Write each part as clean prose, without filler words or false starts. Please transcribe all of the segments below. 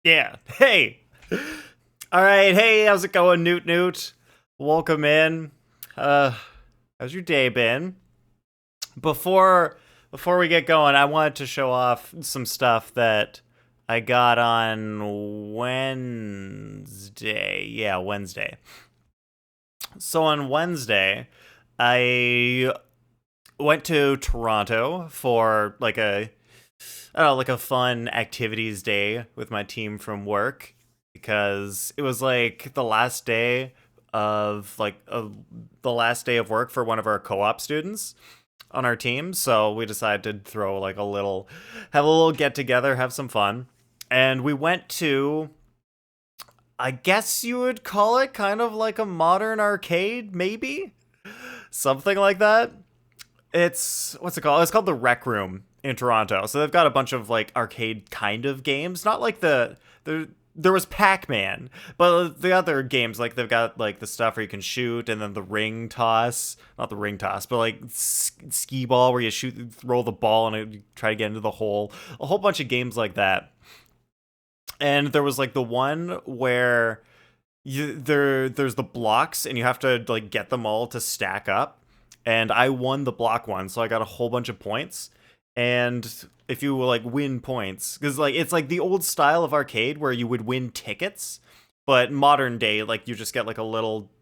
Yeah. Hey. All right. Hey, how's it going, Newt Newt? Welcome in. Uh, how's your day been? Before before we get going, I wanted to show off some stuff that I got on Wednesday. Yeah, Wednesday. So on Wednesday, I went to Toronto for I don't know, like a fun activities day with my team from work because it was like the last day of work for one of our co-op students on our team. So we decided to throw have a little get together, have some fun. And we went to, I guess you would call it kind of like a modern arcade, maybe? Something like that. What's it called? It's called the Rec Room in Toronto. So they've got a bunch of like arcade kind of games, not like there was Pac-Man, but the other games like they've got like the stuff where you can shoot and then the ring toss, not the ring toss, but like skee ball where you roll the ball and you try to get into the hole. A whole bunch of games like that. And there was like the one where there's the blocks and you have to like get them all to stack up, and I won the block one, so I got a whole bunch of points. And if you like win points, because like it's like the old style of arcade where you would win tickets, but modern day like you just get like a little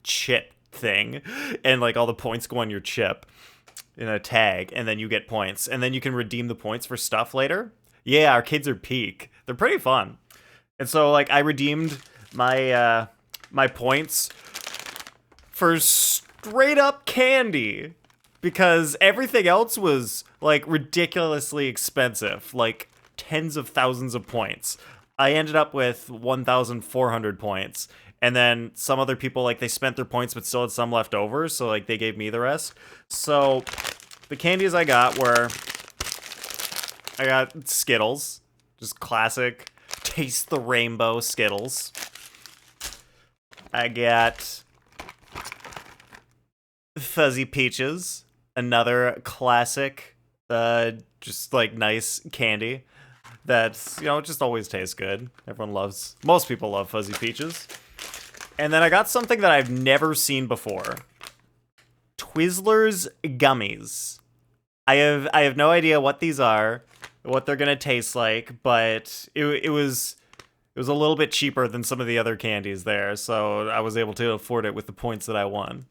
chip thing, and like all the points go on your chip in a tag, and then you get points, and then you can redeem the points for stuff later. Yeah, arcades are peak. They're pretty fun. And so like I redeemed my points for straight up candy because everything else was like ridiculously expensive, like tens of thousands of points. I ended up with 1,400 points. And then some other people, like, they spent their points but still had some left over, so, like, they gave me the rest. So, the candies I got were... I got Skittles. Just classic. Taste the rainbow Skittles. I got... Fuzzy Peaches. Another classic, just, like, nice candy. That's, just always tastes good. Most people love Fuzzy Peaches. And then I got something that I've never seen before. Twizzlers gummies. I have no idea what these are, what they're gonna taste like, but it was a little bit cheaper than some of the other candies there, so I was able to afford it with the points that I won.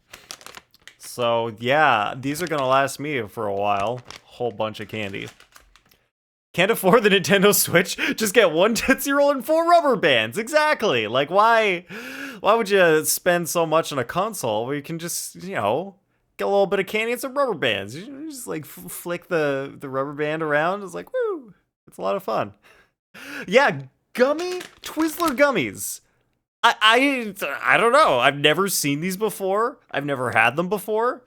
So yeah, these are gonna last me for a while. Whole bunch of candy. Can't afford the Nintendo Switch? Just get one Tootsie Roll and 4 rubber bands. Exactly. Like, why would you spend so much on a console where you can just, get a little bit of candy and some rubber bands? You just, like, flick the rubber band around. It's like, woo. It's a lot of fun. Yeah, Twizzler gummies. I don't know. I've never seen these before. I've never had them before.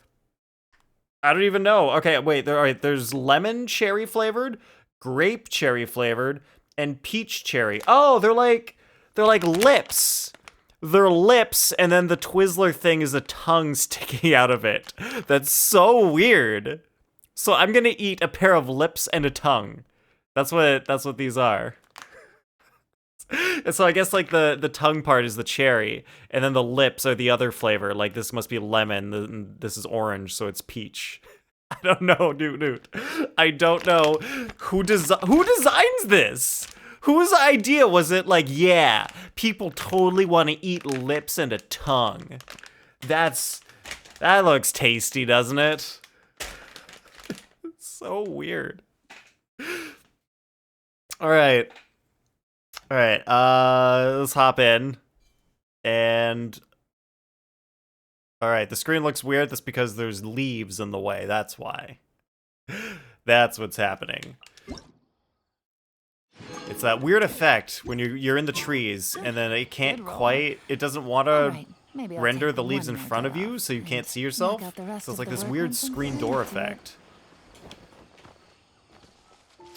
I don't even know. Okay, wait. There's lemon cherry flavored, grape cherry flavored, and peach cherry. Oh, they're like lips. They're lips, and then the Twizzler thing is a tongue sticking out of it. That's so weird. So I'm gonna eat a pair of lips and a tongue. That's what these are. And so I guess like the tongue part is the cherry, and then the lips are the other flavor. Like this must be lemon, this is orange, so it's peach. I don't know, dude. I don't know who designs this. Whose idea was it? Like, yeah, people totally want to eat lips and a tongue. That looks tasty, doesn't it? It's so weird. All right, let's hop in. And all right, the screen looks weird. That's because there's leaves in the way. That's why. That's what's happening. It's that weird effect when you're in the trees and then it doesn't want to render the leaves in front of you, so you can't see yourself. So it's like this weird screen door effect.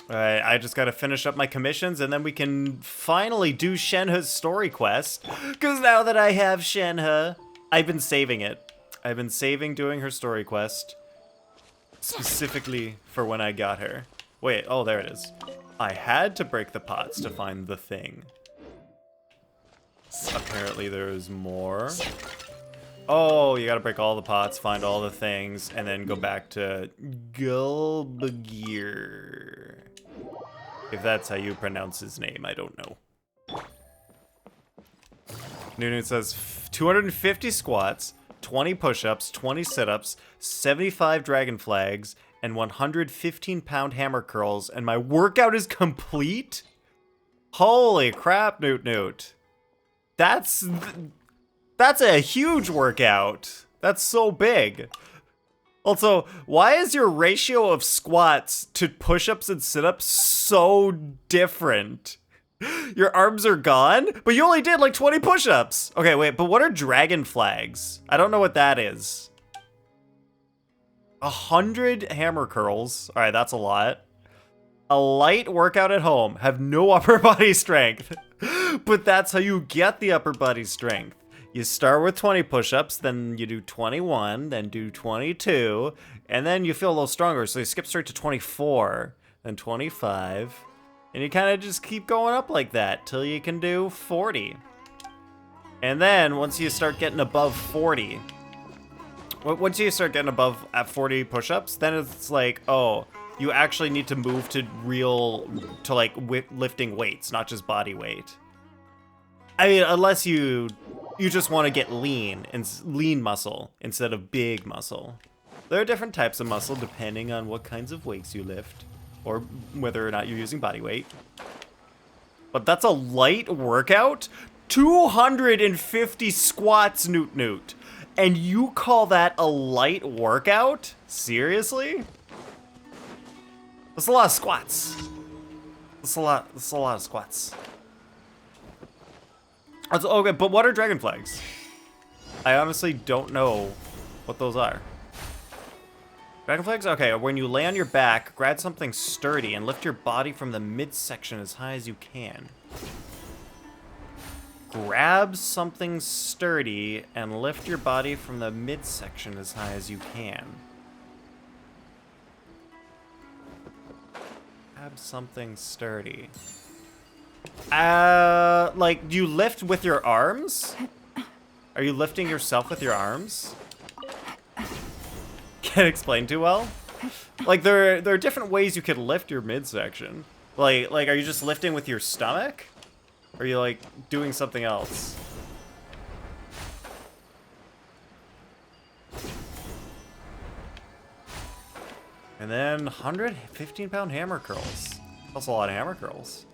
Alright, I just gotta finish up my commissions and then we can finally do Shenhe's story quest. Because now that I have Shenhe, I've been saving it. I've been saving doing her story quest. Specifically for when I got her. Wait, oh, there it is. I had to break the pots to find the thing. Apparently there's more. Oh, you gotta break all the pots, find all the things, and then go back to Gulbagir. If that's how you pronounce his name, I don't know. Nunu says 250 squats, 20 push-ups, 20 sit-ups, 75 dragon flags, and 115-pound hammer curls, and my workout is complete? Holy crap, Newt Newt. That's a huge workout. That's so big. Also, why is your ratio of squats to push-ups and sit-ups so different? Your arms are gone, but you only did like 20 push-ups. Okay, wait, but what are dragon flags? I don't know what that is. 100 hammer curls. All right, that's a lot. A light workout at home. Have no upper body strength. But that's how you get the upper body strength. You start with 20 push-ups, then you do 21, then do 22, and then you feel a little stronger, so you skip straight to 24, then 25, and you kind of just keep going up like that till you can do 40. And then once you start getting above 40, once you start getting above at 40 push-ups, then it's like, oh, you actually need to move to like lifting weights, not just body weight. I mean, unless you just want to get lean muscle instead of big muscle. There are different types of muscle depending on what kinds of weights you lift or whether or not you're using body weight. But that's a light workout? 250 squats, Newt Newt. And you call that a light workout? Seriously? That's a lot of squats. That's a lot of squats. Okay, but what are dragon flags? I honestly don't know what those are. Dragon flags? Okay, when you lay on your back, grab something sturdy and lift your body from the midsection as high as you can. Grab something sturdy and lift your body from the midsection as high as you can. Grab something sturdy. Like, do you lift with your arms? Are you lifting yourself with your arms? Can't explain too well. Like, there are different ways you could lift your midsection. Like, are you just lifting with your stomach? Or are you, like, doing something else? And then 115-pound hammer curls. That's a lot of hammer curls.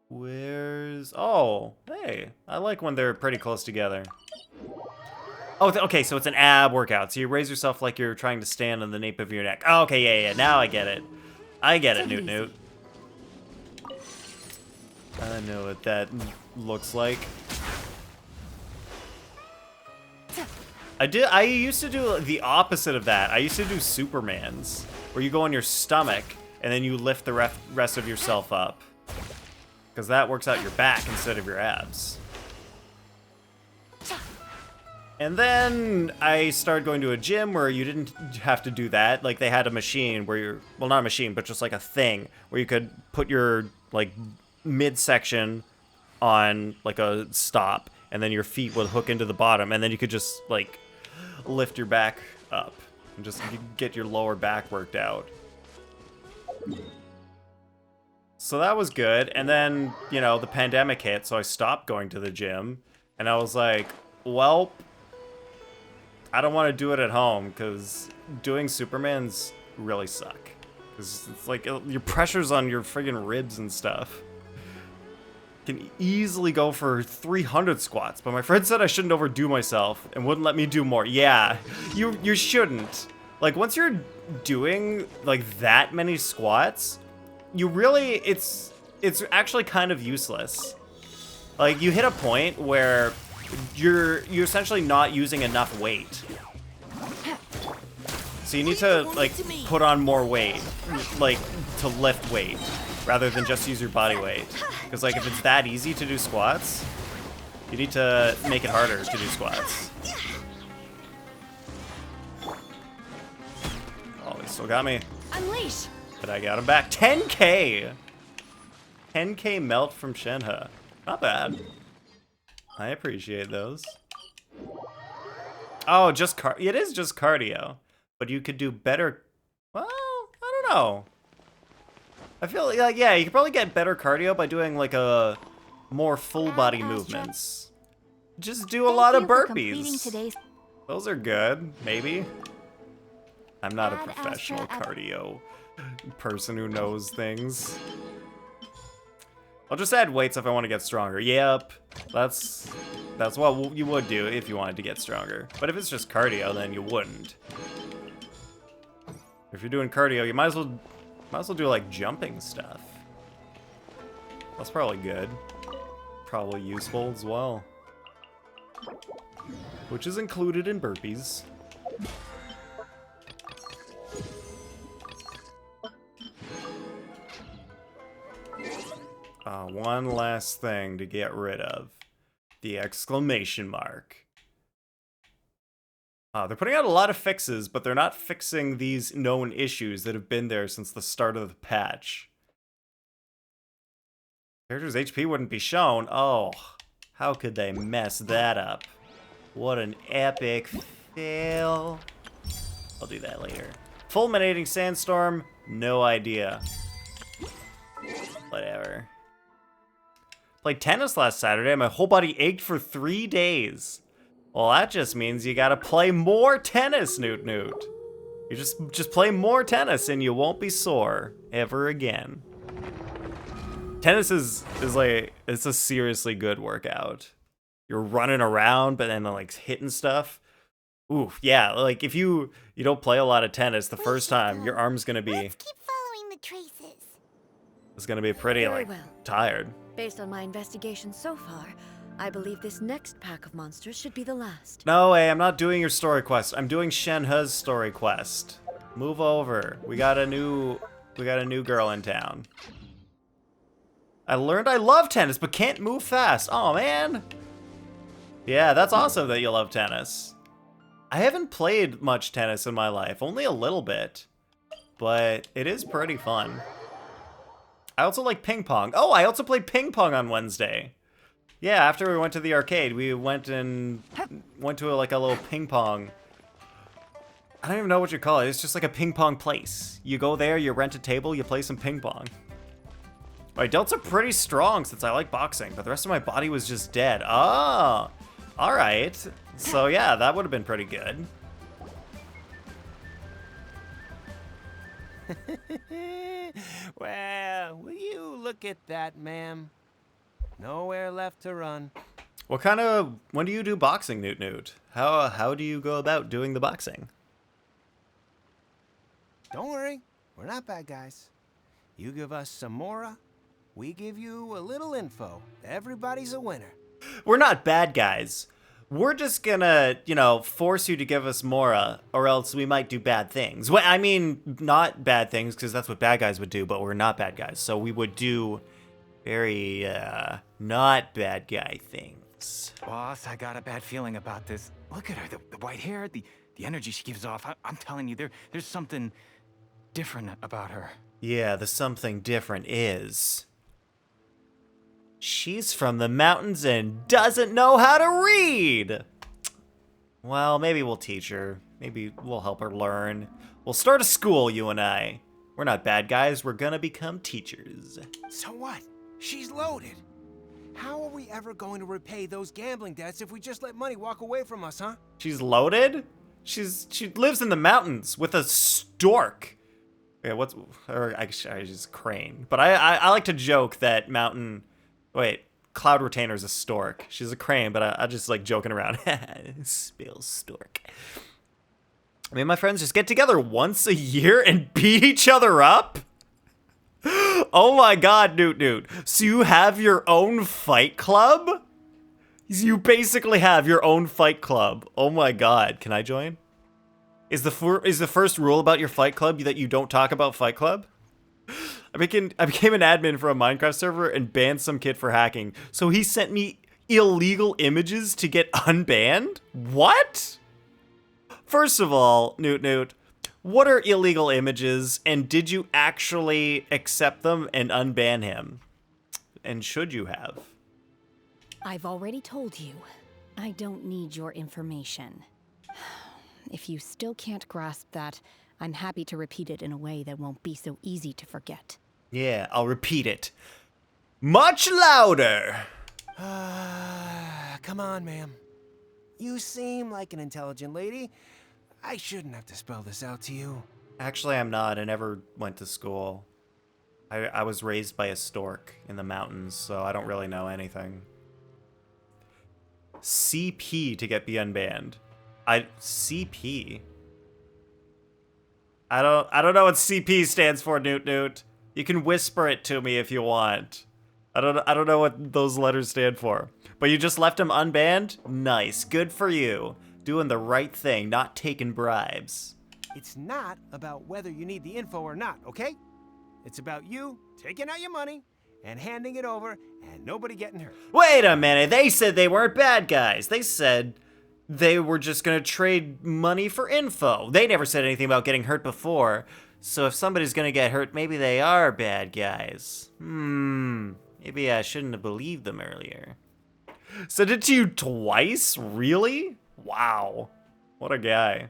Where's... Oh, hey. I like when they're pretty close together. Oh, okay, so it's an ab workout. So you raise yourself like you're trying to stand on the nape of your neck. Oh, okay, yeah. Now I get it. I get it, Newt Newt. I know what that looks like. I used to do the opposite of that. I used to do Superman's, where you go on your stomach and then you lift the rest of yourself up. Because that works out your back instead of your abs. And then I started going to a gym where you didn't have to do that. Like, they had a machine where you're, well, not a machine, but just like a thing where you could put your, like, midsection on, like, a stop, and then your feet would hook into the bottom, and then you could just, like, lift your back up and just get your lower back worked out. So that was good. And then, you know, the pandemic hit, so I stopped going to the gym, and I was like, well, I don't want to do it at home because doing Superman's really suck. Because it's like your pressure's on your friggin' ribs and stuff. Can easily go for 300 squats, but my friend said I shouldn't overdo myself and wouldn't let me do more. Yeah, you shouldn't. Like, once you're doing like that many squats, you really, it's actually kind of useless. Like, you hit a point where you're essentially not using enough weight. So you need to, like, put on more weight, like, to lift weight, rather than just use your body weight. Because, like, if it's that easy to do squats, you need to make it harder to do squats. Still got me. Unleash. But I got him back. 10k! 10k melt from Shenhe. Not bad. I appreciate those. Oh, it is just cardio. But you could do better. Well, I don't know. I feel like, yeah, you could probably get better cardio by doing like a more full body movements. Just do a lot of burpees. Those are good, maybe. I'm not a professional cardio person who knows things. I'll just add weights if I want to get stronger. Yep, that's what you would do if you wanted to get stronger. But if it's just cardio, then you wouldn't. If you're doing cardio, you might as well do like jumping stuff. That's probably good. Probably useful as well. Which is included in burpees. One last thing to get rid of. The exclamation mark. They're putting out a lot of fixes, but they're not fixing these known issues that have been there since the start of the patch. Character's HP wouldn't be shown. Oh, how could they mess that up? What an epic fail. I'll do that later. Fulminating Sandstorm, no idea. Whatever. Played tennis last Saturday and my whole body ached for 3 days. Well, that just means you gotta play more tennis, Newt Newt. You just play more tennis and you won't be sore ever again. Tennis is like, it's a seriously good workout. You're running around, but then like hitting stuff. Oof, yeah, like if you don't play a lot of tennis the first time, your arm's gonna be... Let's keep following the traces. It's gonna be pretty, like, tired. Based on my investigation so far, I believe this next pack of monsters should be the last. No way, I'm not doing your story quest. I'm doing Shenhe's story quest. Move over. We got a new girl in town. I learned I love tennis, but can't move fast. Oh, man. Yeah, that's awesome that you love tennis. I haven't played much tennis in my life, only a little bit. But it is pretty fun. I also like ping pong. Oh, I also played ping pong on Wednesday. Yeah, after we went to the arcade, we went to like a little ping pong. I don't even know what you call it. It's just like a ping pong place. You go there, you rent a table, you play some ping pong. My delts are pretty strong since I like boxing, but the rest of my body was just dead. Oh, all right. So yeah, that would have been pretty good. Well, will you look at that, ma'am? Nowhere left to run. When do you do boxing, Newt Newt? How do you go about doing the boxing? Don't worry, we're not bad guys. You give us some mora, we give you a little info. Everybody's a winner. We're not bad guys. We're just gonna, force you to give us mora, or else we might do bad things. Well, I mean, not bad things, because that's what bad guys would do, but we're not bad guys. So we would do very, not bad guy things. Boss, I got a bad feeling about this. Look at her, the white hair, the energy she gives off. I'm telling you, there's something different about her. Yeah, the something different is... she's from the mountains and doesn't know how to read! Well, maybe we'll teach her. Maybe we'll help her learn. We'll start a school, you and I. We're not bad guys, we're gonna become teachers. So what? She's loaded. How are we ever going to repay those gambling debts if we just let money walk away from us, huh? She's loaded? She lives in the mountains with a stork. Yeah, she's a crane. But I like to joke that Cloud Retainer's a stork. She's a crane, but I just like joking around. Spill stork. I mean, my friends just get together once a year and beat each other up? Oh my god, Newt Newt. So you have your own fight club? You basically have your own fight club. Oh my god. Can I join? Is the first rule about your fight club that you don't talk about Fight Club? I became an admin for a Minecraft server and banned some kid for hacking. So he sent me illegal images to get unbanned? What? First of all, Newt Newt, What are illegal images, and did you actually accept them and unban him? And should you have? I've already told you. I don't need your information. If you still can't grasp that, I'm happy to repeat it in a way that won't be so easy to forget. Yeah, I'll repeat it. Much louder! Come on, ma'am. You seem like an intelligent lady. I shouldn't have to spell this out to you. Actually, I'm not. I never went to school. I was raised by a stork in the mountains, so I don't really know anything. CP to get me unbanned. CP? I don't know what CP stands for, Newt Newt. You can whisper it to me if you want. I don't know what those letters stand for. But you just left him unbanned? Nice. Good for you. Doing the right thing, not taking bribes. It's not about whether you need the info or not, okay? It's about you taking out your money and handing it over and nobody getting hurt. Wait a minute. They said they weren't bad guys. They said they were just gonna trade money for info. They never said anything about getting hurt before. So if somebody's gonna get hurt, maybe they are bad guys. Maybe I shouldn't have believed them earlier. Sent it to you twice? Really? Wow. What a guy.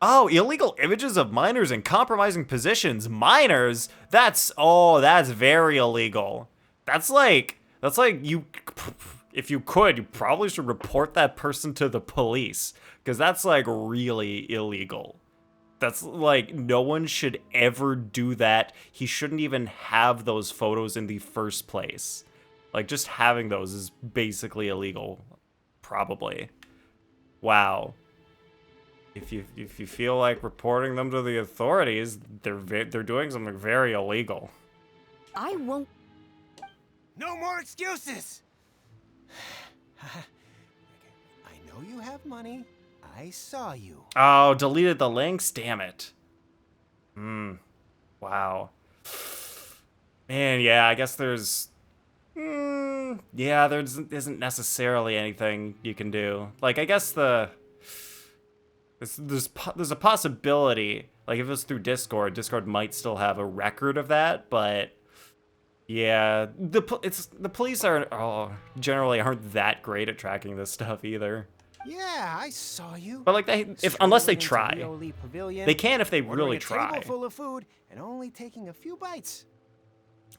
Oh, illegal images of minors in compromising positions. Minors? That's very illegal. That's like you, if you could, you probably should report that person to the police, because that's like really illegal. That's like, no one should ever do that. He shouldn't even have those photos in the first place. Like, just having those is basically illegal, probably. Wow. If you feel like reporting them to the authorities, they're doing something very illegal. I won't. No more excuses! I know you have money. I saw you. Oh, deleted the links? Damn it. Wow. Man, yeah, I guess there's... yeah, there isn't necessarily anything you can do. Like, I guess there's a possibility, like if it was through Discord might still have a record of that, but yeah, the police generally aren't that great at tracking this stuff either. Yeah, I saw you. But like unless they Strolling try, into Rioli Pavilion, they can if they ordering really a try. table full of food and only taking a few bites.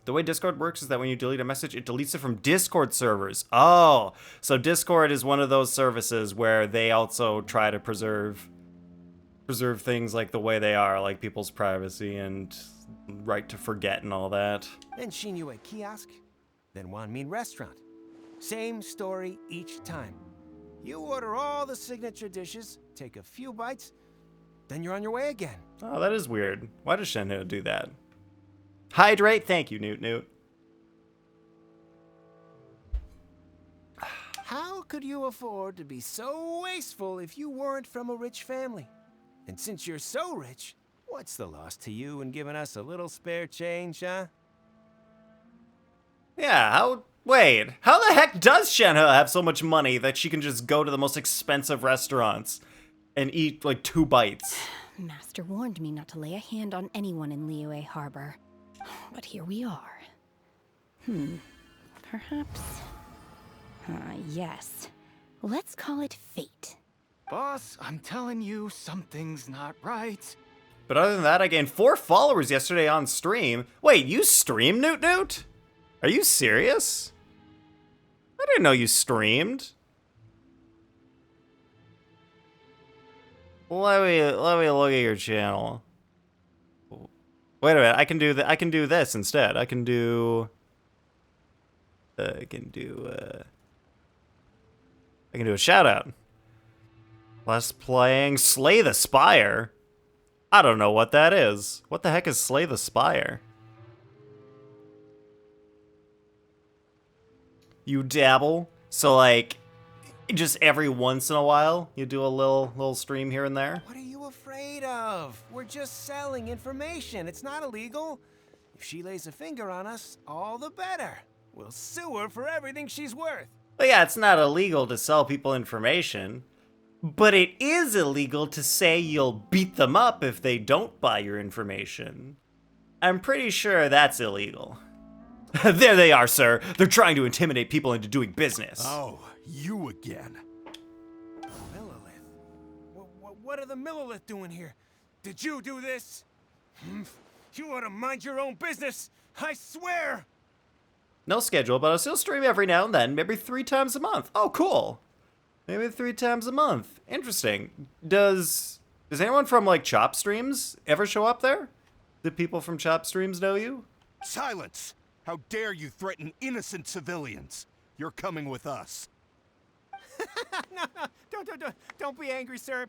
The way Discord works is that when you delete a message, it deletes it from Discord servers. Oh, so Discord is one of those services where they also try to preserve things like the way they are, like people's privacy and right to forget and all that. Then Shenhe kiosk, then Wanmin restaurant. Same story each time. You order all the signature dishes, take a few bites, then you're on your way again. Oh, that is weird. Why does Shenhe do that? Hydrate? Thank you, Newt Newt. How could you afford to be so wasteful if you weren't from a rich family? And since you're so rich, what's the loss to you in giving us a little spare change, huh? Yeah, how the heck does Shenhe have so much money that she can just go to the most expensive restaurants and eat like 2 bites? Master warned me not to lay a hand on anyone in Liyue Harbor. But here we are. Perhaps... yes. Let's call it fate. Boss, I'm telling you, something's not right. But other than that, I gained 4 followers yesterday on stream. Wait, you stream, Newt Newt? Are you serious? I didn't know you streamed. Let me look at your channel. Wait a minute, I can do this instead. I can do a shout out. Let's playing Slay the Spire. I don't know what that is. What the heck is Slay the Spire? You dabble? So like, just every once in a while, you do a little stream here and there? What are you afraid of? We're just selling information. It's not illegal. If she lays a finger on us, all the better. We'll sue her for everything she's worth. But yeah, it's not illegal to sell people information. But it is illegal to say you'll beat them up if they don't buy your information. I'm pretty sure that's illegal. There they are, sir. They're trying to intimidate people into doing business. Oh, you again. Millilith? What are the Millilith doing here? Did you do this? You ought to mind your own business, I swear! No schedule, but I'll still stream every now and then, maybe 3 times a month. Oh, cool. Maybe 3 times a month. Interesting. Does anyone from, like, Chop Streams ever show up there? Do people from Chop Streams know you? Silence! How dare you threaten innocent civilians? You're coming with us. No, don't be angry, sir.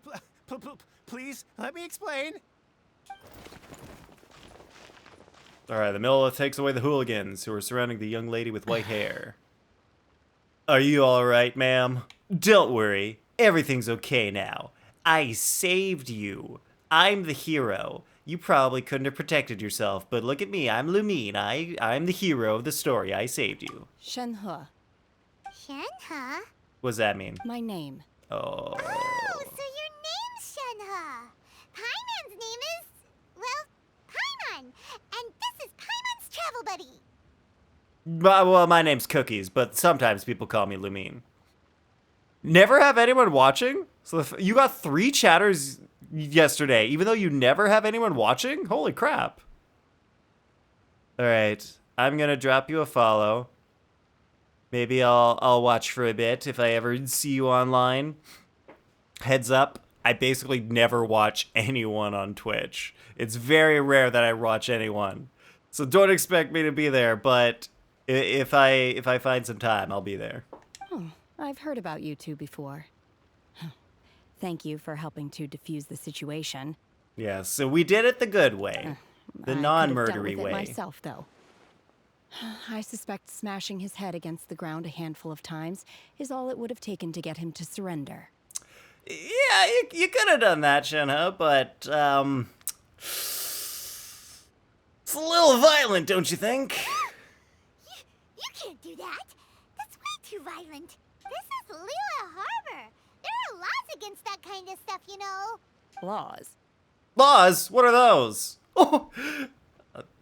Please, let me explain. Alright, the Millilith takes away the hooligans who are surrounding the young lady with white hair. Are you alright, ma'am? Don't worry, everything's okay now. I saved you. I'm the hero. You probably couldn't have protected yourself, but look at me, I'm Lumine. I'm the hero of the story. I saved you. Shenhe, Shenhe? What does that mean? my name. Oh. Oh, so your name's Shenhe. Paimon's name is, well, Paimon. And this is Paimon's travel buddy. Well, my name's Cookies, but sometimes people call me Lumine. Never have anyone watching? So you got 3 chatters yesterday, even though you never have anyone watching? Holy crap. Alright, I'm gonna drop you a follow. Maybe I'll watch for a bit if I ever see you online. Heads up, I basically never watch anyone on Twitch. It's very rare that I watch anyone. So don't expect me to be there, but if I find some time, I'll be there. Oh, I've heard about you two before. Thank you for helping to defuse the situation. Yeah, so we did it the good way. The I could have non-murdery dealt with it way. myself, though. I suspect smashing his head against the ground a handful of times is all it would have taken to get him to surrender. Yeah, you could have done that, Shenhe, but, it's a little violent, don't you think? You can't do that. That's way too violent. This is Lila Harbor. There are laws against that kind of stuff, you know. Laws. Laws? What are those? Oh,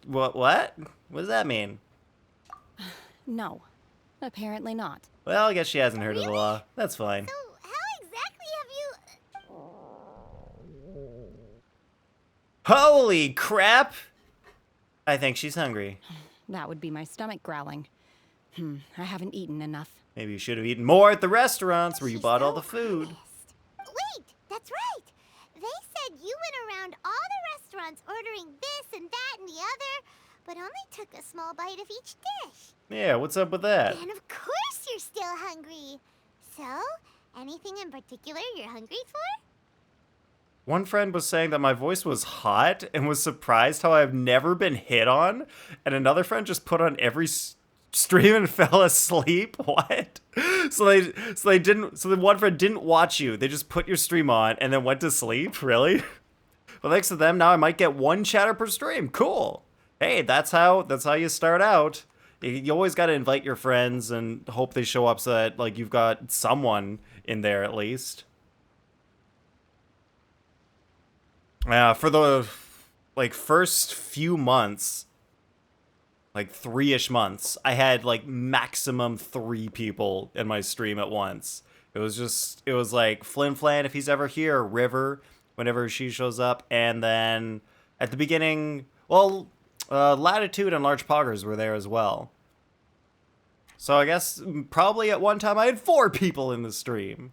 what? What does that mean? No, apparently not. Well, I guess she hasn't heard of the law. That's fine. So how exactly have you... Holy crap! I think she's hungry. That would be my stomach growling. I haven't eaten enough. Maybe you should have eaten more at the restaurants where you She's bought all so the food. honest. Wait, that's right. They said you went around all the restaurants ordering this and that and the other, but only took a small bite of each dish. Yeah, what's up with that? And of course you're still hungry. So, anything in particular you're hungry for? One friend was saying that my voice was hot and was surprised how I've never been hit on, and another friend just put on every stream and fell asleep. What? So the one friend didn't watch you. They just put your stream on and then went to sleep. Really? Well, thanks to them, now I might get 1 chatter per stream. Cool. Hey, that's how you start out. You always got to invite your friends and hope they show up so that like you've got someone in there at least. For the like first few months, like 3-ish months, I had like maximum 3 people in my stream at once. It was like Flin Flan if he's ever here, River whenever she shows up, and then at the beginning, well, Latitude and Large Poggers were there as well. So I guess probably at one time I had 4 people in the stream.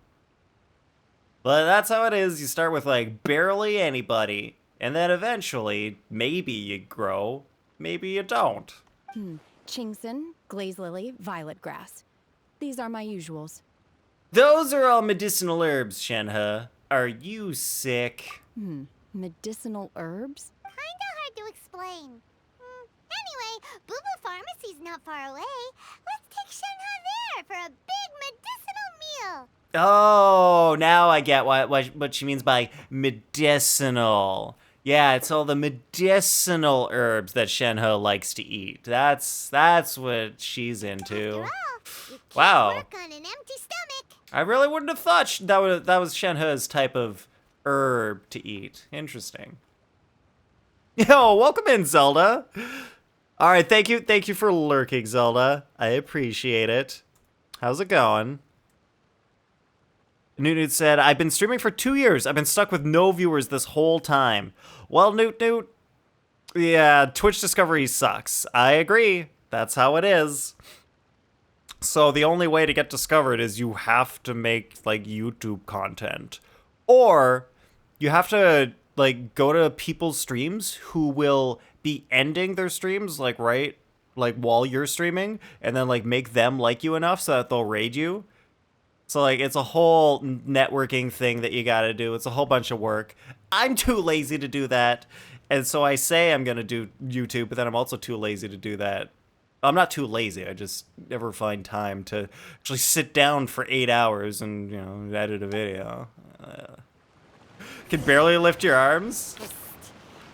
But that's how it is. You start with like barely anybody, and then eventually maybe you grow, maybe you don't. Chingson, glaze lily, violet grass. These are my usuals. Those are all medicinal herbs, Shenhe. Are you sick? Medicinal herbs? Kinda hard to explain. Anyway, Boo Boo Pharmacy's not far away. Let's take Shenhe there for a big medicinal meal. Oh, now I get what she means by medicinal. Yeah, it's all the medicinal herbs that Shenhe likes to eat. That's what she's into. After all, you can't Wow. work on an empty stomach. I really wouldn't have thought that was Shenhe's type of herb to eat. Interesting. Yo, welcome in, Zelda. All right, thank you for lurking, Zelda. I appreciate it. How's it going? Newt said, I've been streaming for 2 years. I've been stuck with no viewers this whole time. Well, Newt, yeah, Twitch discovery sucks. I agree. That's how it is. So the only way to get discovered is you have to make, like, YouTube content. Or you have to, like, go to people's streams who will be ending their streams, like, right, like, while you're streaming, and then, like, make them like you enough so that they'll raid you. So, like, it's a whole networking thing that you gotta do. It's a whole bunch of work. I'm too lazy to do that. And so I say I'm gonna do YouTube, but then I'm also too lazy to do that. I'm not too lazy. I just never find time to actually sit down for 8 hours and, you know, edit a video. Can barely lift your arms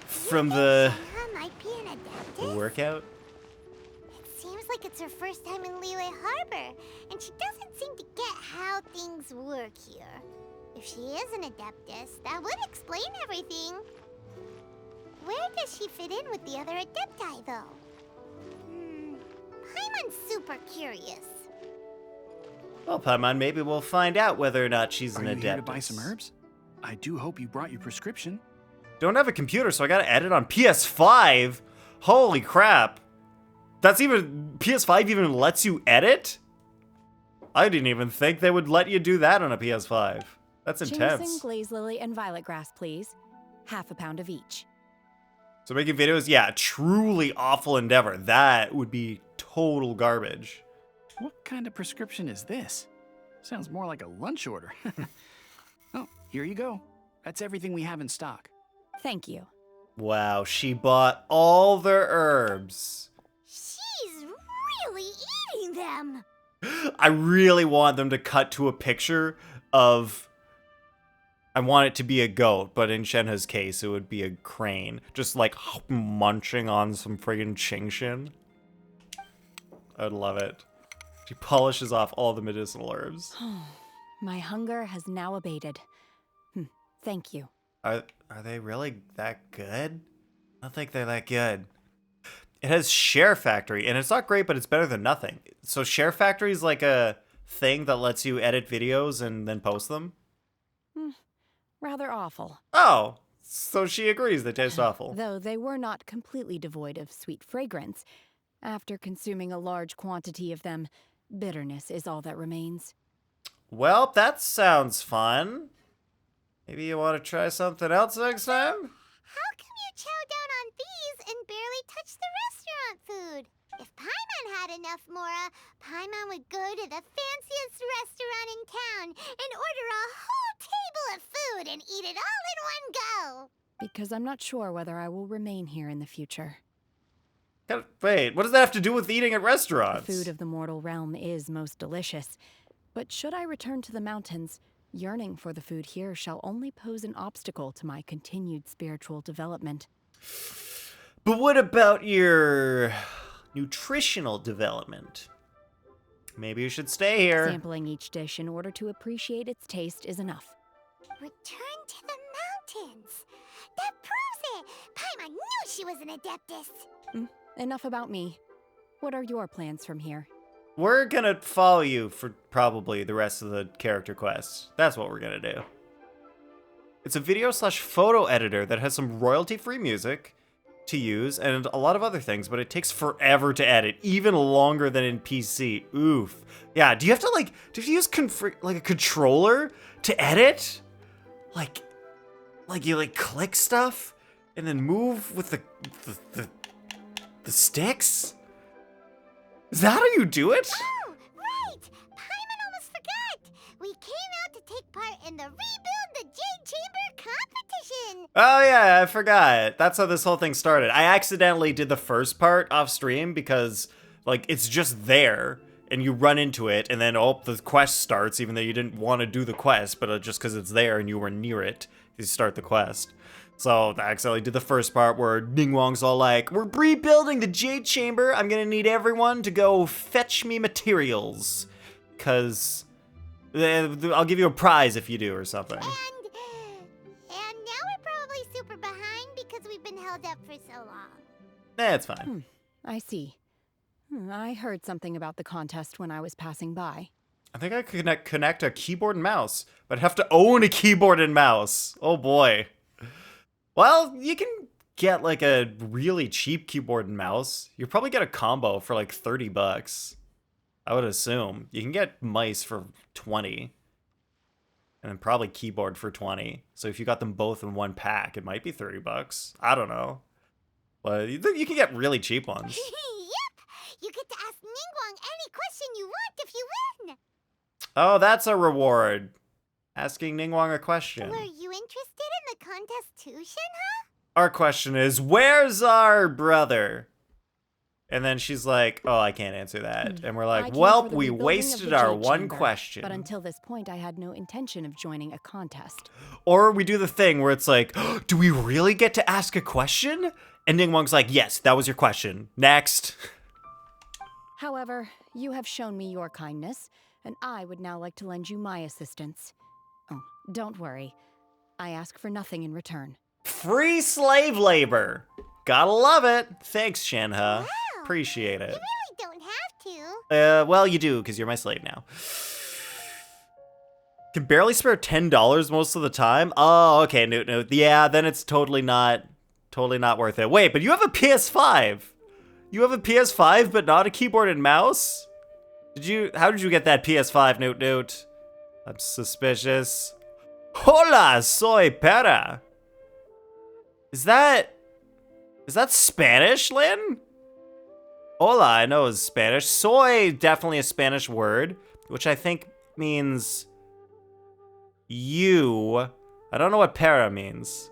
from the Shenhe might be an adeptus. workout. It seems like it's her first time in Liyue Harbor, and she doesn't seem to get how things work here. If she is an adeptus, that would explain everything. Where does she fit in with the other adepti, though? Paimon's super curious. Well, Paimon, maybe we'll find out whether or not she's an Are you adeptus. here to buy some herbs? I do hope you brought your prescription. Don't have a computer, so I gotta edit on PS5. Holy crap. That's even... PS5 even lets you edit? I didn't even think they would let you do that on a PS5. That's intense. Ginseng, glaze lily, and violet grass, please. Half a pound of each. So making videos, yeah, truly awful endeavor. That would be total garbage. What kind of prescription is this? Sounds more like a lunch order. Oh, here you go. That's everything we have in stock. Thank you. Wow, she bought all their herbs. She's really eating them. I really want them to cut to a picture of... I want it to be a goat, but in Shenhe's case, it would be a crane. Just, like, munching on some friggin' Chingshin. I'd love it. She polishes off all the medicinal herbs. My hunger has now abated. Thank you. Are they really that good? I don't think they're that good. It has Share Factory, and it's not great, but it's better than nothing. So Share Factory is like a thing that lets you edit videos and then post them? Rather awful. Oh, so she agrees they taste awful. Though they were not completely devoid of sweet fragrance. After consuming a large quantity of them, bitterness is all that remains. Well, that sounds fun. Maybe you want to try something else next time? How come you chow down on these and barely touch the restaurant food? If Paimon had enough Mora, Paimon would go to the fanciest restaurant in town and order a whole table of food and eat it all in one go. Because I'm not sure whether I will remain here in the future. Wait, what does that have to do with eating at The restaurants? food of the mortal realm is most delicious. But should I return to the mountains, yearning for the food here shall only pose an obstacle to my continued spiritual development. But what about your nutritional development? Maybe you should stay here. Sampling each dish in order to appreciate its taste is enough. Return to the mountains. That proves it. Paimon knew she was an adeptus. Enough about me. What are your plans from here? We're gonna follow you for probably the rest of the character quests. That's what we're gonna do. It's a video/photo editor that has some royalty-free music to use and a lot of other things, but it takes forever to edit, even longer than in PC. Oof. Yeah, do you have to use like a controller to edit? Like you click stuff and then move with the sticks? Is that how you do it? Oh, right! Paimon almost forgot! We came out to take part in the Rebuild the Jade Chamber competition! Oh yeah, I forgot. That's how this whole thing started. I accidentally did the first part off stream because, like, it's just there, and you run into it, and then, oh, the quest starts, even though you didn't want to do the quest, but just because it's there and you were near it, you start the quest. So I accidentally did the first part where Ningguang's all like, we're rebuilding the Jade Chamber. I'm gonna need everyone to go fetch me materials. Cause I'll give you a prize if you do or something. And now we're probably super behind because we've been held up for so long. It's fine. I see. I heard something about the contest when I was passing by. I think I could connect a keyboard and mouse, but I'd have to own a keyboard and mouse. Oh boy. Well, you can get like a really cheap keyboard and mouse. You'll probably get a combo for like $30. I would assume. You can get mice for 20. And then probably keyboard for 20. So if you got them both in one pack, it might be $30. I don't know. But you can get really cheap ones. Yep! You get to ask Ningguang any question you want if you win! Oh, that's a reward. Asking Ningguang a question. Were you interested in the contest too, Shenhe? Our question is, where's our brother? And then she's like, oh, I can't answer that. And we're I like, came well, for the we rebuilding wasted of the our Jade one Chamber, question. But until this point, I had no intention of joining a contest. Or we do the thing where it's like, oh, do we really get to ask a question? And Ningguang's like, yes, that was your question. Next. However, you have shown me your kindness, and I would now like to lend you my assistance. Oh, don't worry. I ask for nothing in return. Free slave labor. Gotta love it. Thanks, Shenhe. Wow. Appreciate it. You really don't have to. Well, you do, because you're my slave now. Can barely spare $10 most of the time? Oh, okay, Newt. Yeah, then it's totally not worth it. Wait, but you have a PS5. You have a PS5, but not a keyboard and mouse? How did you get that PS5, Newt? I'm suspicious. Hola, soy Pera. Is that Spanish, Lynn? Hola, I know is Spanish. Soy, definitely a Spanish word, which I think means you. I don't know what para means.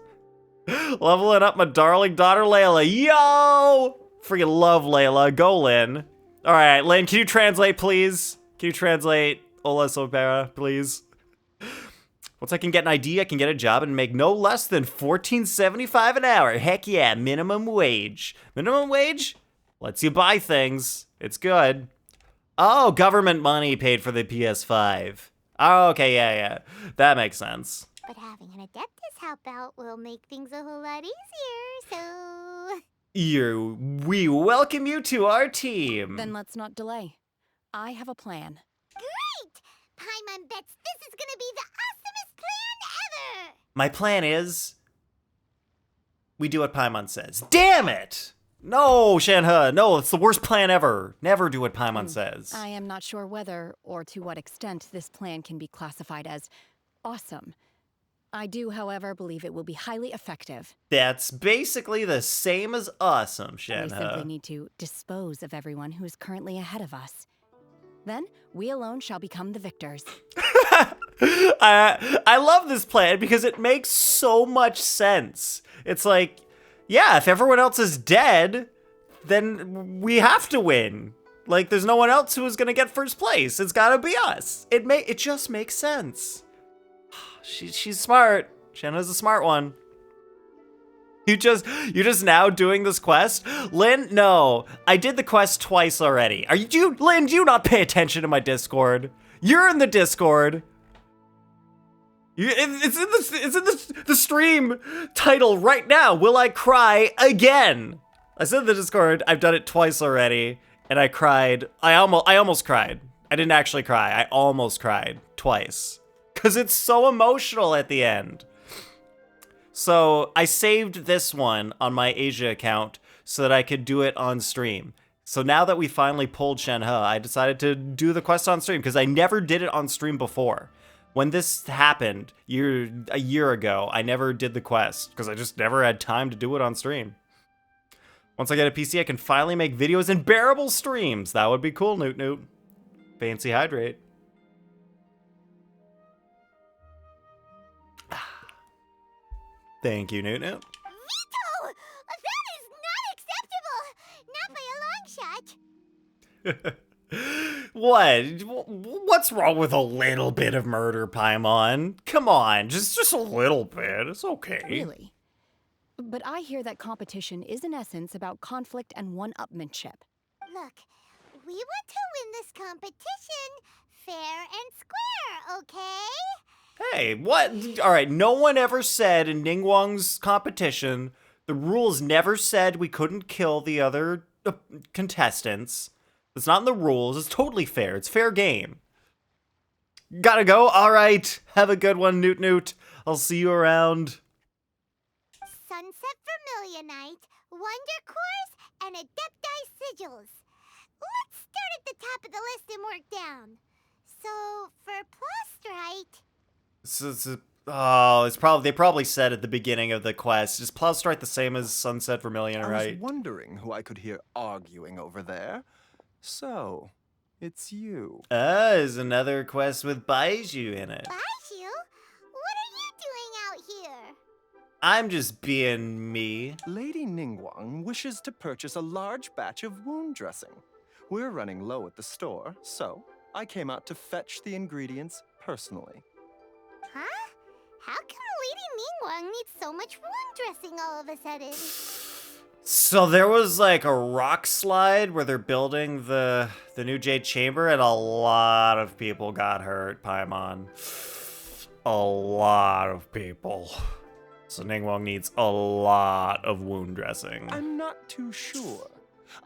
Leveling up my darling daughter, Layla. Yo! Freaking love Layla. Go, Lynn. All right, Lynn, can you translate, please? Can you translate Hola, soy Pera, please? Once I can get an ID, I can get a job and make no less than $14.75 an hour. Heck yeah, minimum wage. Minimum wage lets you buy things. It's good. Oh, government money paid for the PS5. Oh, okay, yeah. That makes sense. But having an Adeptus help out will make things a whole lot easier, so... We welcome you to our team. Then let's not delay. I have a plan. Great! Paimon bets this is gonna be the awesomest plan ever! My plan is we do what Paimon says. Damn it! No, Shenhe, no, it's the worst plan ever. Never do what Paimon says. I am not sure whether or to what extent this plan can be classified as awesome. I do, however, believe it will be highly effective. That's basically the same as awesome, We simply Shenhe. need to dispose of everyone who is currently ahead of us. Then, we alone shall become the victors. I love this plan because it makes so much sense. It's like, yeah, if everyone else is dead, then we have to win. Like, there's no one else who is gonna get first place. It's gotta be us. It just makes sense. She's smart. Shenhe's a smart one. You're just now doing this quest? Lynn, no. I did the quest twice already. Lynn, do you not pay attention to my Discord? You're in the Discord. It's in the stream title right now. Will I cry again? I said in the Discord, I've done it twice already, and I cried. I almost cried. I didn't actually cry. I almost cried twice. Because it's so emotional at the end. So I saved this one on my Asia account so that I could do it on stream. So now that we finally pulled Shenhe, I decided to do the quest on stream because I never did it on stream before. When this happened a year ago, I never did the quest because I just never had time to do it on stream. Once I get a PC, I can finally make videos in bearable streams. That would be cool, Newt. Fancy hydrate. Thank you, Newt. Vito! That is not acceptable! Not by a long shot! What's wrong with a little bit of murder, Paimon? Come on, just a little bit. It's okay. Really? But I hear that competition is in essence about conflict and one-upmanship. Look, we want to win this competition fair and square. fair, okay? Hey, what? All right, no one ever said in Ningguang's competition, the rules never said we couldn't kill the other contestants. It's not in the rules. It's totally fair. It's fair game. Gotta go? All right. Have a good one, Newt Newt. I'll see you around. Sunset Vermilionite, Wonder Cores, and Adepti Sigils. Let's start at the top of the list and work down. So, for Plastrite... It's probably they probably said at the beginning of the quest. Is Plowstrike the same as Sunset Vermilion, I right? was wondering who I could hear arguing over there. So, it's you. Is another quest with Baiju in it. Baiju? What are you doing out here? I'm just being me. Lady Ningguang wishes to purchase a large batch of wound dressing. We're running low at the store, so I came out to fetch the ingredients personally. Huh? How come Lady Ningguang needs so much wound dressing all of a sudden? So there was like a rock slide where they're building the new Jade Chamber, and a lot of people got hurt, Paimon. A lot of people. So Ningguang needs a lot of wound dressing. I'm not too sure.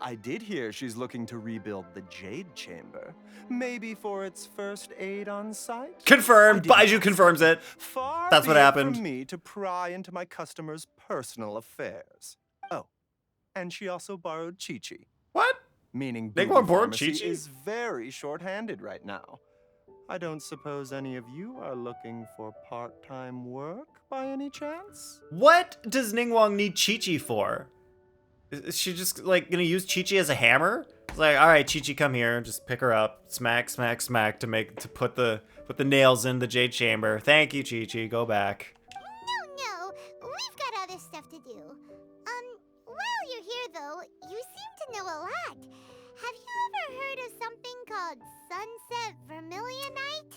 I did hear she's looking to rebuild the Jade Chamber. Maybe for its first aid on site? Confirmed. Baiju confirms it. Far That's what be it happened. from me to pry into my customers' personal affairs. Oh, and she also borrowed Chi-Chi. What? Meaning Ningguang Booby borrowed Pharmacy Chi-Chi? is very short-handed right now. I don't suppose any of you are looking for part-time work by any chance? What does Ningguang need Chi-Chi for? Is she just like gonna use Chi-Chi as a hammer? It's like, all right, Chi-Chi, come here, just pick her up, smack, smack, smack to put the nails in the Jade Chamber. Thank you, Chi-Chi. Go back. No, we've got other stuff to do. While you're here though, you seem to know a lot. Have you ever heard of something called Sunset Vermilionite?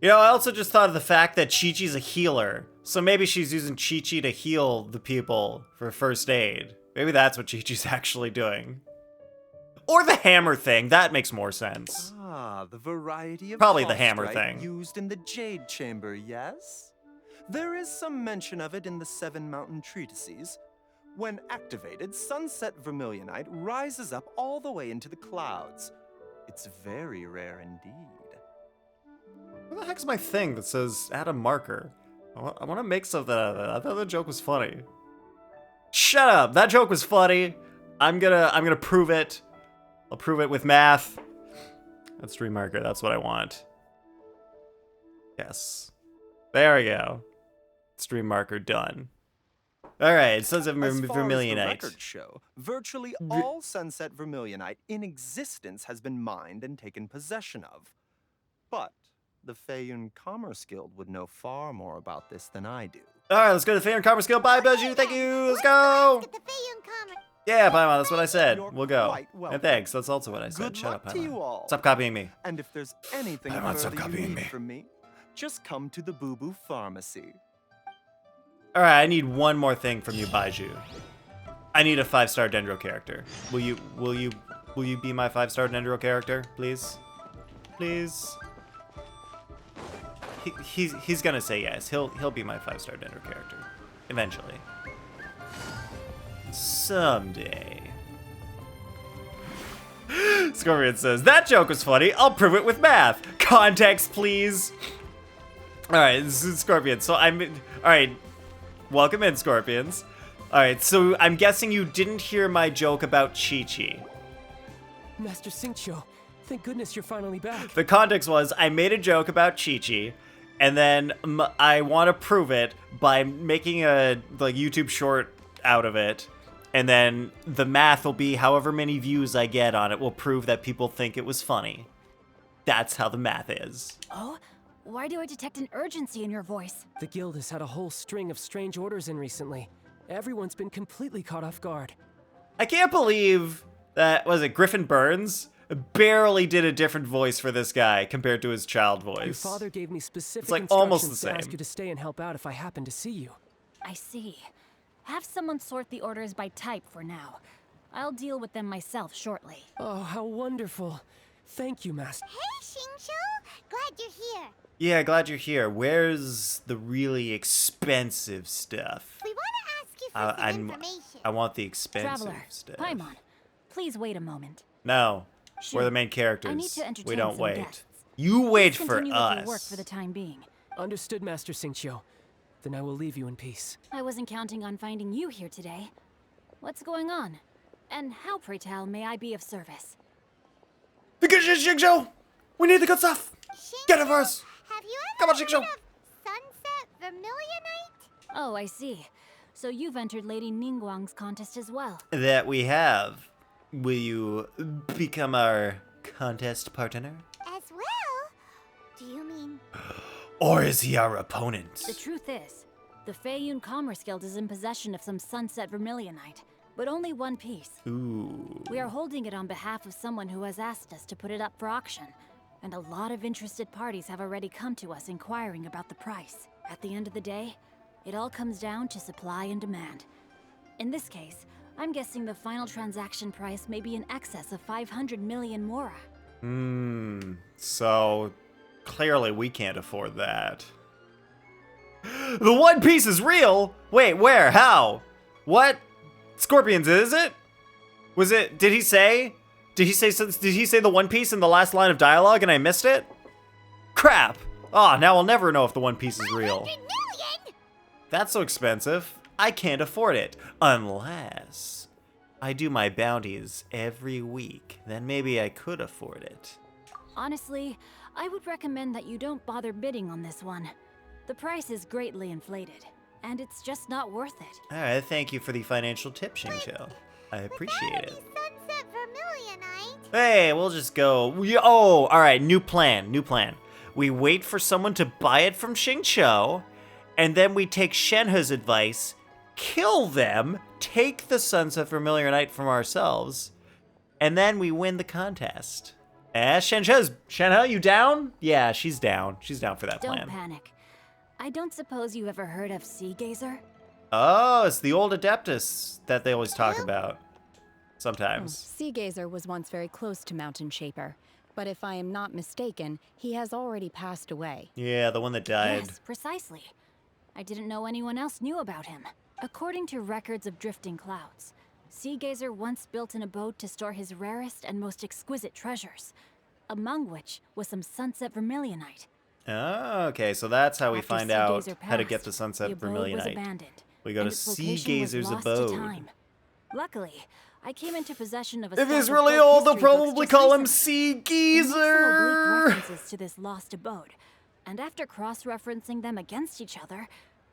You know, I also just thought of the fact that Chi-Chi's a healer. So maybe she's using Chi-Chi to heal the people for first aid. Maybe that's what Chi-Chi's actually doing. Or the hammer thing. That makes more sense. Ah, the variety of Probably the hammer Plowstrike thing. used in the Jade Chamber, yes? There is some mention of it in the Seven Mountain Treatises. When activated, Sunset Vermilionite rises up all the way into the clouds. It's very rare indeed. Where the heck's my thing that says add a marker? I want to make something out of that. I thought the joke was funny. Shut up! That joke was funny. I'm gonna prove it. I'll prove it with math. That's stream marker. That's what I want. Yes. There we go. Stream marker done. All right. Sunset As far as the Vermilionite. records show, virtually all Sunset Vermilionite in existence has been mined and taken possession of. But the Feiyun Commerce Guild would know far more about this than I do. All right. Let's go to the Fair and Commerce Guild. Bye, Baiju. Thank you. Let's go. Get the Feiyun Commerce. Yeah, Paimon, that's what I said. You're We'll go. quite welcome. And thanks. That's also what I said. Good Shut luck up, to Paimon. you all. Stop copying me. And if there's anything Paimon, stop further you copying need me. from me, just come to the Boo Boo Pharmacy. All right, I need one more thing from you, Baiju. I need a 5-star Dendro character. Will you be my 5-star Dendro character, please? Please. He's gonna say yes. He'll be my 5-star Dendro character, eventually. Someday. Scorpion says, that joke was funny. I'll prove it with math. Context, please. All right, this is Scorpion. So all right, welcome in, Scorpions. All right, so I'm guessing you didn't hear my joke about Chi-Chi. Master Xingqiu, thank goodness you're finally back. The context was I made a joke about Chi-Chi, and then I want to prove it by making a YouTube short out of it. And then the math will be however many views I get on it will prove that people think it was funny. That's how the math is. Oh? Why do I detect an urgency in your voice? The guild has had a whole string of strange orders in recently. Everyone's been completely caught off guard. I can't believe that, was it Griffin Burns? Barely did a different voice for this guy compared to his child voice. Your father gave me specific It's like instructions almost the to same. ask you to stay and help out if I happen to see you. I see. Have someone sort the orders by type for now. I'll deal with them myself shortly. Oh, how wonderful. Thank you, Master. Hey, Xingqiu! Glad you're here. Yeah, glad you're here. Where's the really expensive stuff? We want to ask you for some information. I want the expensive Traveler, stuff. Paimon, please wait a moment. No, Sure. we're the main characters. I need to entertain we don't some wait. guests. You wait Please for continue with us. your work for the time being. Understood, Master Xingqiu. Then I will leave you in peace. I wasn't counting on finding you here today. What's going on? And how, pray tell, may I be of service? Because Xingqiu, we need the good stuff. Get it for us. Have you Come ever on, heard Xingqiu. of Sunset Vermilionite? Oh, I see. So you've entered Lady Ningguang's contest as well. That we have. Will you become our contest partner? As well? Do you mean... Or is he our opponent? The truth is, the Feiyun Commerce Guild is in possession of some Sunset Vermilionite, but only one piece. Ooh. We are holding it on behalf of someone who has asked us to put it up for auction, and a lot of interested parties have already come to us inquiring about the price. At the end of the day, it all comes down to supply and demand. In this case, I'm guessing the final transaction price may be in excess of 500 million mora. So clearly we can't afford that. The One Piece is real? Wait, where? How? What? Scorpions, is it? Was it, did he say the One Piece in the last line of dialogue and I missed it? Crap! Ah, now I'll never know if the One Piece is real. 500 million? That's so expensive. I can't afford it. Unless I do my bounties every week. Then maybe I could afford it. Honestly, I would recommend that you don't bother bidding on this one. The price is greatly inflated, and it's just not worth it. Alright, thank you for the financial tip, Xingqiu. I appreciate it. Sunset Vermilionite? Hey, we'll just go. Oh, alright, new plan. We wait for someone to buy it from Xingqiu, and then we take Shenhe's advice, kill them, take the Sunset Vermilionite from ourselves, and then we win the contest. Shenhe, you down? Yeah, she's down. She's down for that Don't plan. panic. I don't suppose you ever heard of Sea Gazer? Oh, it's the old Adeptus that they always talk about. Sometimes. Sea Gazer was once very close to Mountain Shaper, but if I am not mistaken, he has already passed away. Yeah, the one that died. Yes, precisely. I didn't know anyone else knew about him. According to records of drifting clouds, Sea Gazer once built an abode to store his rarest and most exquisite treasures, among which was some Sunset Vermilionite. Oh, okay, so that's how we After find Sea out Gazer how to passed, get the Sunset the abode was Vermilionite. abandoned, We go and to its Sea location was Gazer's lost to abode. time. Luckily, I came into possession of a If stack he's of really folk old, they'll history books probably just call him recently. Sea It makes some oblique Geezer. references to this lost abode, and after cross-referencing them against each other,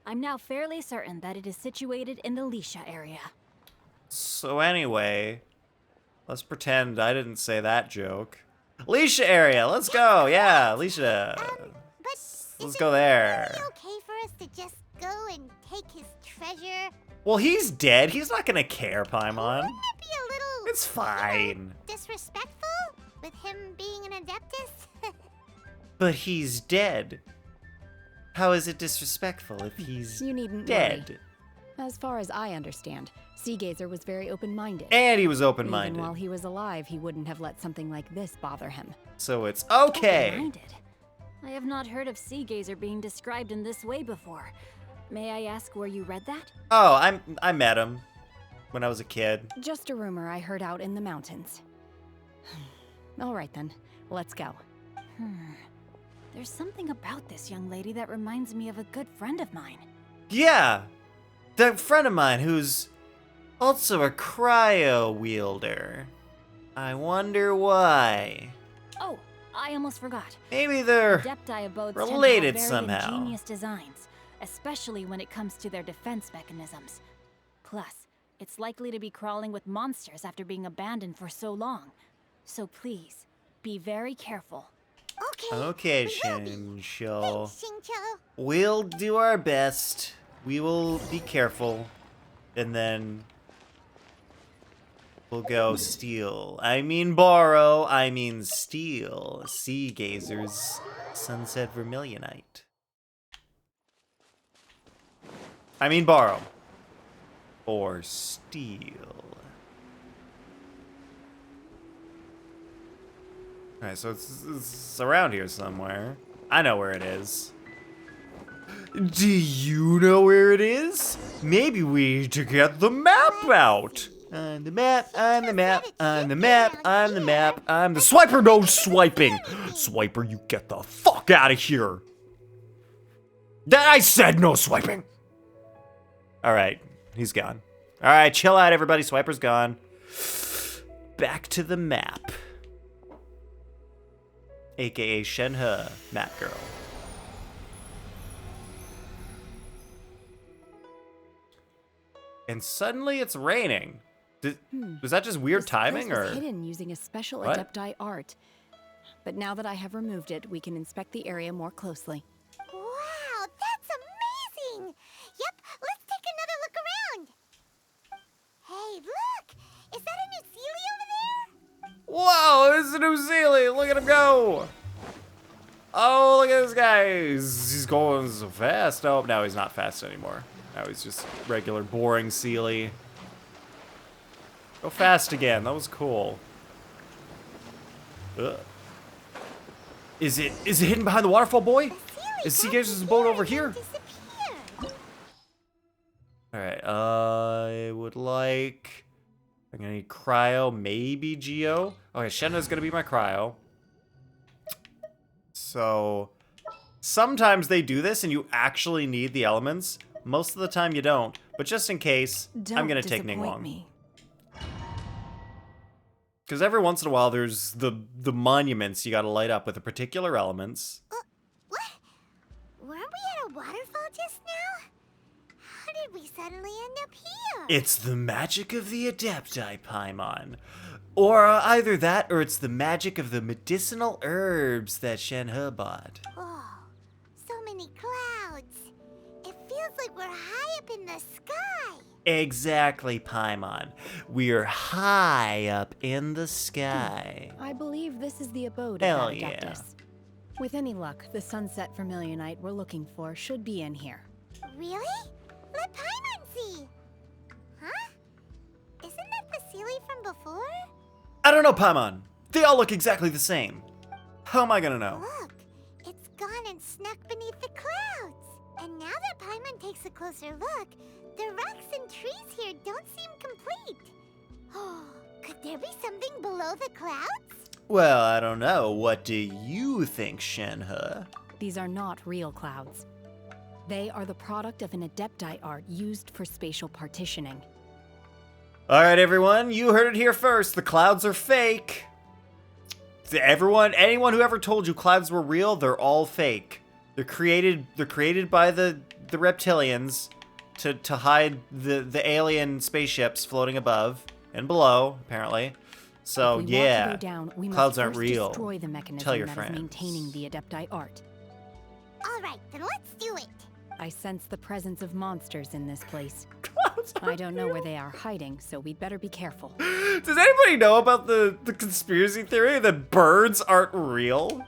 I'm now fairly certain that it is situated in the Lisha area. So anyway, let's pretend I didn't say that joke. Lisha area, let's go. Yeah, Lisha. But Let's go there. Is it okay for us to just go and take his treasure? Well, he's dead. He's not gonna care, Paimon. Wouldn't it be a little... It's fine. disrespectful? With him being an Adeptus? But he's dead. How is it disrespectful if he's You needn't dead? worry. As far as I understand, Sea Gazer was very open-minded. And he was Even open-minded. while he was alive, he wouldn't have let something like this bother him. So it's okay. Open-minded? I have not heard of Sea Gazer being described in this way before. May I ask where you read that? Oh, I met him when I was a kid. Just a rumor I heard out in the mountains. All right then, let's go. There's something about this young lady that reminds me of a good friend of mine. Yeah, that friend of mine who's also a cryo wielder. I wonder why. Oh, I almost forgot. Maybe they're Adepti abodes related tend to have very somehow. ingenious designs, especially when it comes to their defense mechanisms. Plus, it's likely to be crawling with monsters after being abandoned for so long. So please, be very careful. Okay. Okay, we will be. Xingqiu. Thanks, Xingqiu. We'll do our best. We will be careful. And then we'll go steal. I mean borrow. I mean steal. Sea Gazer's Sunset Vermilionite. I mean borrow. Or steal. Alright, so it's around here somewhere. I know where it is. Do you know where it is? Maybe we need to get the map out. I'm the map, I'm the map, I'm the map, I'm the map, I'm the swiper, no swiping! Swiper, you get the fuck out of here! I said no swiping! Alright, he's gone. Alright, chill out everybody, Swiper's gone. Back to the map. AKA Shenhe, map girl. And suddenly it's raining. Was that just weird This timing, place or? was hidden using a special What? adepti art. But now that I have removed it, we can inspect the area more closely. Wow, that's amazing! Yep, let's take another look around. Hey, look! Is that a new Sealy over there? Whoa, this is a new Sealy. Look at him go. Oh, look at this guy. He's going so fast. Oh, now he's not fast anymore. Now he's just regular, boring Sealy. Go fast again. That was cool. Ugh. Is it hidden behind the waterfall, boy? Is Seagaze's boat over here? Alright, I would like... I'm gonna need cryo, maybe Geo. Okay, Shenhe's gonna be my cryo. So, sometimes they do this and you actually need the elements. Most of the time you don't, but just in case, I'm gonna take Ningguang. Because every once in a while there's the monuments you gotta light up with the particular elements. What? Weren't we at a waterfall just now? How did we suddenly end up here? It's the magic of the Adepti, Paimon. Or either that, or it's the magic of the medicinal herbs that Shenhe bought. Oh, so many clouds. It feels like we're high up in the sky. Exactly, Paimon. We're high up in the sky. I believe this is the abode Hell of that yeah. Adeptus. With any luck, the sunset vermilionite we're looking for should be in here. Really? Let Paimon see. Huh? Isn't that the Sealy from before? I don't know, Paimon. They all look exactly the same. How am I gonna know? Look, it's gone and snuck beneath the clouds. And now that Paimon takes a closer look, the rocks and trees here don't seem complete. Oh, could there be something below the clouds? Well, I don't know. What do you think, Shenhe? These are not real clouds. They are the product of an adepti art used for spatial partitioning. Alright, everyone, you heard it here first. The clouds are fake. Anyone who ever told you clouds were real, they're all fake. They're created by the reptilians to hide the alien spaceships floating above and below, apparently. So If we want yeah, to go down, we clouds must aren't first real. destroy the mechanism Tell your that friends. is maintaining the adepti art. All right, then let's do it. I sense the presence of monsters in this place. I don't know where they are hiding, so we'd better be careful. Does anybody know about the conspiracy theory that birds aren't real?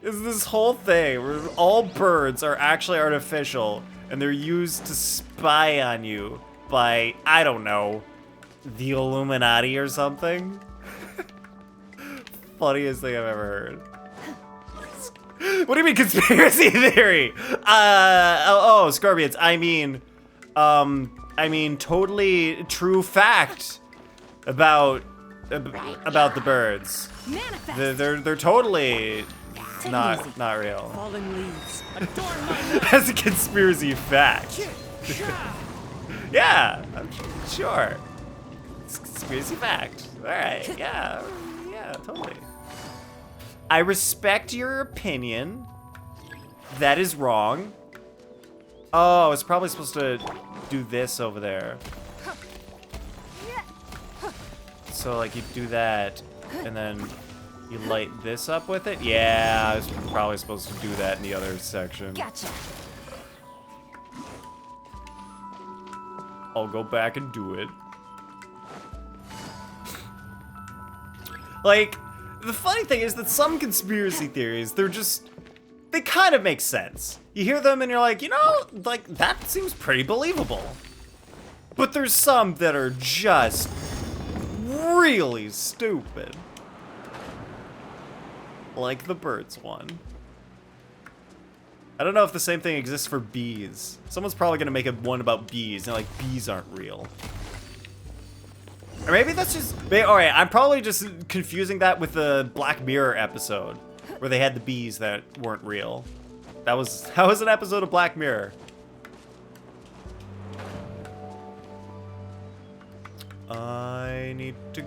Is this whole thing where all birds are actually artificial and they're used to spy on you by, I don't know, the Illuminati or something? Funniest thing I've ever heard. What do you mean conspiracy theory? Oh, Scorpions. I mean totally true fact about the birds. Manifest! They're totally not real. Fallen leaves. Adorn my That's a conspiracy fact. Yeah, I'm sure. It's a conspiracy fact. All right, yeah, totally. I respect your opinion. That is wrong. Oh, it's probably supposed to do this over there. So, like, you do that, and then you light this up with it? Yeah, I was probably supposed to do that in the other section. Gotcha. I'll go back and do it. Like, the funny thing is that some conspiracy theories, they kind of make sense. You hear them and you're like, you know, like, that seems pretty believable. But there's some that are just really stupid. like the birds one. I don't know if the same thing exists for bees. Someone's probably gonna make a one about bees, and like, bees aren't real. Or maybe that's just, alright, I'm probably just confusing that with the Black Mirror episode, where they had the bees that weren't real. That was an episode of Black Mirror. I need to,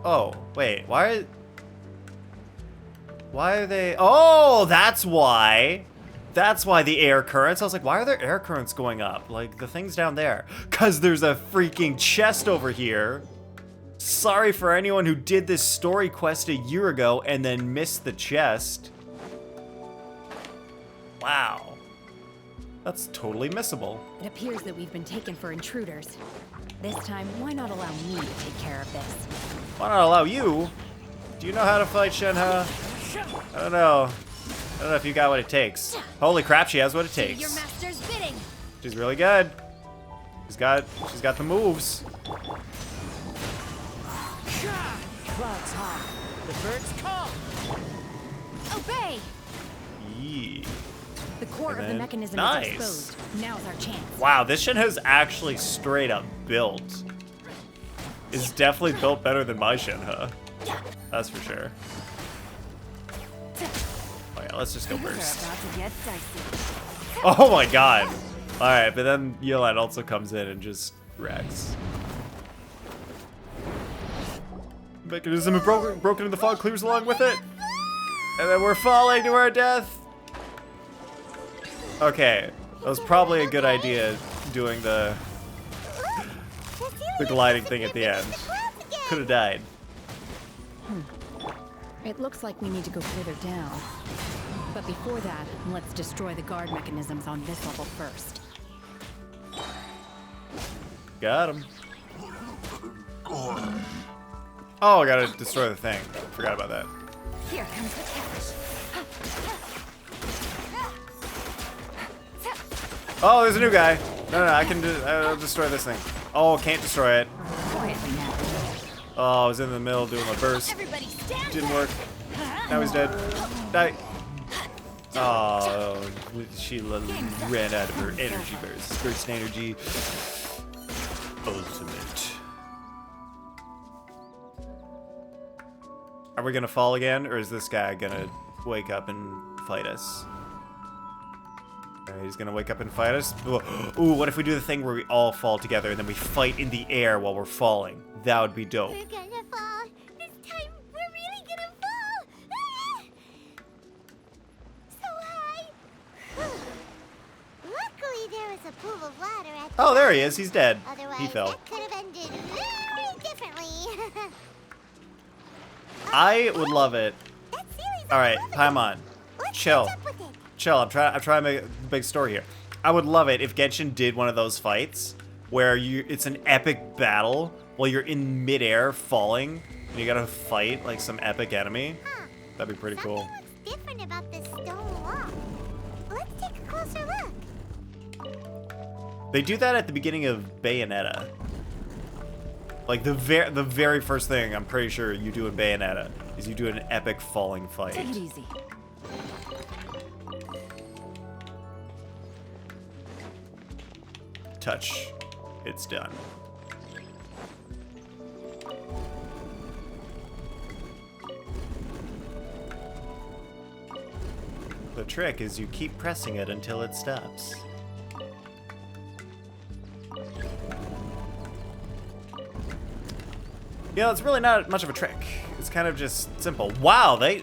oh, wait, why are they, oh, that's why. That's why the air currents. I was like, why are there air currents going up? Like, the thing's down there. 'Cause there's a freaking chest over here. Sorry for anyone who did this story quest a year ago and then missed the chest. Wow. That's totally missable. It appears that we've been taken for intruders. This time, why not allow me to take care of this? Why not allow you? Do you know how to fight Shenhe? I don't know. I don't know if you got what it takes. Holy crap, she has what it takes. Your master's bidding. She's really good. She's got the moves. Clouds high. The birds come. Obey. Yee. The core And of the then- mechanism nice. is exposed. Now's our chance. Wow, this Shenhe's actually straight up built. It's definitely built better than my Shenhe. That's for sure. Oh yeah, let's just go first. About to get dicey. Oh my god. Alright, but then Yelan also comes in and just wrecks. Mechanism broken in the fog clears along with it. And then we're falling to our death. Okay, that was probably a good idea doing the gliding thing at the end. Could have died. It looks like we need to go further down. But before that, let's destroy the guard mechanisms on this level first. Got him. Oh, I gotta destroy the thing. Forgot about that. Here comes the catch. Oh, there's a new guy. No, I'll destroy this thing. Oh, can't destroy it. Quietly now. Oh, I was in the middle doing my burst. Everybody stand Didn't work. Now he's dead. Die. Oh, she ran out of her energy burst. Burst energy. Ultimate. Are we gonna fall again, or is this guy gonna wake up and fight us? He's gonna wake up and fight us. Ooh, what if we do the thing where we all fall together and then we fight in the air while we're falling? That would be dope. We're gonna fall. This time, we're really gonna fall. Ah! So high. Luckily, there was a pool of water at the Oh, there he is. He's dead. Otherwise, He fell. that could have ended very differently. I would love it. That series All right, is Paimon, Let's chill. catch up with it. Chill. I'm trying to make a big story here. I would love it if Genshin did one of those fights where it's an epic battle while you're in midair falling and you gotta fight like some epic enemy. Huh. That'd be pretty cool. Something looks different about this stone wall. Let's take a closer look. They do that at the beginning of Bayonetta. Like the very first thing I'm pretty sure you do in Bayonetta is you do an epic falling fight. Take it easy. Touch. It's done. The trick is you keep pressing it until it stops. You know, it's really not much of a trick. It's kind of just simple. Wow, they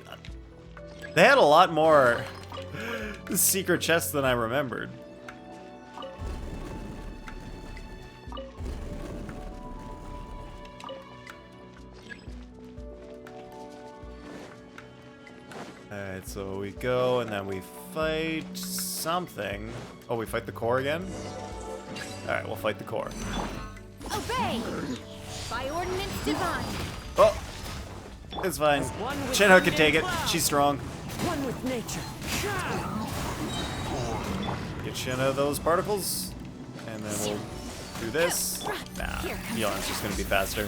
had a lot more secret chests than I remembered. Alright, so we go and then we fight something. Oh, we fight the core again? Alright, we'll fight the core. Obey! By ordinance divine. Oh! It's fine. Shenhe can take it. She's strong. One with nature. Get Shenhe those particles. And then we'll do this. Nah, Yelan's just gonna be faster.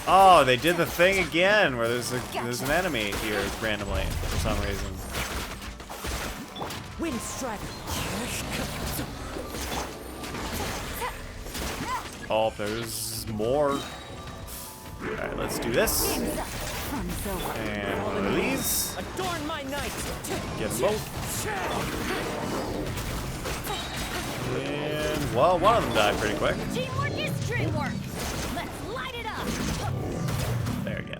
Oh, they did the thing again where there's an enemy here randomly for some reason. Wind Strider. Oh, there's more. Alright, let's do this. And one of these. Adorn my night. Get them both. And, well, one of them died pretty quick. Teamwork is dreamwork. Let's light it up. There you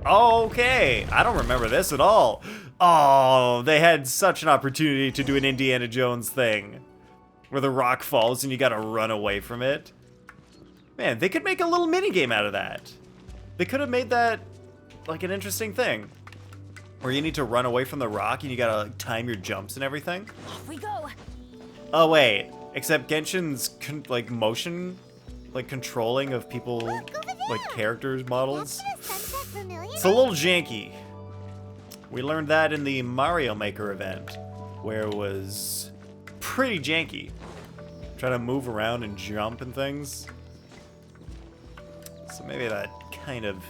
go. Okay, I don't remember this at all. Oh, they had such an opportunity to do an Indiana Jones thing. Where the rock falls and you gotta run away from it. Man, they could make a little mini game out of that. They could have made that like an interesting thing. Where you need to run away from the rock and you gotta like, time your jumps and everything. Off we go. Oh wait, except Genshin's like motion, like controlling of people, like characters models. It's a little janky. We learned that in the Mario Maker event, where it was pretty janky. Trying to move around and jump and things. So maybe that kind of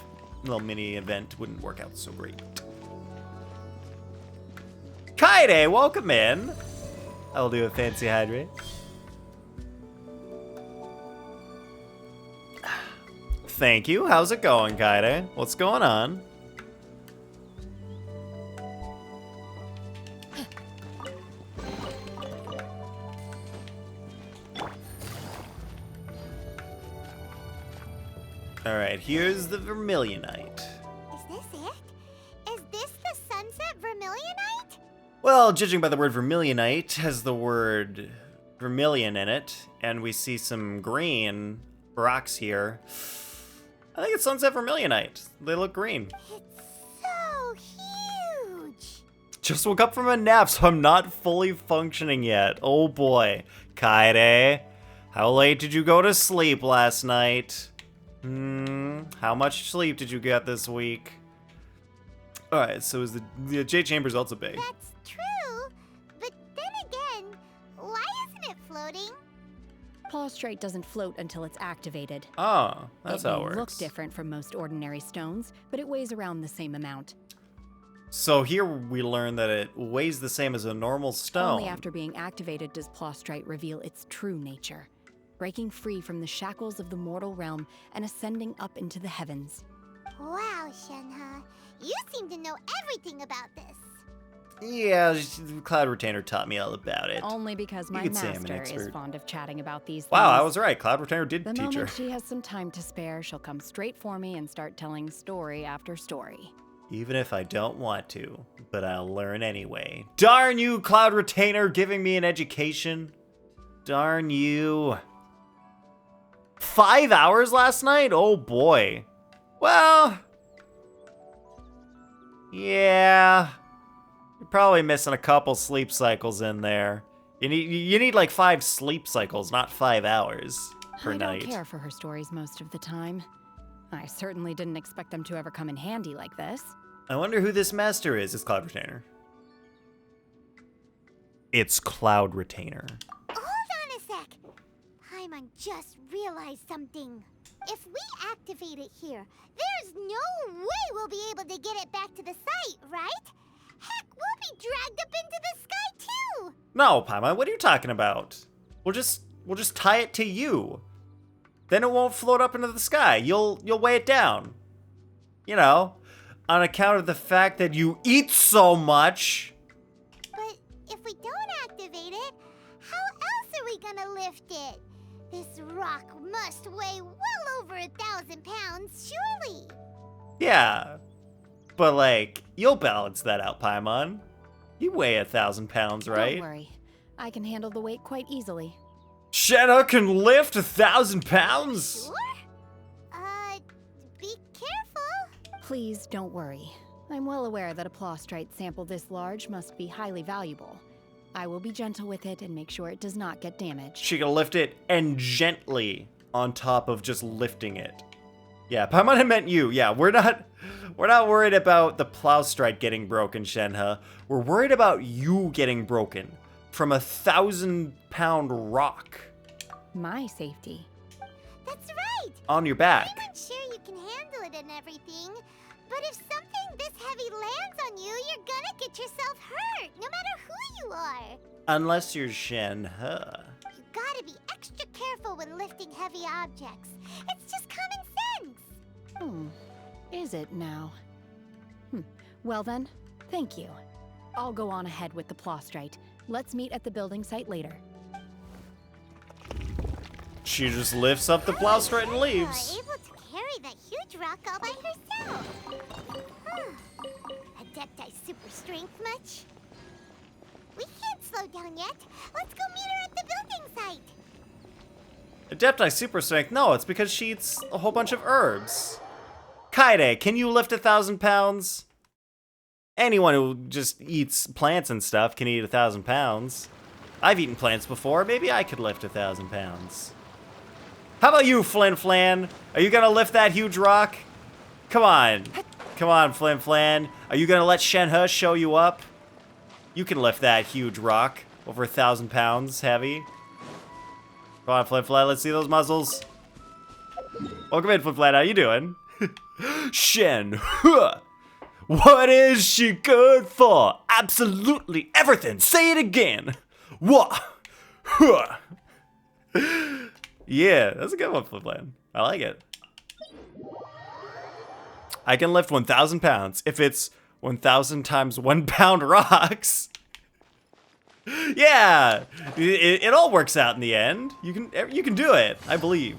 little mini event wouldn't work out so great. Kaede, welcome in. I'll do a fancy hydrate. Thank you. How's it going, Kaede? What's going on? Alright, here's the Vermilionite. Is this it? Is this the Sunset Vermilionite? Well, judging by the word Vermilionite, has the word vermilion in it, and we see some green rocks here. I think it's Sunset Vermilionite. They look green. It's so huge. Just woke up from a nap, so I'm not fully functioning yet. Oh boy. Kaede, how late did you go to sleep last night? How much sleep did you get this week? Alright, so is the J Chamber's also big. That's true, but then again, why isn't it floating? Prostrate doesn't float until it's activated. Oh, that's how it may works. look different from most ordinary stones, but it weighs around the same amount. So here we learn that it weighs the same as a normal stone. Only after being activated does Prostrate reveal its true nature, breaking free from the shackles of the mortal realm and ascending up into the heavens. Wow, Shenhe, you seem to know everything about this. Yeah, Cloud Retainer taught me all about it. Only because my could say I'm an master is expert. fond of chatting about these things. Wow, I was right. Cloud Retainer did The teach her. moment she has some time to spare, she'll come straight for me and start telling story after story. Even if I don't want to, but I'll learn anyway. Darn you, Cloud Retainer, giving me an education. Darn you. 5 hours last night? Oh boy. Well, yeah. You're probably missing a couple sleep cycles in there. You need like 5 sleep cycles, not 5 hours per night. I don't care for her stories most of the time. I certainly didn't expect them to ever come in handy like this. I wonder who this master is. It's Cloud Retainer. It's Cloud Retainer. Hold on a sec. Paimon just realized something. If we activate it here, there's no way we'll be able to get it back to the site, right? Heck, we'll be dragged up into the sky too. No, Paimon, what are you talking about? We'll just tie it to you. Then it won't float up into the sky. You'll weigh it down. You know, on account of the fact that you eat so much. But if we don't activate it, how else are we gonna lift it? This rock must weigh well over 1,000 pounds, surely. Yeah, but like, you'll balance that out, Paimon. You weigh 1,000 pounds, right? Don't worry. I can handle the weight quite easily. Shenhe can lift 1,000 pounds? Sure? Be careful. Please don't worry. I'm well aware that a Prostrate sample this large must be highly valuable. I will be gentle with it and make sure it does not get damaged. She can lift it and gently on top of just lifting it. Yeah, Paimon had meant you. Yeah, we're not worried about the Plowstrike getting broken, Shenhe. We're worried about you getting broken from 1,000-pound rock. My safety. That's right. right. On your back. I'm sure you can handle it and everything, but if something this heavy lands on you, you're gonna get yourself hurt, no matter who you are. Unless you're Shenhe. You gotta be extra careful when lifting heavy objects. It's just common sense. Is it now? Well then, thank you. I'll go on ahead with the Plostrite. Let's meet at the building site later. She just lifts up the Plostrite and leaves. Able to carry that huge rock all by herself. Adepti super strength much? We can't slow down yet. Let's go meet her at the building site. Adepti super strength? No, it's because she eats a whole bunch of herbs. Kaide, can you lift 1,000 pounds? Anyone who just eats plants and stuff can eat 1,000 pounds. I've eaten plants before. Maybe I could lift 1,000 pounds. How about you, Flin Flan? Are you gonna lift that huge rock? Come on. Come on, Flin Flan. Are you gonna let Shenhe show you up? You can lift that huge rock. Over 1,000 pounds heavy. Come on, Flin Flan. Let's see those muscles. Welcome in, Flin Flan. How you doing? Shen. What is she good for? Absolutely everything. Say it again. What? Yeah, that's a good one, Flin Flan. I like it. I can lift 1,000 pounds if it's 1,000 times 1 pound rocks. Yeah, it all works out in the end. You can do it. I believe.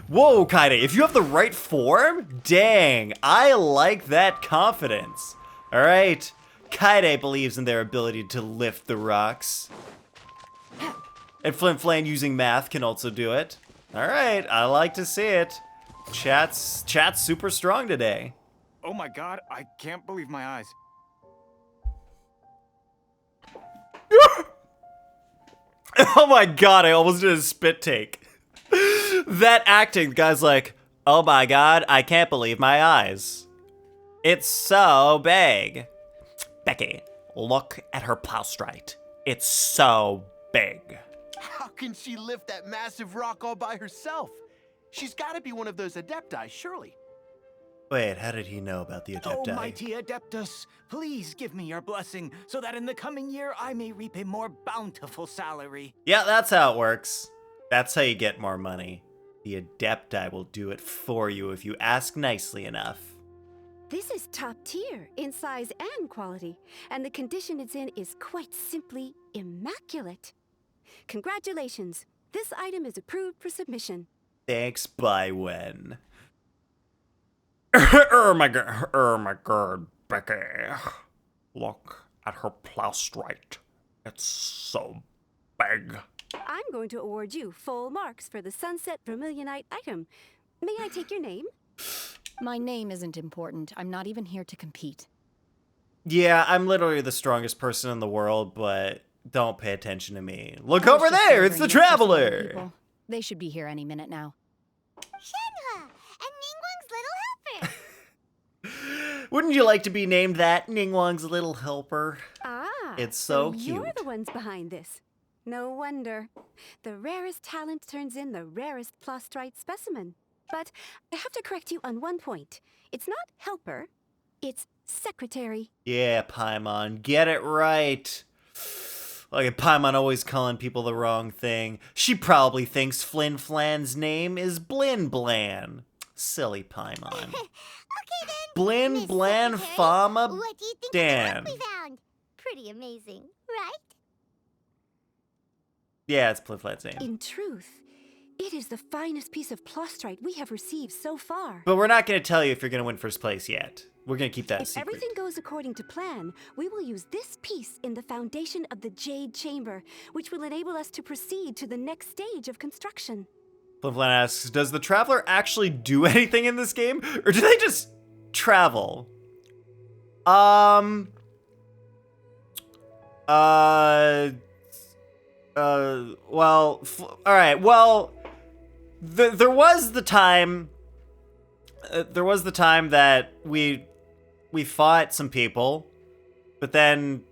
Whoa, Kaide, if you have the right form, dang, I like that confidence. All right, Kaide believes in their ability to lift the rocks. And Flin Flan using math can also do it. All right, I like to see it. Chat's super strong today. Oh my god, I can't believe my eyes. Oh my god, I almost did a spit take. That acting, the guy's like, oh my god, I can't believe my eyes. It's so big. Becky, look at her Plostrite. It's so big. How can she lift that massive rock all by herself? She's gotta be one of those Adepti, surely. Wait, how did he know about the Adepti? Oh, mighty Adeptus, please give me your blessing so that in the coming year I may reap a more bountiful salary. Yeah, that's how it works. That's how you get more money. The Adepti will do it for you if you ask nicely enough. This is top tier in size and quality, and the condition it's in is quite simply immaculate. Congratulations, this item is approved for submission. Thanks, by when? My god, Becky. Look at her Plostrite. It's so big. I'm going to award you full marks for the Sunset Vermilionite item. May I take your name? My name isn't important. I'm not even here to compete. Yeah, I'm literally the strongest person in the world, but don't pay attention to me. Look I was over just there, it's wondering the if there's some other Traveler. people. They should be here any minute now. Shenhe and Ningguang's little helper. Wouldn't you like to be named that, Ningguang's little helper? Ah, It's so you're cute. the ones behind this. No wonder. The rarest talent turns in the rarest Plostrite specimen. But I have to correct you on one point. It's not helper, it's secretary. Yeah, Paimon, get it right. Look at Paimon always calling people the wrong thing. She probably thinks Flin Flan's name is Blin Blan. Silly Paimon. Okay then. Blin Miss Blan Secretary, Fama what do you think Dan. of the rock we found? Pretty amazing, right? Yeah, it's Blin Flan's name. In truth, it is the finest piece of Plostrite we have received so far. But we're not going to tell you if you're going to win first place yet. We're going to keep that If secret. everything goes according to plan, we will use this piece in the foundation of the Jade Chamber, which will enable us to proceed to the next stage of construction. Flin Flan asks, does the Traveler actually do anything in this game? Or do they just travel? Well, alright, well, there was the time that we fought some people, but then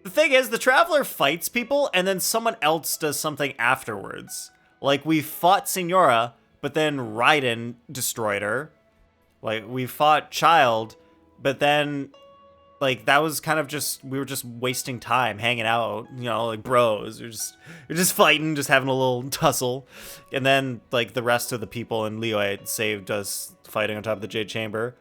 the thing is, the Traveler fights people, and then someone else does something afterwards. Like, we fought Signora, but then Raiden destroyed her. Like, we fought Child, but then, like, that was kind of just, we were just wasting time hanging out, you know, like bros. We're just fighting, just having a little tussle. And then, like, the rest of the people in Liyue saved us fighting on top of the Jade Chamber.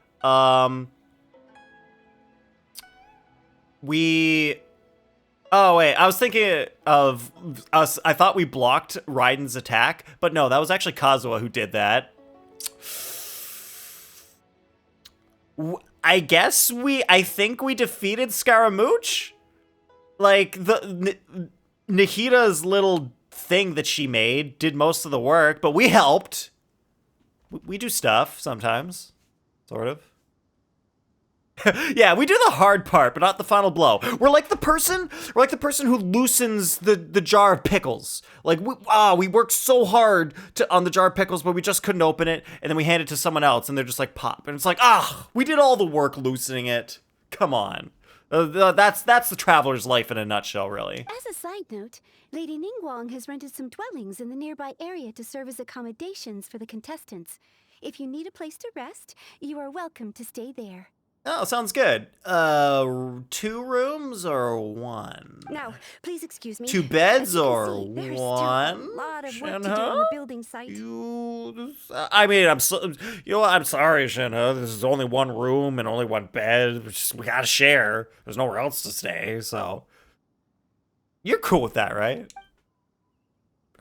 Oh, wait, I was thinking of us. I thought we blocked Raiden's attack, but no, that was actually Kazuha who did that. I think we defeated Scaramouche? Like, Nahita's little thing that she made did most of the work, but we helped. We do stuff sometimes, sort of. Yeah, we do the hard part, but not the final blow. We're like the person who loosens the jar of pickles. Like, we worked so hard on the jar of pickles, but we just couldn't open it, and then we hand it to someone else, and they're just like, pop. And it's like, we did all the work loosening it. Come on. That's the traveler's life in a nutshell, really. As a side note, Lady Ningguang has rented some dwellings in the nearby area to serve as accommodations for the contestants. If you need a place to rest, you are welcome to stay there. Oh, sounds good. 2 rooms or 1? Now, please excuse me. 2 beds or see, there's 1? still a lot of work to do on the building site. I mean, I'm sorry, Shenhe. This is only 1 room and only 1 bed. We gotta share. There's nowhere else to stay, so you're cool with that, right?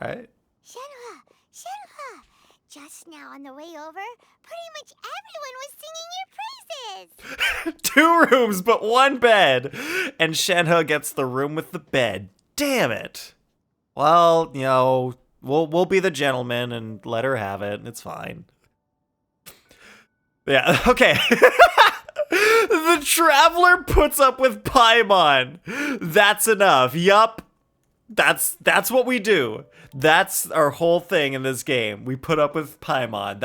Right? Shenhe! Just now on the way over, pretty much everyone was singing your praises! 2 rooms, but 1 bed. And Shenhe gets the room with the bed. Damn it. Well, you know, we'll be the gentleman and let her have it. It's fine. Yeah, okay. The traveler puts up with Paimon. That's enough. Yup. That's what we do. That's our whole thing in this game. We put up with Paimon.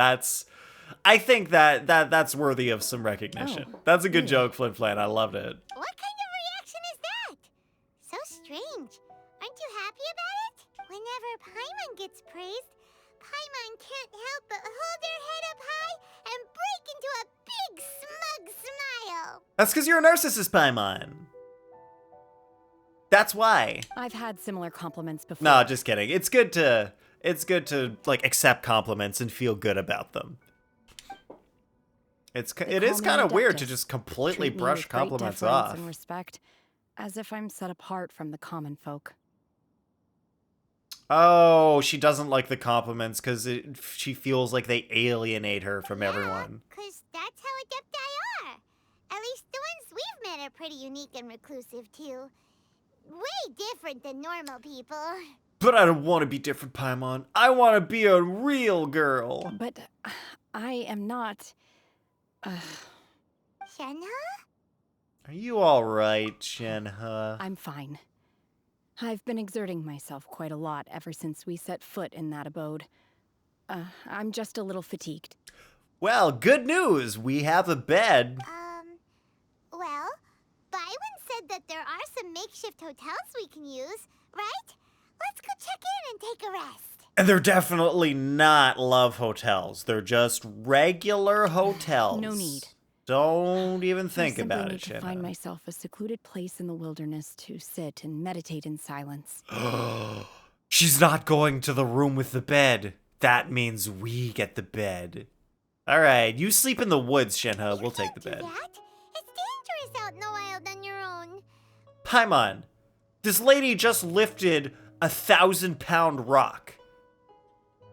I think that's worthy of some recognition. That's a good joke, Flin Flan. I loved it. What kind of reaction is that? So strange. Aren't you happy about it? Whenever Paimon gets praised, Paimon can't help but hold her head up high and break into a big smug smile. That's because you're a narcissist, Paimon. That's why. I've had similar compliments before. No, just kidding. It's good to like accept compliments and feel good about them. It is kind of weird to just completely brush compliments off. And respect, as if I'm set apart from the common folk. Oh, she doesn't like the compliments because she feels like they alienate her from everyone. Because that's how Adepti are. At least the ones we've met are pretty unique and reclusive, too. Way different than normal people. But I don't want to be different, Paimon. I want to be a real girl. But I am not... Shenhe? Are you all right, Shenhe? I'm fine. I've been exerting myself quite a lot ever since we set foot in that abode. I'm just a little fatigued. Well, good news. We have a bed. Well, Byron said that there are some makeshift hotels we can use, right? Let's go check in and take a rest. And they're definitely not love hotels. They're just regular hotels. No need. Don't even think I about simply it, need to find myself a secluded place in the wilderness to sit and meditate in silence. She's not going to the room with the bed. That means we get the bed. All right, you sleep in the woods, Shenhe. We'll take the bed. It's dangerous out in the wild on your own. Paimon, this lady just lifted a 1,000-pound rock.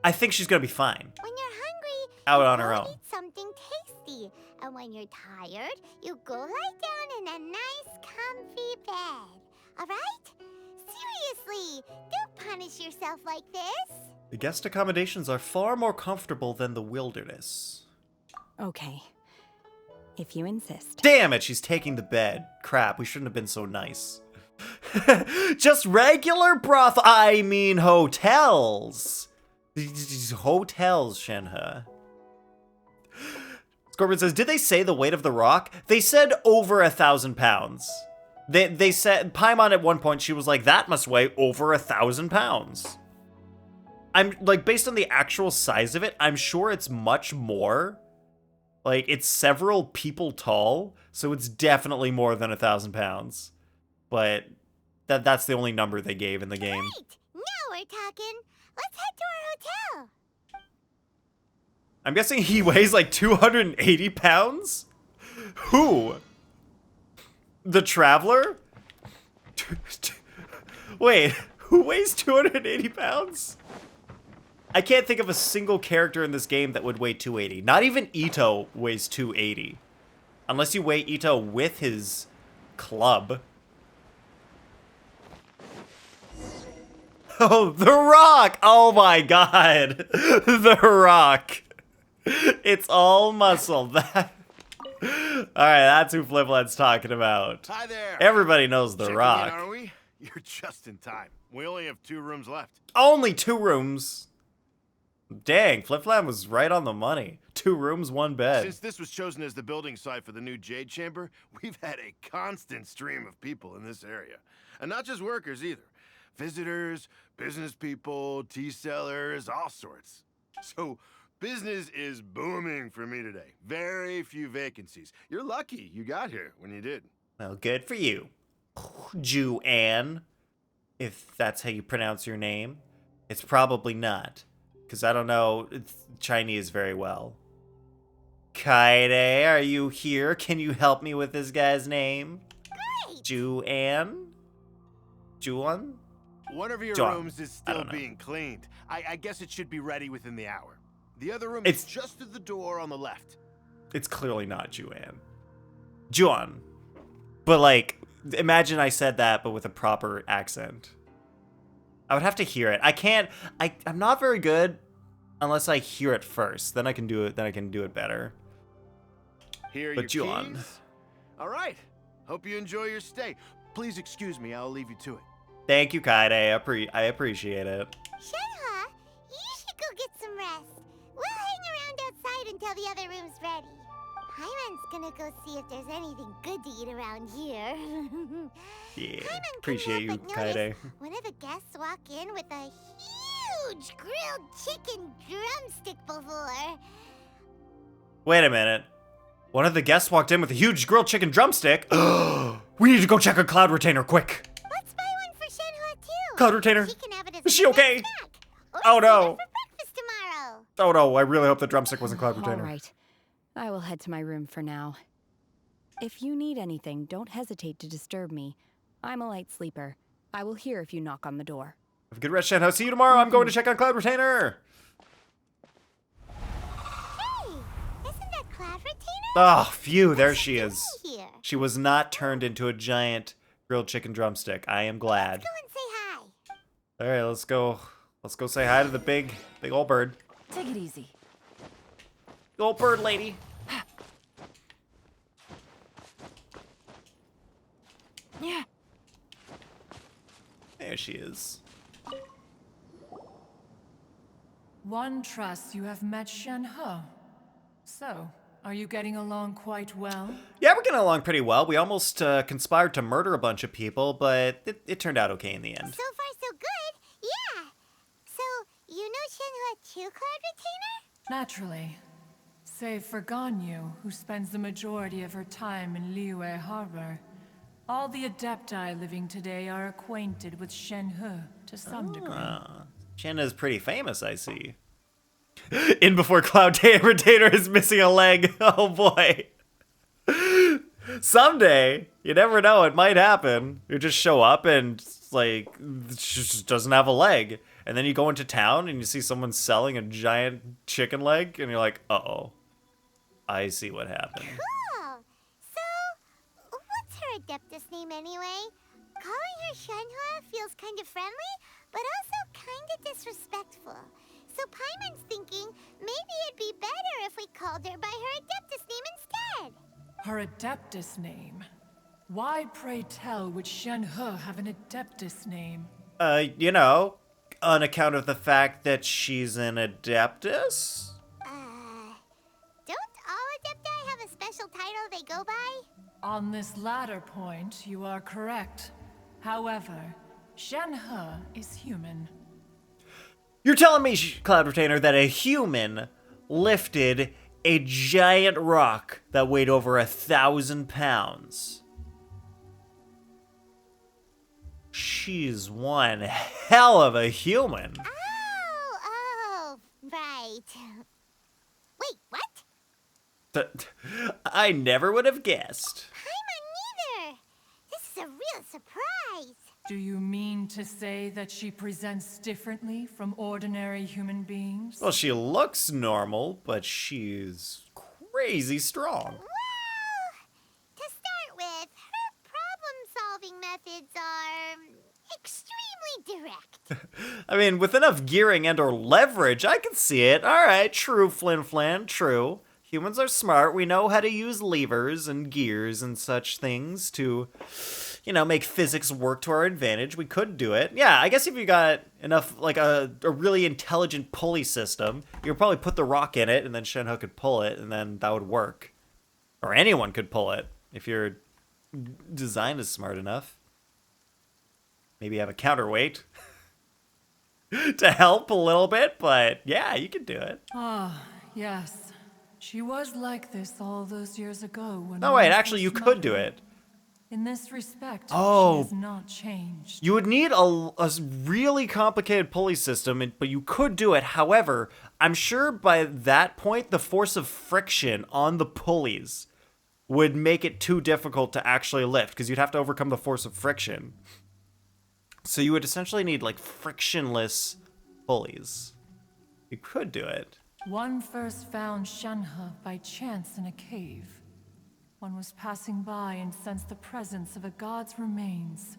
I think she's gonna be fine. When you're hungry, out on her own. Eat something tasty. And when you're tired, you go lie down in a nice, comfy bed. All right? Seriously, don't punish yourself like this. The guest accommodations are far more comfortable than the wilderness. Okay. If you insist. Damn it, she's taking the bed. Crap, we shouldn't have been so nice. Just regular hotels. These hotels, Shenhe. Scorpion says, did they say the weight of the rock? They said over 1,000 pounds. They said, Paimon at one point, she was like, that must weigh over 1,000 pounds. I'm like, based on the actual size of it, I'm sure it's much more. Like, it's several people tall, so it's definitely more than 1,000 pounds. But that's the only number they gave in the game. Great! Now we're talking. Let's head to our hotel. I'm guessing he weighs like 280 pounds? Who? The Traveler? Wait, who weighs 280 pounds? I can't think of a single character in this game that would weigh 280. Not even Ito weighs 280. Unless you weigh Ito with his club. Oh, The Rock! Oh my god! The Rock! It's all muscle. Alright, that's who Fliplet's talking about. Hi there. Everybody knows The Checking Rock. in, are we? You're just in time. We only have 2 rooms left. Only 2 rooms. Dang, Flip-Flap was right on the money. 2 rooms, 1 bed. Since this was chosen as the building site for the new Jade Chamber, we've had a constant stream of people in this area. And not just workers either. Visitors, business people, tea sellers, all sorts. So, business is booming for me today. Very few vacancies. You're lucky you got here when you did. Well, good for you. Ju-Ann. If that's how you pronounce your name. It's probably not. Because I don't know Chinese very well. Kaede, are you here? Can you help me with this guy's name? Great! Ju-Ann? Juan? One of your John. rooms is I still don't know. being cleaned. I guess it should be ready within the hour. The other room It's- is just at the door on the left. It's clearly not Ju-Ann. Juan. But like, imagine I said that, but with a proper accent. I would have to hear it. I can't. I'm not very good unless I hear it first. Then I can do it. Then I can do it better. Here are But your Juan. keys. All right. Hope you enjoy your stay. Please excuse me. I'll leave you to it. Thank you, Kaede. I appreciate it. Shenhe, you should go get some rest. We'll hang around outside until the other room's ready. Paimon's gonna go see if there's anything good to eat around here. Yeah, Paimon appreciate you, couldn't help but Kaede. notice one of the guests walk in with a huge grilled chicken drumstick before. Wait a minute. One of the guests walked in with a huge grilled chicken drumstick. We need to go check on Cloud Retainer, quick. Let's buy one for Shenhe too. Cloud Retainer. She can have it as Is a she okay? snack. Or Oh, save no. it for breakfast tomorrow. Oh no, I really hope the drumstick wasn't Cloud Retainer. All right. I will head to my room for now. If you need anything, don't hesitate to disturb me. I'm a light sleeper. I will hear if you knock on the door. Have a good rest, Shenhe. See you tomorrow. I'm going to check on Cloud Retainer. Hey, isn't that Cloud Retainer? Oh, phew, there she is. Here. She was not turned into a giant grilled chicken drumstick. I am glad. Go and say hi. All right, let's go. Let's go say hi to the big old bird. Take it easy. Old bird lady. Yeah. There she is. One trusts you have met Shenhe. So, are you getting along quite well? Yeah, we're getting along pretty well. We almost conspired to murder a bunch of people, but it turned out okay in the end. So far, so good. Yeah. So, you know Shenhe too, Cloud Retainer? Naturally. Save for Ganyu, who spends the majority of her time in Liyue Harbor. All the Adepti living today are acquainted with Shenhe to some degree. Shenhe's pretty famous, I see. In before Cloud Retainer is missing a leg. Oh boy. Someday, you never know, it might happen. You just show up and like she just doesn't have a leg. And then you go into town and you see someone selling a giant chicken leg and you're like, uh-oh. I see what happened. Cool. So, what's her Adeptus name anyway? Calling her Shenhe feels kind of friendly, but also kind of disrespectful. So Paimon's thinking maybe it'd be better if we called her by her Adeptus name instead. Her Adeptus name? Why, pray tell, would Shenhe have an Adeptus name? You know, on account of the fact that she's an Adeptus? Don't all Adepti have a special title they go by? On this latter point, you are correct. However, Shenhe is human. You're telling me, Cloud Retainer, that a human lifted a giant rock that weighed over 1,000 pounds? She's one hell of a human. Oh, right. Wait, what? I never would have guessed. Paimon neither. This is a real surprise. Do you mean to say that she presents differently from ordinary human beings? Well, she looks normal, but she's crazy strong. Well, to start with, her problem-solving methods are extremely direct. I mean, with enough gearing and or leverage, I can see it. All right, true, Flin Flan, true. Humans are smart. We know how to use levers and gears and such things to, you know, make physics work to our advantage. We could do it. Yeah, I guess if you got enough, like a really intelligent pulley system, you could probably put the rock in it and then Shenhe could pull it and then that would work. Or anyone could pull it if your design is smart enough. Maybe have a counterweight to help a little bit, but yeah, you could do it. Ah, yes. She was like this all those years ago when No, wait, actually, you could do it. In this respect, Oh. she has not changed. You would need a really complicated pulley system, but you could do it. However, I'm sure by that point, the force of friction on the pulleys would make it too difficult to actually lift, because you'd have to overcome the force of friction. So you would essentially need, like, frictionless pulleys. You could do it. One first found Shenhe by chance in a cave. One was passing by and sensed the presence of a god's remains.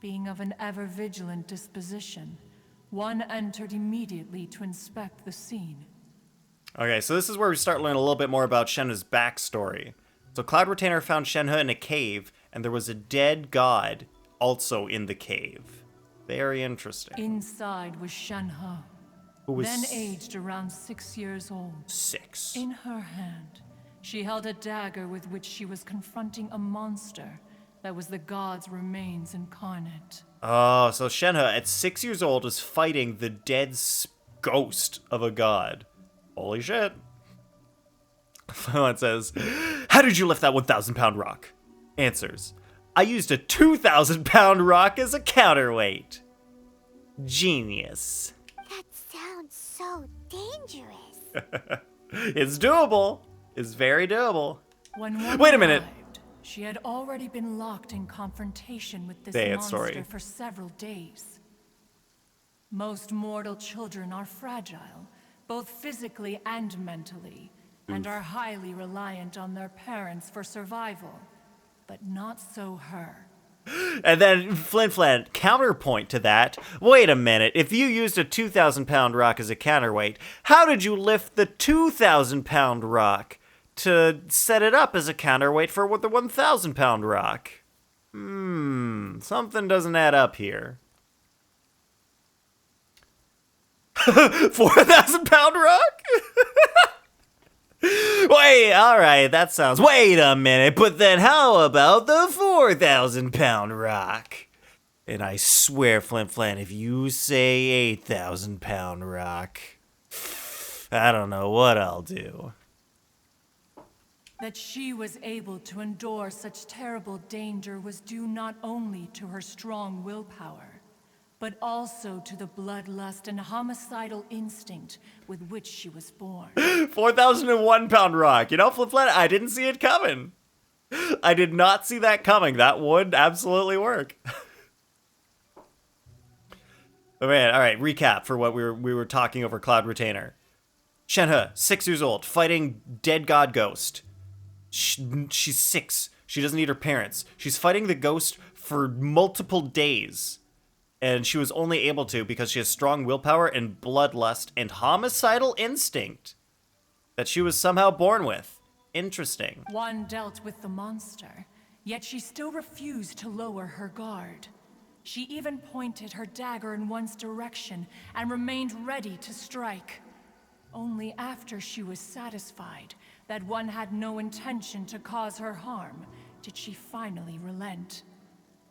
Being of an ever-vigilant disposition, one entered immediately to inspect the scene. Okay, so this is where we start learning a little bit more about Shenhe's backstory. So Cloud Retainer found Shenhe in a cave, and there was a dead god also in the cave. Very interesting. Inside was Shenhe, Who was then aged around 6 years old. 6. In her hand, she held a dagger with which she was confronting a monster that was the god's remains incarnate. Oh, so Shenhe at 6 years old is fighting the dead ghost of a god. Holy shit. It says, how did you lift that 1,000-pound rock? Answers, I used a 2,000-pound rock as a counterweight. Genius. That sounds so dangerous. It's doable. It's very doable. When one Wait a minute. arrived, she had already been locked in confrontation with this Day it monster story. for several days. Most mortal children are fragile, both physically and mentally, and are highly reliant on their parents for survival. But not so her. And then Flin Flan, counterpoint to that. Wait a minute. If you used a 2,000-pound rock as a counterweight, how did you lift the 2,000-pound rock to set it up as a counterweight for the 1,000-pound rock? Something doesn't add up here. 4,000-pound rock? Wait, alright, that sounds... Wait a minute, but then how about the 4,000-pound rock? And I swear, Flin Flan, if you say 8,000-pound rock, I don't know what I'll do. That she was able to endure such terrible danger was due not only to her strong willpower, but also to the bloodlust and homicidal instinct with which she was born. 4,001-pound rock. You know, Flin Flan, I didn't see it coming. I did not see that coming. That would absolutely work. But man, all right, recap for what we were talking over Cloud Retainer. Shenhe, 6 years old, fighting dead god ghost. She's 6. She doesn't need her parents. She's fighting the ghost for multiple days. And she was only able to because she has strong willpower and bloodlust and homicidal instinct that she was somehow born with. Interesting. One dealt with the monster, yet she still refused to lower her guard. She even pointed her dagger in one's direction and remained ready to strike. Only after she was satisfied that one had no intention to cause her harm did she finally relent.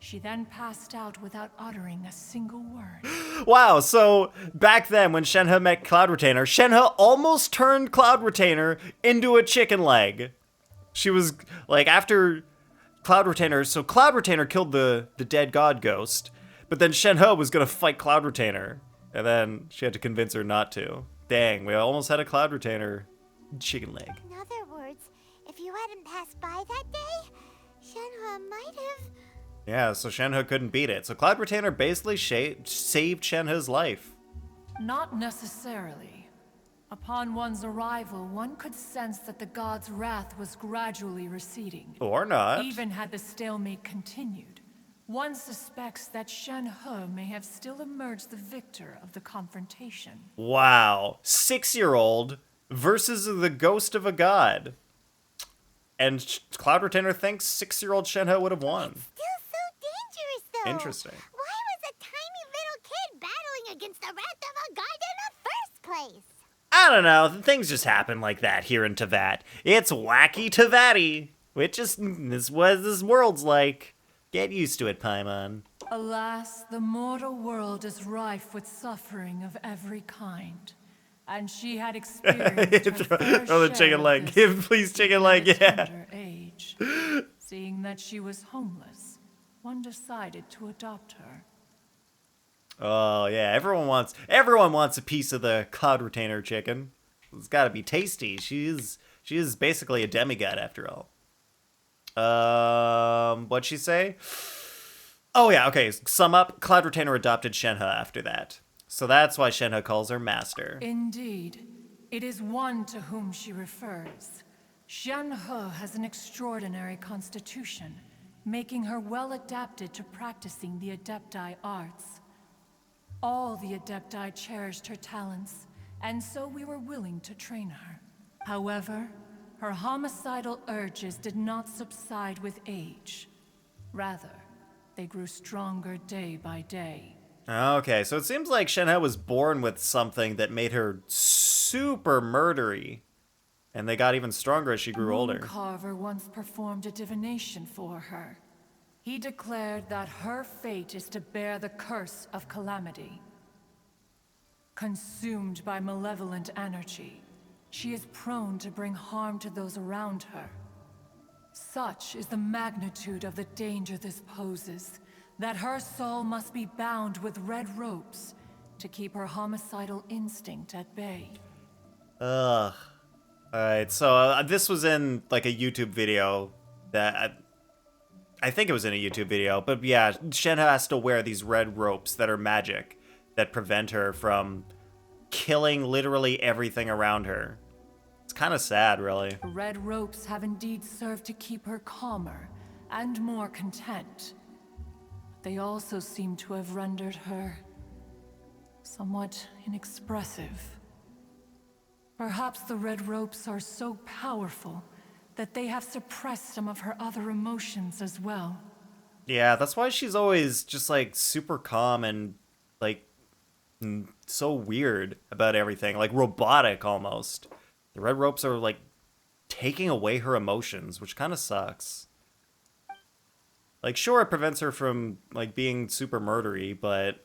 She then passed out without uttering a single word. Wow, so back then when Shenhe met Cloud Retainer, Shenhe almost turned Cloud Retainer into a chicken leg. She was, like, after Cloud Retainer, so Cloud Retainer killed the dead god ghost, but then Shenhe was gonna fight Cloud Retainer, and then she had to convince her not to. Dang, we almost had a Cloud Retainer chicken leg. In other words, if you hadn't passed by that day, Shenhe might have... Yeah, so Shenhe couldn't beat it. So Cloud Retainer basically saved Shenhe's life. Not necessarily. Upon one's arrival, one could sense that the god's wrath was gradually receding. Or not. Even had the stalemate continued, one suspects that Shenhe may have still emerged the victor of the confrontation. Wow. 6-year-old versus the ghost of a god. And Cloud Retainer thinks 6-year-old Shenhe would have won. Still so dangerous, though. Interesting. Why was a tiny little kid battling against the wrath of a god in the first place? I don't know. Things just happen like that here in Tevat. It's wacky Tevatty, which is what this world's like. Get used to it, Paimon. Alas, the mortal world is rife with suffering of every kind. And she had experienced her fair Throw the share chicken of leg. this Give, please, chicken leg, at a yeah. tender age. Seeing that she was homeless, one decided to adopt her. Oh yeah, everyone wants a piece of the Cloud Retainer chicken. It's got to be tasty. She is basically a demigod after all. What'd she say? Oh yeah, okay. Sum up. Cloud Retainer adopted Shenhe after that, so that's why Shenhe calls her master. Indeed, it is one to whom she refers. Shenhe has an extraordinary constitution, making her well adapted to practicing the Adepti arts. All the Adepti cherished her talents, and so we were willing to train her. However, her homicidal urges did not subside with age. Rather, they grew stronger day by day. Okay, so it seems like Shenhe was born with something that made her super murdery, and they got even stronger as she grew older. Carver once performed a divination for her. He declared that her fate is to bear the curse of calamity. Consumed by malevolent energy, she is prone to bring harm to those around her. Such is the magnitude of the danger this poses, that her soul must be bound with red ropes to keep her homicidal instinct at bay. Ugh. Alright, so this was in like a YouTube video that... I think it was in a YouTube video, but yeah, Shenhe has to wear these red ropes that are magic that prevent her from killing literally everything around her. It's kind of sad, really. The red ropes have indeed served to keep her calmer and more content. They also seem to have rendered her somewhat inexpressive. Perhaps the red ropes are so powerful that they have suppressed some of her other emotions as well. Yeah, that's why she's always just like super calm and like so weird about everything, like robotic almost. The red ropes are like taking away her emotions, which kind of sucks. Like, sure, it prevents her from like being super murdery, but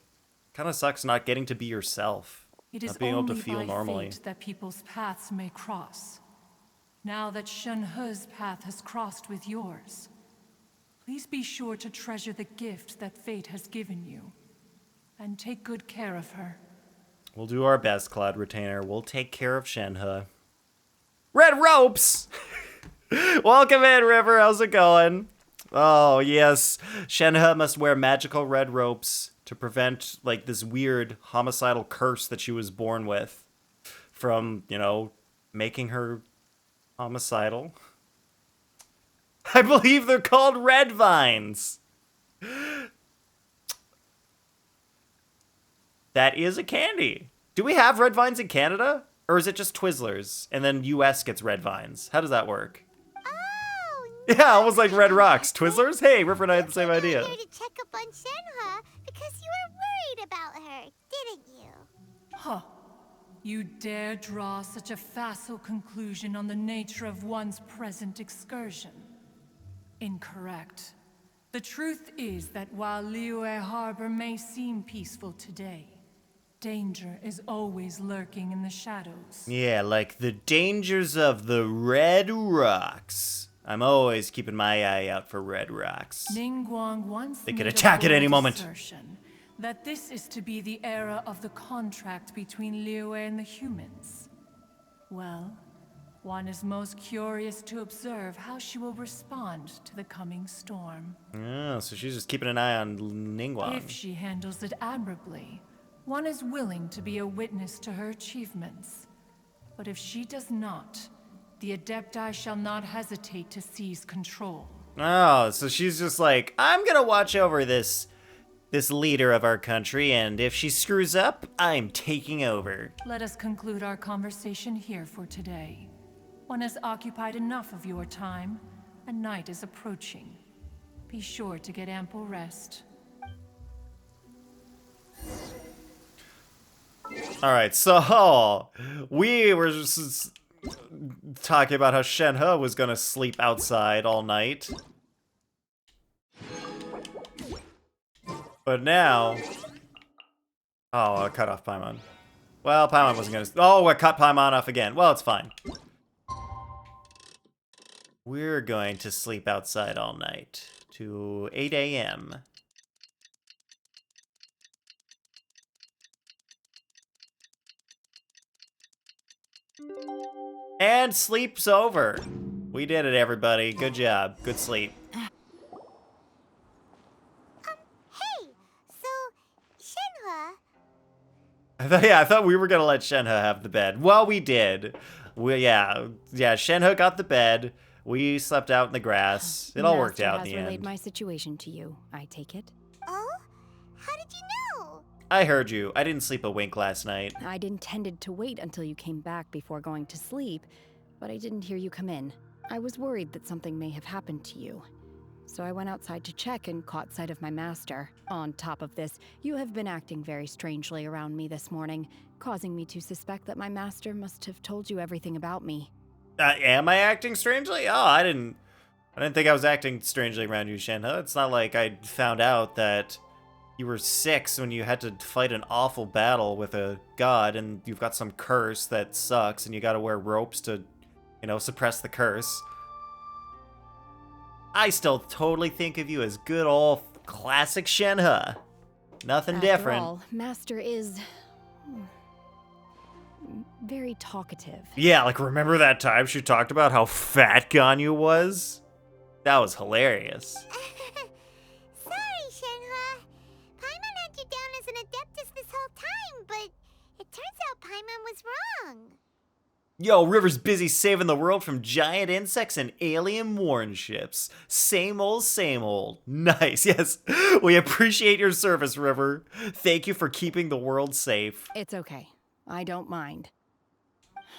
kind of sucks not getting to be yourself, It is not being able to only feel by normally. fate that people's paths may cross. Now that Shenhe's path has crossed with yours, please be sure to treasure the gift that fate has given you, and take good care of her. We'll do our best, Cloud Retainer. We'll take care of Shenhe. Red ropes! Welcome in, River. How's it going? Oh, yes. Shenhe must wear magical red ropes to prevent, like, this weird homicidal curse that she was born with from, you know, making her homicidal. I believe they're called red vines. That is a candy. Do we have red vines in Canada? Or is it just Twizzlers? And then US gets red vines. How does that work? Oh, Yeah, almost like Red Rocks. Twizzlers? Hey, River and I had the same idea. here to check up on Shenhe because you were worried about her, didn't you? Huh. You dare draw such a facile conclusion on the nature of one's present excursion? Incorrect. The truth is that while Liyue Harbor may seem peaceful today, danger is always lurking in the shadows. Yeah, like the dangers of the Red Rocks. I'm always keeping my eye out for Red Rocks. Ningguang once They could made attack a at any bold moment. assertion that this is to be the era of the contract between Liyue and the humans. Well, one is most curious to observe how she will respond to the coming storm. Oh, so she's just keeping an eye on Ningguang. If she handles it admirably, one is willing to be a witness to her achievements. But if she does not, the Adepti shall not hesitate to seize control. Oh, so she's just like, I'm gonna watch over this leader of our country, and if she screws up, I'm taking over. Let us conclude our conversation here for today. One has occupied enough of your time, and night is approaching. Be sure to get ample rest. Alright, so we were just talking about how Shenhe was gonna sleep outside all night. But now... Oh, I cut off Paimon. Well, Paimon wasn't gonna... Oh, I cut Paimon off again. Well, it's fine. We're going to sleep outside all night to 8 a.m. And sleep's over. We did it, everybody. Good job. Good sleep. Hey, so Shenhe, I thought we were gonna let Shenhe have the bed. Well, we did. Yeah, Shenhe got the bed. We slept out in the grass. It all worked out in the Master has relayed end. my situation to you, I take it. oh, how did you know? I heard you. I didn't sleep a wink last night. I'd intended to wait until you came back before going to sleep, but I didn't hear you come in. I was worried that something may have happened to you. So I went outside to check and caught sight of my master. On top of this, you have been acting very strangely around me this morning, causing me to suspect that my master must have told you everything about me. Am I acting strangely? Oh, I didn't think I was acting strangely around you, Shenhe. It's not like I found out that you were 6 when you had to fight an awful battle with a god, and you've got some curse that sucks, and you gotta wear ropes to, suppress the curse. I still totally think of you as good old classic Shenhe. Nothing different. After all, Master is very talkative. Yeah, like remember that time she talked about how fat Ganyu was? That was hilarious. Sorry, Shenhe. Paimon had you down as an Adeptus this whole time, but it turns out Paimon was wrong. Yo, River's busy saving the world from giant insects and alien warships. Same old, same old. Nice, yes. We appreciate your service, River. Thank you for keeping the world safe. It's okay. I don't mind.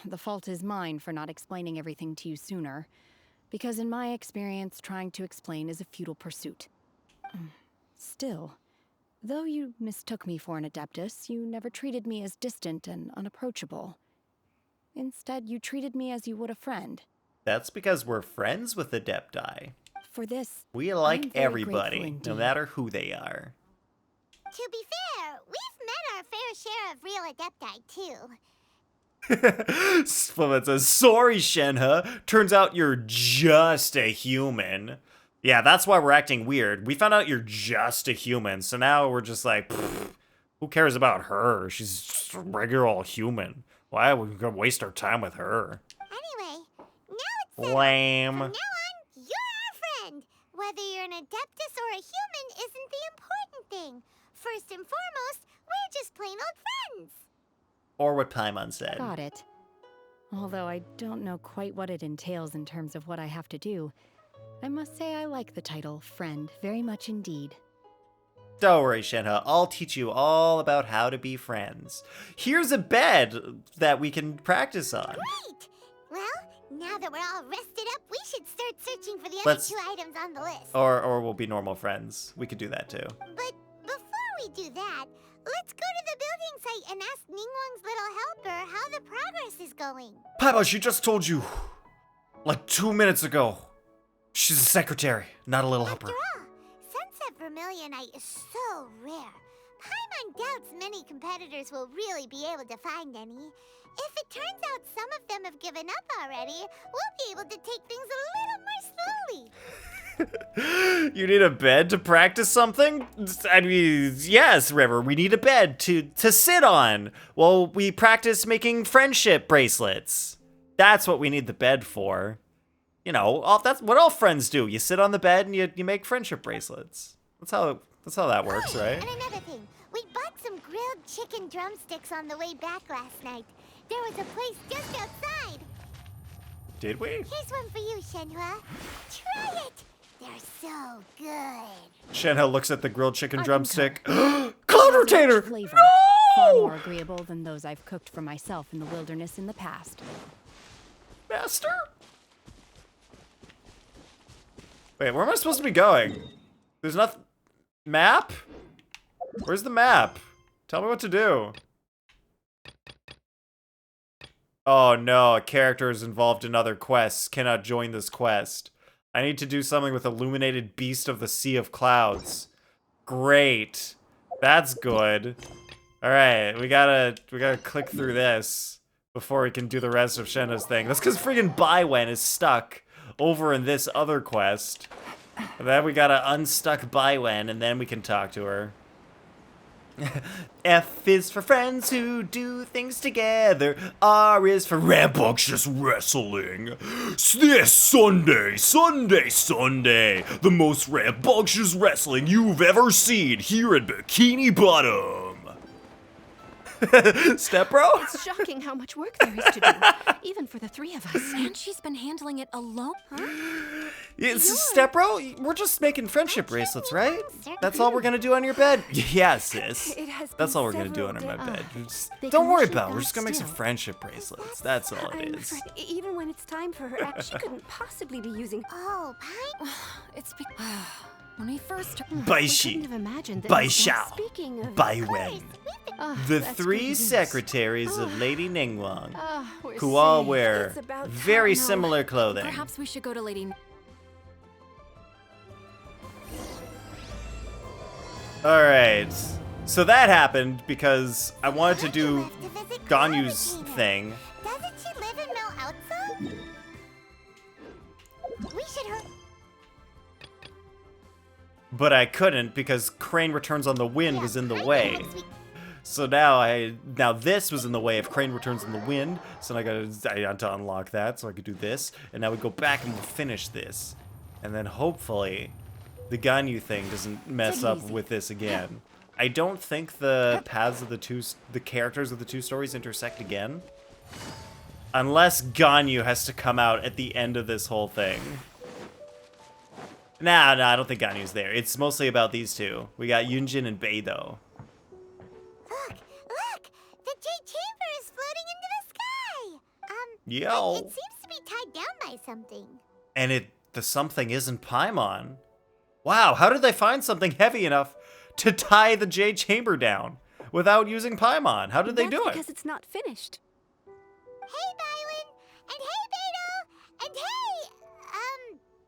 The fault is mine for not explaining everything to you sooner, because in my experience, trying to explain is a futile pursuit. Still, though you mistook me for an Adeptus, you never treated me as distant and unapproachable. Instead, you treated me as you would a friend. That's because we're friends with Adepti. For this, We I'm like very everybody, grateful no indeed. matter who they are. To be fair, we've met our fair share of real Adepti, too. Split says, sorry, Shenhe. Turns out you're just a human. Yeah, that's why we're acting weird. We found out you're just a human, so now we're just like, who cares about her? She's just a regular old human. Why are we gonna waste our time with her? Anyway, now it's settled. Lame. From now on, you're our friend. Whether you're an Adeptus or a human isn't the important thing. First and foremost, we're just plain old friends. Or what Paimon said. Got it. Although I don't know quite what it entails in terms of what I have to do, I must say I like the title friend very much indeed. Don't worry, Shenhe. I'll teach you all about how to be friends. Here's a bed that we can practice on. Great! Well, now that we're all rested up, we should start searching for the Let's- other 2 items on the list. Or we'll be normal friends. We could do that too. But before we do that, let's go to the building site and ask Ningguang's little helper how the progress is going. Papa, she just told you. Like 2 minutes ago. She's a secretary, not a little helper. After all, Sunset Vermilionite is so rare. Paimon doubts many competitors will really be able to find any. If it turns out some of them have given up already, we'll be able to take things a little more slowly. You need a bed to practice something? I mean, yes, River, we need a bed to sit on while we practice making friendship bracelets. That's what we need the bed for. You know, that's what all friends do. You sit on the bed and you make friendship bracelets. That's how that works, right? And another thing, we bought some grilled chicken drumsticks on the way back last night. There was a place just outside. Did we? Here's one for you, Shenhe. Try it. They're so good. Shenhe looks at the grilled chicken I drumstick. concur. Cloud retainer! Flavor. No! Far more agreeable than those I've cooked for myself in the wilderness in the past. Master? Wait, where am I supposed to be going? There's nothing. Map? Where's the map? Tell me what to do. Oh no, a character is involved in other quests. Cannot join this quest. I need to do something with Illuminated Beast of the Sea of Clouds. Great. That's good. Alright, we gotta click through this before we can do the rest of Shenhe's thing. That's because friggin' Baiwen is stuck over in this other quest. And then we gotta unstuck Baiwen and then we can talk to her. F is for friends who do things together. R is for rambunctious wrestling. This Sunday, the most rambunctious wrestling you've ever seen here in Bikini Bottom. Step bro? It's shocking how much work there is to do, even for the three of us. And she's been handling it alone, huh? Step bro, we're just making friendship bracelets, right? That's all we're gonna do on your bed. Yeah, sis. That's all we're gonna do on my bed. Don't worry about it. We're just gonna make some friendship bracelets. That's all it is. Even when it's time for her act, she couldn't possibly be using. Oh, Paimon. It's when we first Baishi, Baishao, Baiwen. The three secretaries of Lady Ningguang, who all wear very similar clothing. Perhaps we should go to Lady. Alright, so that happened because I wanted to do Ganyu's thing. Doesn't she live in Mel Outso? We should hurry. But I couldn't because Crane Returns on the Wind was in the way. So now this was in the way of Crane Returns on the Wind. So I had to unlock that so I could do this. And now we go back and we'll finish this. And then hopefully the Ganyu thing doesn't mess up with this again. I don't think the paths of the characters of the two stories intersect again. Unless Ganyu has to come out at the end of this whole thing. Nah, I don't think Ganyu's there. It's mostly about these two. We got Yunjin and Beidou. Look! The Jade Chamber is floating into the sky! Yo! It seems to be tied down by something. And the something isn't Paimon. Wow, how did they find something heavy enough to tie the Jade Chamber down without using Paimon? How did they do it? Because it's not finished. Hey, Baiwen! And hey, Beidou! And hey,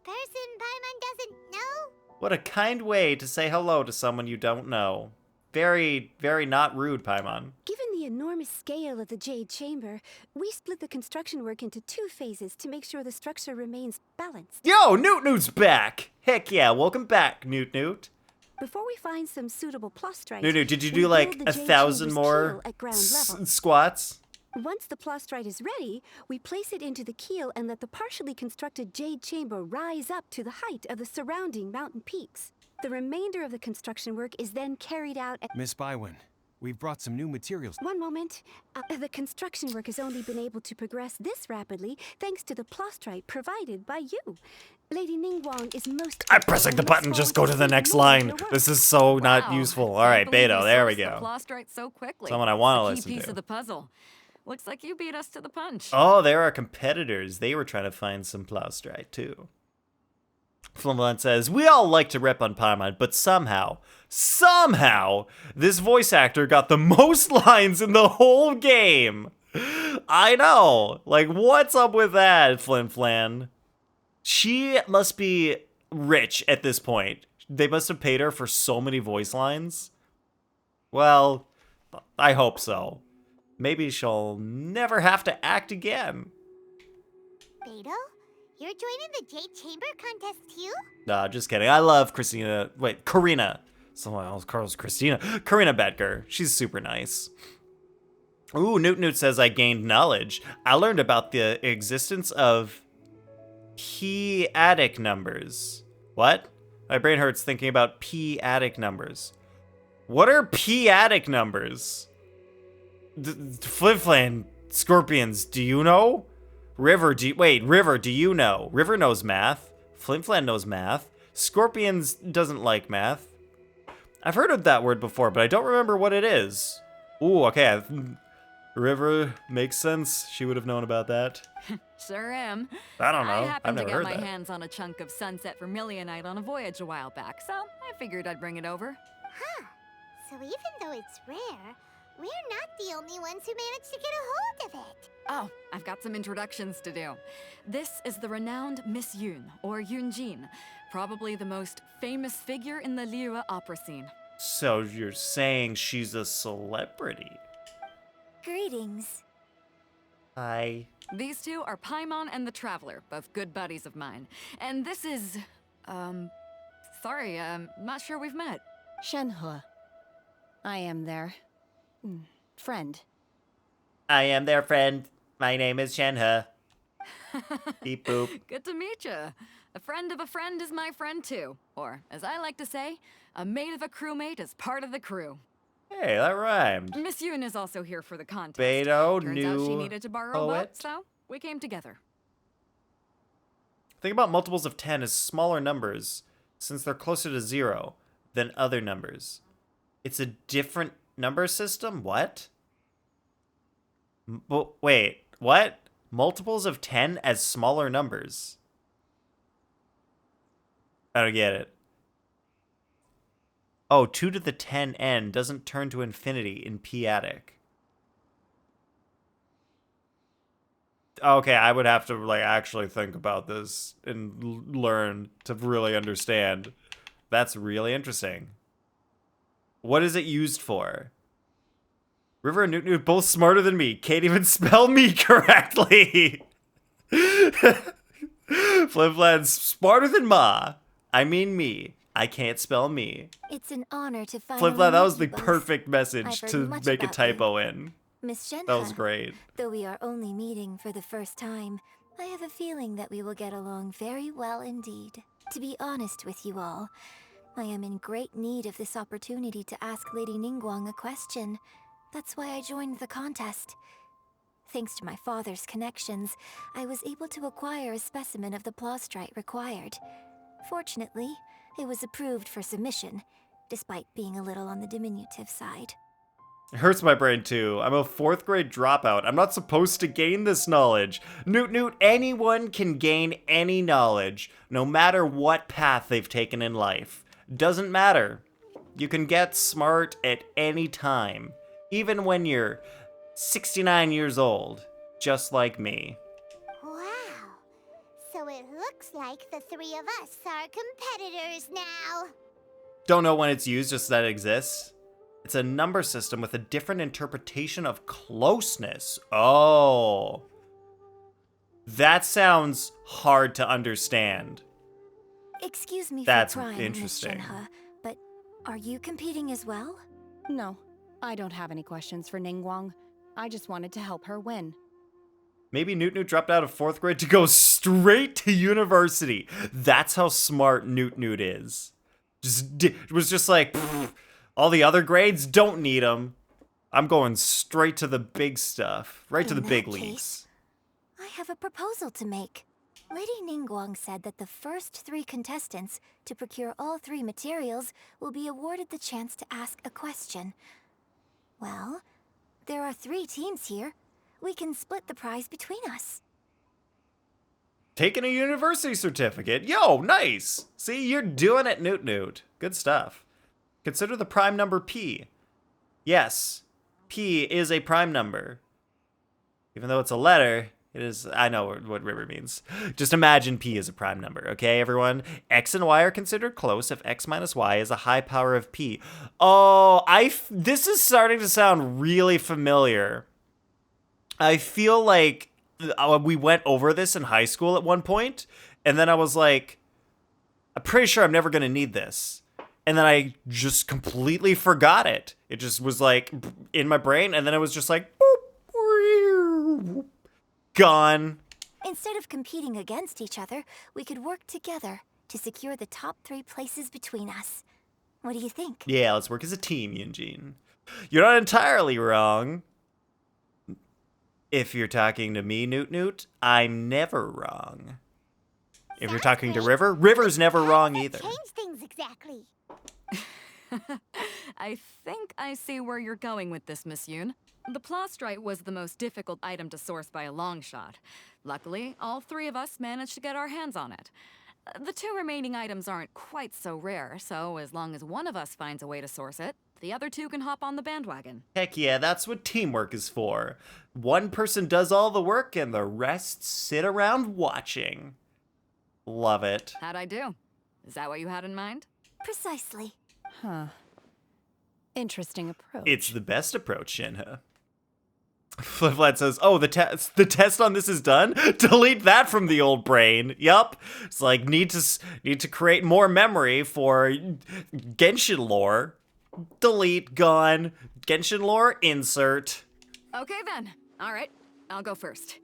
person Paimon doesn't know? What a kind way to say hello to someone you don't know. Very, very not rude, Paimon. Given the enormous scale of the Jade Chamber, we split the construction work into 2 phases to make sure the structure remains balanced. Yo, Newt Newt's back! Heck yeah, welcome back, Newt Newt. Before we find some suitable plastrite, Newt Newt, did you do like 1,000 more squats? Once the plastrite is ready, we place it into the keel and let the partially constructed Jade Chamber rise up to the height of the surrounding mountain peaks. The remainder of the construction work is then carried out at— Miss Baiwen, we've brought some new materials. One moment. The construction work has only been able to progress this rapidly thanks to the plastrite provided by you. Lady Ningguang is most— I'm pressing the button, just go to the next line. This is so not useful. Alright, Beidou, there we go. Plastrite so quickly. Someone I want to Key listen piece to. of the puzzle. Looks like you beat us to the punch. Oh, there are competitors. They were trying to find some plastrite too. Flamboyant says, we all like to rip on Paimon, but somehow, this voice actor got the most lines in the whole game. I know. Like, what's up with that, Flan Flan? She must be rich at this point. They must have paid her for so many voice lines. Well, I hope so. Maybe she'll never have to act again. Beto, you're joining the Jade Chamber contest too? Nah, just kidding. I love Christina. Wait, Karina. Someone else calls Christina. Karina Bedker. She's super nice. Ooh, Newt Newt says I gained knowledge. I learned about the existence of p-adic numbers. What? My brain hurts thinking about p-adic numbers. What are p-adic numbers? Flin Scorpions, do you know? River, do you know? River knows math. Flim knows math. Scorpions doesn't like math. I've heard of that word before, but I don't remember what it is. Ooh, okay. River makes sense. She would have known about that. Sure am. I don't know. I I've happened to never get heard my that. hands on a chunk of sunset vermilionite on a voyage a while back, so I figured I'd bring it over. Huh. So even though it's rare, we're not the only ones who managed to get a hold of it. Oh, I've got some introductions to do. This is the renowned Miss Yoon, or Yoonjin, probably the most famous figure in the Liyue opera scene. So you're saying she's a celebrity? Greetings. Hi. These two are Paimon and the Traveler, both good buddies of mine. And this is, sorry, not sure we've met. Shenhe. I am their friend. I am their friend. My name is Shenhe. Beep boop. Good to meet you. A friend of a friend is my friend too. Or, as I like to say, a mate of a crewmate is part of the crew. Hey, that rhymed. Miss Yoon is also here for the contest. Beto, Turns new out she needed to borrow a poet. boat, so we came together. Think about multiples of 10 as smaller numbers, since they're closer to 0 than other numbers. It's a different number system? What? Wait, what? Multiples of 10 as smaller numbers? I don't get it. Oh, 2 to the 10n doesn't turn to infinity in p-adic. Okay, I would have to like actually think about this and learn to really understand. That's really interesting. What is it used for? River and Newt Newt both smarter than me. Can't even spell me correctly. Flimflan's smarter than Ma. I mean me. I can't spell me. It's an honor to find Flimflan, that was the perfect message I've to heard much make a about typo in. Miss Shenhe. That was great. Though we are only meeting for the first time, I have a feeling that we will get along very well indeed. To be honest with you all, I am in great need of this opportunity to ask Lady Ningguang a question. That's why I joined the contest. Thanks to my father's connections, I was able to acquire a specimen of the plaustrite required. Fortunately, it was approved for submission, despite being a little on the diminutive side. It hurts my brain too. I'm a 4th grade dropout. I'm not supposed to gain this knowledge. Newt Newt, anyone can gain any knowledge, no matter what path they've taken in life. Doesn't matter. You can get smart at any time, even when you're 69 years old, just like me. Wow. So it looks like the three of us are competitors now. Don't know when it's used, just that it exists. It's a number system with a different interpretation of closeness. Oh. That sounds hard to understand. Excuse me That's for prying, interesting. Miss Shenhe, but are you competing as well? No, I don't have any questions for Ningguang. I just wanted to help her win. Maybe Newt Newt dropped out of 4th grade to go straight to university. That's how smart Newt Newt is. It was just like, pfft, all the other grades don't need them. I'm going straight to the big stuff, right to the In big that leagues. case, I have a proposal to make. Lady Ningguang said that the first 3 contestants to procure all 3 materials will be awarded the chance to ask a question. Well, there are 3 teams here. We can split the prize between us. Taking a university certificate. Yo, nice. See, you're doing it, Newt Newt. Good stuff. Consider the prime number p. Yes, p is a prime number. Even though it's a letter, It is. I know what river means. Just imagine P is a prime number, okay, everyone? X and Y are considered close if X minus Y is a high power of P. Oh, this is starting to sound really familiar. I feel like we went over this in high school at one point, and then I was like, I'm pretty sure I'm never going to need this. And then I just completely forgot it. It just was like in my brain, and then it was just like, boop, gone. Instead of competing against each other, we could work together to secure the top 3 places between us. What do you think? Yeah, let's work as a team, Yunjin. You're not entirely wrong. If you're talking to me, Newt Newt, I'm never wrong. If you're talking to River, River's never wrong either. Change things exactly. I think I see where you're going with this, Miss Yoon. The plastrite was the most difficult item to source by a long shot. Luckily, all 3 of us managed to get our hands on it. The 2 remaining items aren't quite so rare, so as long as one of us finds a way to source it, the other 2 can hop on the bandwagon. Heck yeah, that's what teamwork is for. One person does all the work and the rest sit around watching. Love it. How'd I do? Is that what you had in mind? Precisely. Huh. Interesting approach. It's the best approach, Shenhe. Flimflat says, oh, the test on this is done? Delete that from the old brain. Yup. It's like, need to create more memory for Genshin lore. Delete, gone. Genshin lore, insert. Okay then. All right, I'll go first.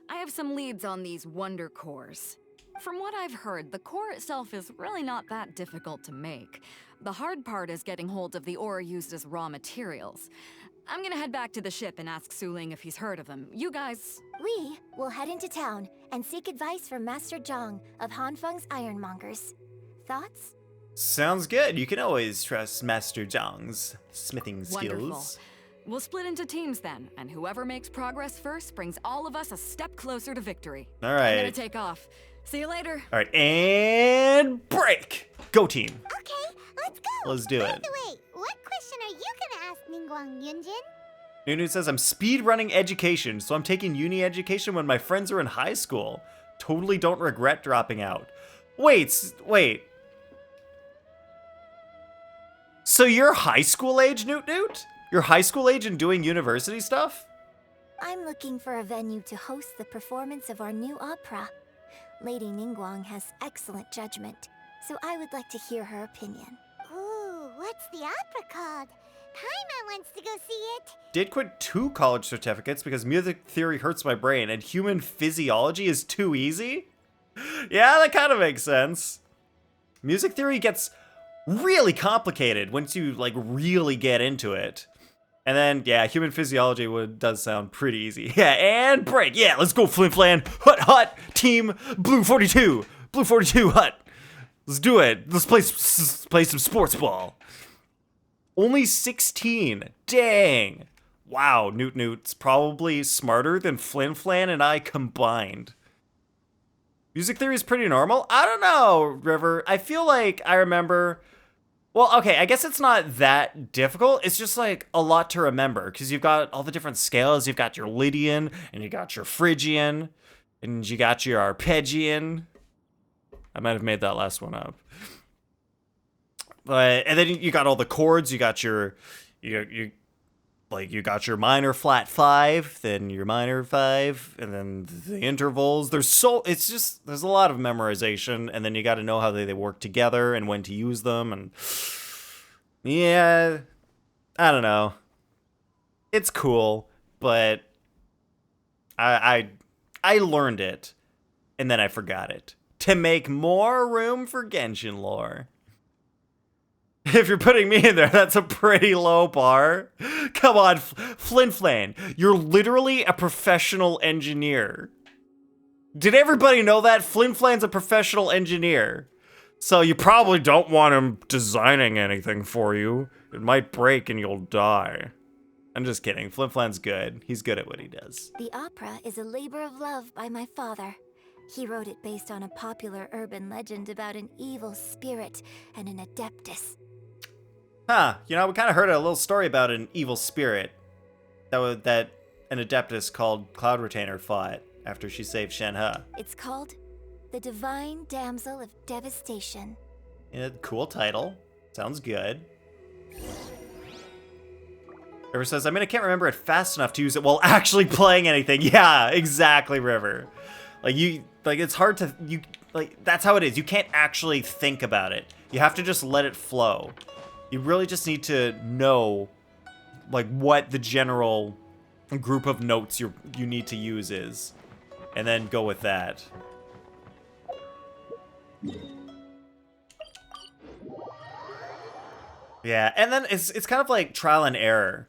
I have some leads on these wonder cores. From what I've heard, the core itself is really not that difficult to make. The hard part is getting hold of the ore used as raw materials. I'm gonna head back to the ship and ask Suling if he's heard of them. You guys... We will head into town and seek advice from Master Zhang of Hanfeng's Ironmongers. Thoughts? Sounds good. You can always trust Master Zhang's smithing skills. Wonderful. We'll split into teams then, and whoever makes progress first brings all of us a step closer to victory. All right. I'm gonna take off. See you later. All right, and break. Go team. Okay, let's go. Let's do it. By the way, what question are you gonna ask Ningguang Yunjin? Nunu says, I'm speed running education, so I'm taking uni education when my friends are in high school. Totally don't regret dropping out. Wait. So you're high school age, Newt Newt? You're high school age and doing university stuff? I'm looking for a venue to host the performance of our new opera. Lady Ningguang has excellent judgment, so I would like to hear her opinion. Ooh, what's the opera called? Paimon wants to go see it. Did quit 2 college certificates because music theory hurts my brain and human physiology is too easy? Yeah, that kind of makes sense. Music theory gets really complicated once you, like, really get into it. And then, yeah, human physiology does sound pretty easy. Yeah, and break. Yeah, let's go, Flimflan. Hut, team Blue 42. Blue 42, Hut. Let's do it. Let's play some sports ball. Only 16. Dang. Wow, Newt Newt's probably smarter than Flimflan and I combined. Music theory is pretty normal. I don't know, River. I feel like I remember... Well, okay, I guess it's not that difficult. It's just, like, a lot to remember, because you've got all the different scales. You've got your Lydian, and you got your Phrygian, and you got your Arpeggian. I might have made that last one up. And then you got all the chords. You got your, you got your minor flat 5, then your minor 5, and then the intervals. There's a lot of memorization, and then you got to know how they work together and when to use them, and yeah, I don't know. It's cool, but I learned it, and then I forgot it to make more room for Genshin lore. If you're putting me in there, that's a pretty low bar. Come on, Flinflan. You're literally a professional engineer. Did everybody know that? Flinflan's a professional engineer. So you probably don't want him designing anything for you. It might break and you'll die. I'm just kidding. Flinflan's good. He's good at what he does. The opera is a labor of love by my father. He wrote it based on a popular urban legend about an evil spirit and an adeptus. Huh, we kind of heard a little story about an evil spirit that an adeptus called Cloud Retainer fought. after she saved Shenhe. It's called The Divine Damsel of Devastation. Yeah, cool title. Sounds good. River says, I mean, I can't remember it fast enough to use it while actually playing anything. Yeah, exactly, River. It's hard to, that's how it is. You can't actually think about it. You have to just let it flow. You really just need to know, what the general group of notes you need to use is, and then go with that. Yeah, and then it's kind of like trial and error.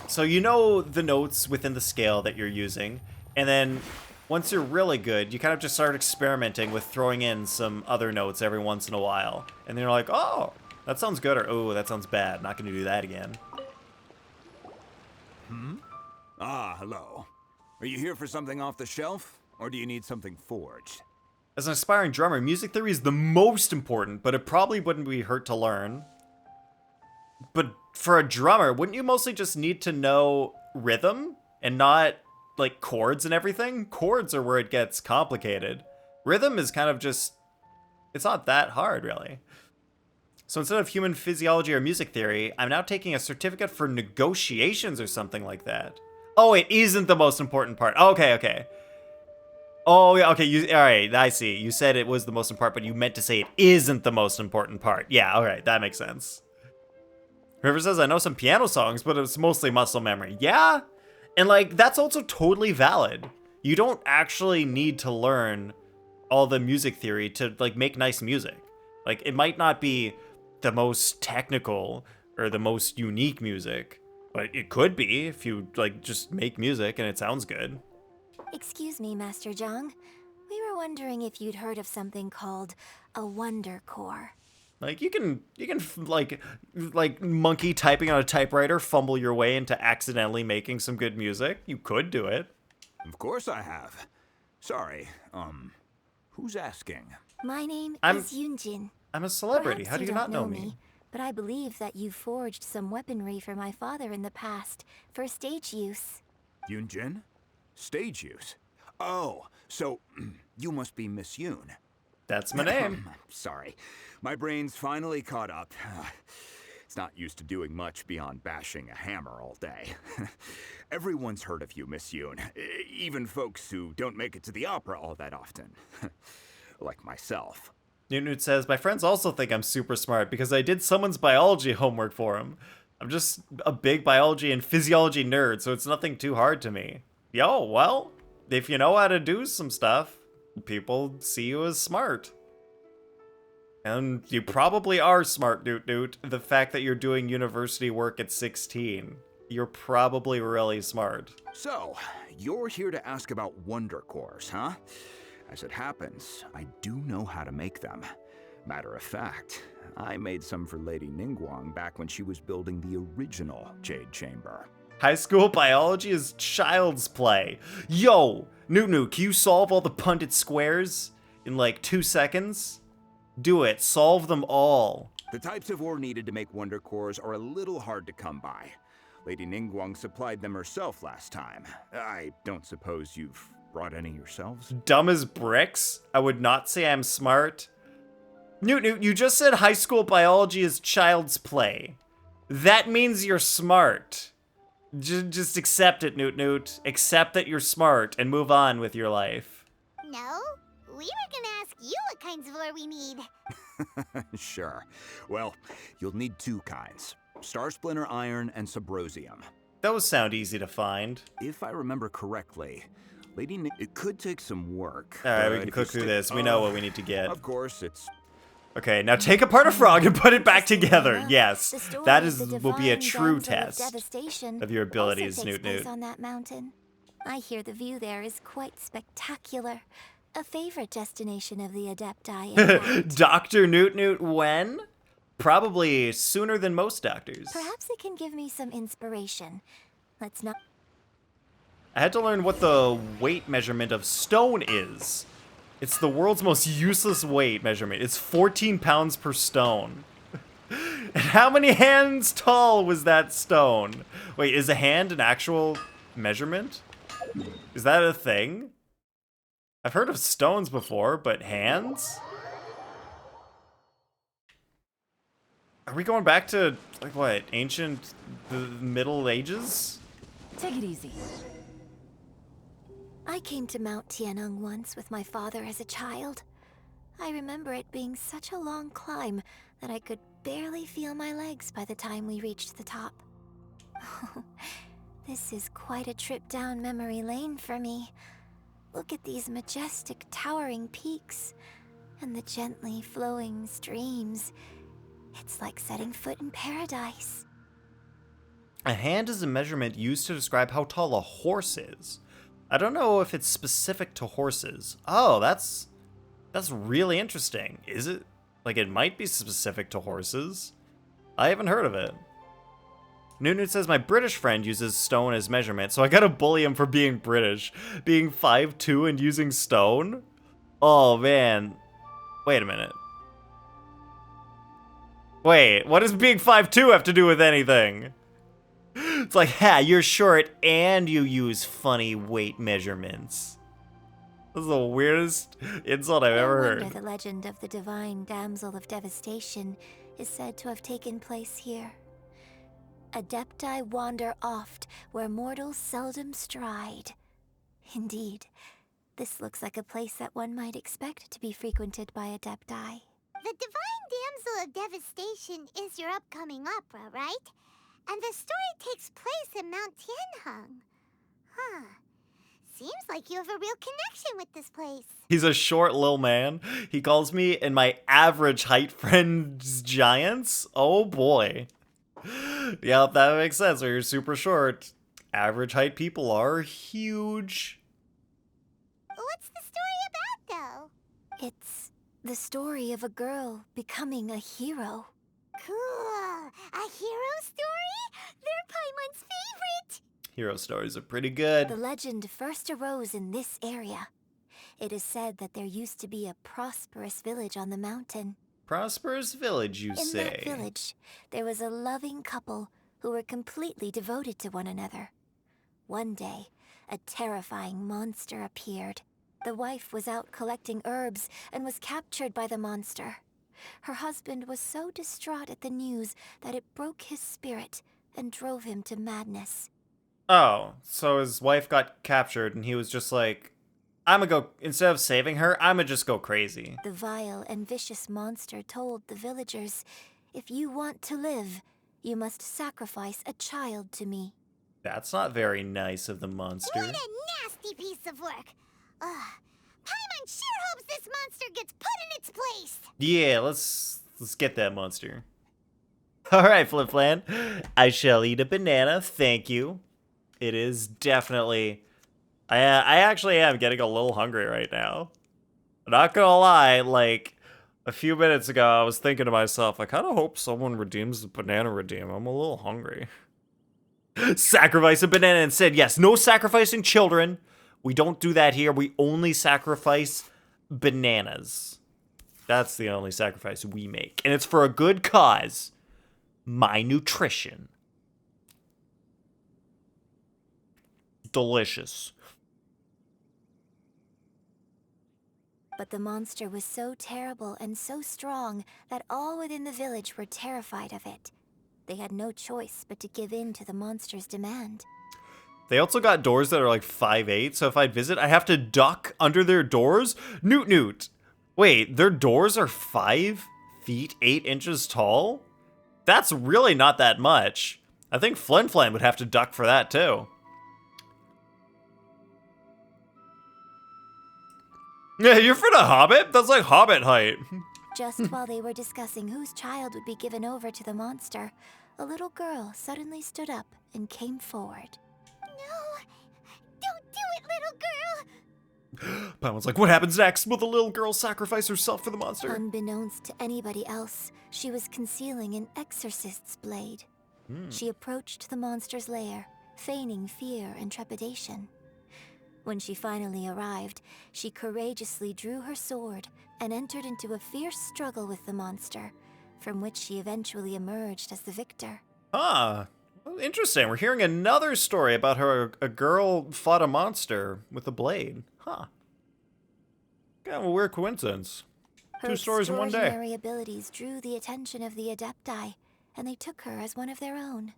So you know the notes within the scale that you're using, and then once you're really good, you kind of just start experimenting with throwing in some other notes every once in a while. And then you're like, oh, that sounds good, or oh, that sounds bad. Not gonna do that again. Ah, hello. Are you here for something off the shelf, or do you need something forged? As an aspiring drummer, music theory is the most important, but it probably wouldn't be hurt to learn. But for a drummer, wouldn't you mostly just need to know rhythm and not, chords and everything? Chords are where it gets complicated. Rhythm is kind of just, it's not that hard, really. So instead of human physiology or music theory, I'm now taking a certificate for negotiations or something like that. Oh, it isn't the most important part. Okay. Oh, yeah, okay, all right, I see. You said it was the most important, but you meant to say it isn't the most important part. Yeah, all right, that makes sense. River says, I know some piano songs, but it's mostly muscle memory. Yeah, and, that's also totally valid. You don't actually need to learn all the music theory to, make nice music. It might not be the most technical or the most unique music, but it could be if you, just make music and it sounds good. Excuse me, Master Zhang. We were wondering if you'd heard of something called a Wonder Core. You can monkey typing on a typewriter, fumble your way into accidentally making some good music. You could do it. Of course I have. Sorry, who's asking? My name is Yunjin. I'm a celebrity. Perhaps How do you not know me? But I believe that you forged some weaponry for my father in the past, for stage use. Yunjin? Stage use? Oh, so you must be Miss Yoon. That's my name. Sorry. My brain's finally caught up. It's not used to doing much beyond bashing a hammer all day. Everyone's heard of you, Miss Yoon. Even folks who don't make it to the opera all that often. Like myself. Newt says, my friends also think I'm super smart because I did someone's biology homework for him. I'm just a big biology and physiology nerd, so it's nothing too hard to me. Yo, well, if you know how to do some stuff, people see you as smart. And you probably are smart, Newt. The fact that you're doing university work at 16, you're probably really smart. So, you're here to ask about Wonder Cores, huh? As it happens, I do know how to make them. Matter of fact, I made some for Lady Ningguang back when she was building the original Jade Chamber. High school biology is child's play. Yo, Newt, can you solve all the pundit squares in 2 seconds? Do it. Solve them all. The types of ore needed to make Wonder Cores are a little hard to come by. Lady Ningguang supplied them herself last time. I don't suppose you've brought any yourselves? Dumb as bricks? I would not say I'm smart. Newt, you just said high school biology is child's play. That means you're smart. Just accept it, Newt. Accept that you're smart and move on with your life. No, we were gonna ask you what kinds of ore we need. Sure. Well, you'll need 2 kinds. Star Splinter Iron and Subrosium. Those sound easy to find. If I remember correctly, it could take some work. Alright, we can cook through this. We know what we need to get. Of course, it's... Okay, now take apart a frog and put it back together. Yes, that will be a true test of your abilities, Newt. On that mountain. I hear the view there is quite spectacular. A favorite destination of the Adepti. Dr. Newt, when? Probably sooner than most doctors. Perhaps it can give me some inspiration. Let's not... I had to learn what the weight measurement of stone is. It's the world's most useless weight measurement. It's 14 pounds per stone. And how many hands tall was that stone? Wait, is a hand an actual measurement? Is that a thing? I've heard of stones before, but hands? Are we going back to, like, what, ancient, the Middle Ages? Take it easy. I came to Mount Tianeng once with my father as a child. I remember it being such a long climb that I could barely feel my legs by the time we reached the top. This is quite a trip down memory lane for me. Look at these majestic, towering peaks and the gently flowing streams. It's like setting foot in paradise. A hand is a measurement used to describe how tall a horse is. I don't know if it's specific to horses. Oh, that's really interesting. Is it? Like, it might be specific to horses. I haven't heard of it. Nunu says my British friend uses stone as measurement, so I gotta bully him for being British. Being 5'2" and using stone? Oh, man. Wait a minute. Wait, what does being 5'2" have to do with anything? It's like, ha, you're short and you use funny weight measurements. This is the weirdest insult I've ever heard. The legend of the divine damsel of devastation is said to have taken place here. Adepti wander oft where mortals seldom stride. Indeed, this looks like a place that one might expect to be frequented by Adepti. The divine damsel of devastation is your upcoming opera, right? And the story takes place in Mount Tianheng. Huh. Seems like you have a real connection with this place. He's a short little man. He calls me and my average height friends giants. Oh boy. Yep, that makes sense. Or you're super short. Average height people are huge. What's the story about, though? It's the story of a girl becoming a hero. Cool. A hero story? They're Paimon's favorite. Hero stories are pretty good. The legend first arose in this area. It is said that there used to be a prosperous village on the mountain. Prosperous village, you say? In that village, there was a loving couple who were completely devoted to one another. One day, a terrifying monster appeared. The wife was out collecting herbs and was captured by the monster. Her husband was so distraught at the news that it broke his spirit and drove him to madness. Oh, so his wife got captured and he was just like, instead of saving her, I'ma just go crazy. The vile and vicious monster told the villagers, if you want to live, you must sacrifice a child to me. That's not very nice of the monster. What a nasty piece of work! Paimon sure hopes this monster gets put in its place! Yeah, let's get that monster. Alright, Flipflan. I shall eat a banana, thank you. It is definitely... I actually am getting a little hungry right now. I'm not gonna lie, like, a few minutes ago I was thinking to myself, I kind of hope someone redeems the banana redeem. I'm a little hungry. Sacrifice a banana instead. Yes, no sacrificing children. We don't do that here. We only sacrifice bananas. That's the only sacrifice we make. And it's for a good cause. My nutrition. Delicious. But the monster was so terrible and so strong that all within the village were terrified of it. They had no choice but to give in to the monster's demand. They also got doors that are like 5'8", so if I'd visit, I have to duck under their doors? Newt Newt. Wait, their doors are 5 feet 8 inches tall? That's really not that much. I think Flen Flen would have to duck for that too. Yeah, you're for the Hobbit? That's like Hobbit height. Just while they were discussing whose child would be given over to the monster, a little girl suddenly stood up and came forward. No! Don't do it, little girl! Paimon's like, what happens next? Will the little girl sacrifice herself for the monster? Unbeknownst to anybody else, she was concealing an exorcist's blade. She approached the monster's lair, feigning fear and trepidation. When she finally arrived, she courageously drew her sword and entered into a fierce struggle with the monster, from which she eventually emerged as the victor. Ah, interesting. We're hearing another story about how a girl fought a monster with a blade. Huh. Kind of a weird coincidence. Her 2 stories in one day. extraordinary abilities drew the attention of the Adepti, and they took her as one of their own.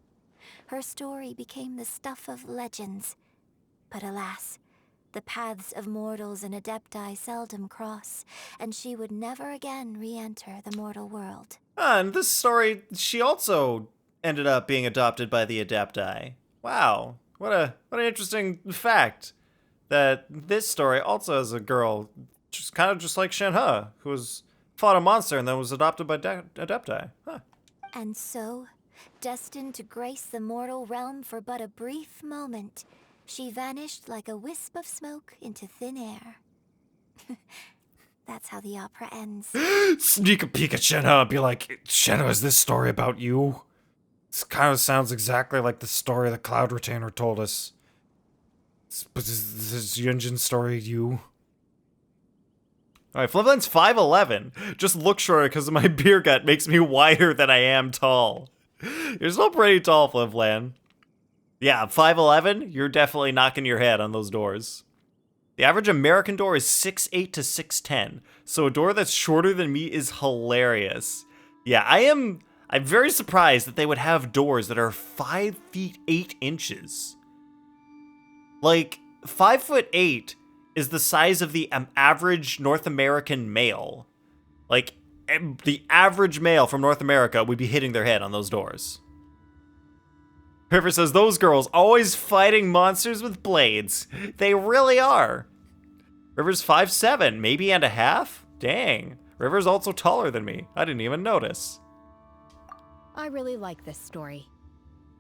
Her story became the stuff of legends. But alas, the paths of mortals and Adepti seldom cross, and she would never again re-enter the mortal world. Ah, and this story, she also ended up being adopted by the Adepti. Wow, what an interesting fact. That this story also has a girl, just kind of just like Shenhe, who fought a monster and then was adopted by Adepti. Huh. And so, destined to grace the mortal realm for but a brief moment, she vanished like a wisp of smoke into thin air. That's how the opera ends. Sneak a peek at Shenhe, be like, Shenhe, is this story about you? This kind of sounds exactly like the story the Cloud Retainer told us. But is this Yunjin's story you? Alright, Flimflam's 5'11". Just look shorter because my beer gut makes me wider than I am tall. You're still pretty tall, Flimflam. Yeah, 5'11", you're definitely knocking your head on those doors. The average American door is 6'8" to 6'10", so a door that's shorter than me is hilarious. Yeah, I'm very surprised that they would have doors that are 5 feet 8 inches. Like, 5'8" is the size of the average North American male. Like, the average male from North America would be hitting their head on those doors. River says, those girls always fighting monsters with blades. They really are. River's 5'7", maybe and a half? Dang. River's also taller than me. I didn't even notice. I really like this story.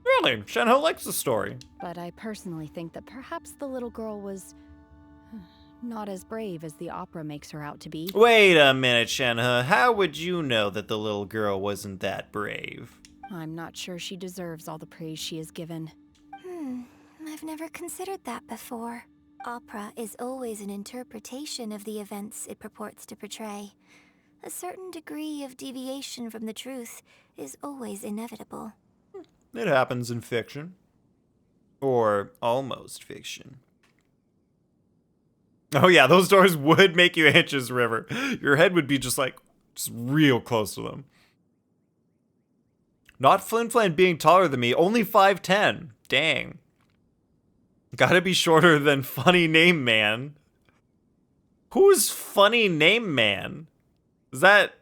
Really? Shenhe likes the story. But I personally think that perhaps the little girl was not as brave as the opera makes her out to be. Wait a minute, Shenhe. How would you know that the little girl wasn't that brave? I'm not sure she deserves all the praise she is given. I've never considered that before. Opera is always an interpretation of the events it purports to portray. A certain degree of deviation from the truth is always inevitable. It happens in fiction. Or almost fiction. Oh yeah, those doors would make you inches, River. Your head would be just real close to them. Not Flimflam being taller than me, only 5'10". Dang. Gotta be shorter than Funny Name Man. Who's Funny Name Man? Is that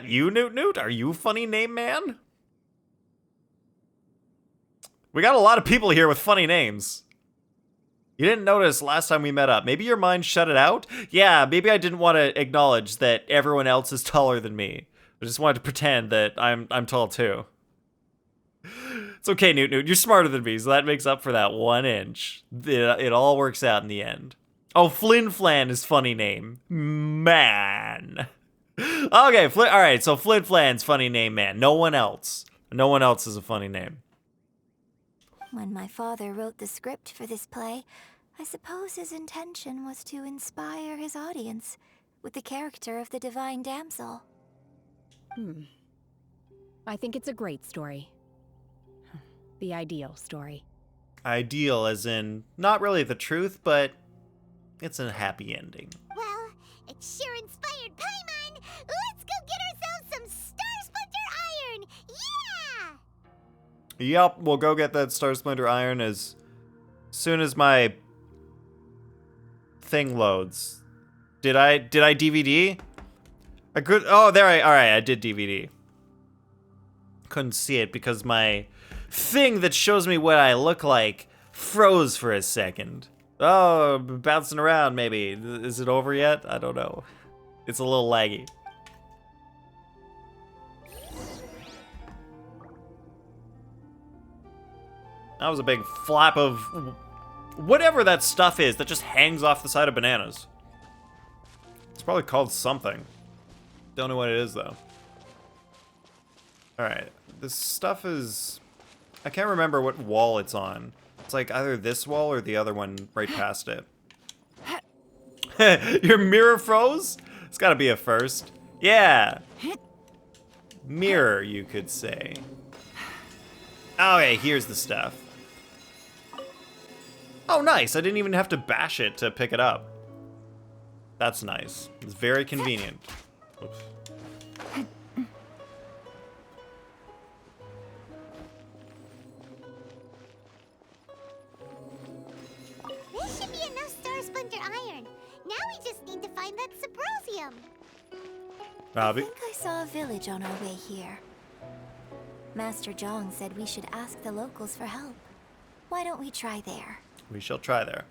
you, Newt Newt? Are you Funny Name Man? We got a lot of people here with funny names. You didn't notice last time we met up. Maybe your mind shut it out? Yeah, maybe I didn't want to acknowledge that everyone else is taller than me. I just wanted to pretend that I'm tall too. It's okay, Newt Newt. You're smarter than me, so that makes up for that 1 inch. It all works out in the end. Oh, Flinflan is funny name. Man. Okay, alright, so Flinflan's funny name, man. No one else. No one else is a funny name. When my father wrote the script for this play, I suppose his intention was to inspire his audience with the character of the divine damsel. I think it's a great story. The ideal story. Ideal as in, not really the truth, but it's a happy ending. Well, it sure inspired Paimon! Let's go get ourselves some Star Splinter Iron! Yeah! Yup, we'll go get that Star Splinter Iron as soon as my thing loads. Did I DVD? I could, oh, alright, I did DVD. Couldn't see it because my thing that shows me what I look like froze for a second. Oh, bouncing around maybe. Is it over yet? I don't know. It's a little laggy. That was a big flap of whatever that stuff is that just hangs off the side of bananas. It's probably called something. Don't know what it is though. Alright, this stuff is... I can't remember what wall it's on. It's like either this wall or the other one right past it. Your mirror froze? It's gotta be a first. Yeah! Mirror, you could say. Okay, here's the stuff. Oh, nice! I didn't even have to bash it to pick it up. That's nice. It's very convenient. Oops. This should be enough Star Splinter iron. Now we just need to find that Subrosium. I think I saw a village on our way here. Master Zhang said we should ask the locals for help. Why don't we try there? We shall try there.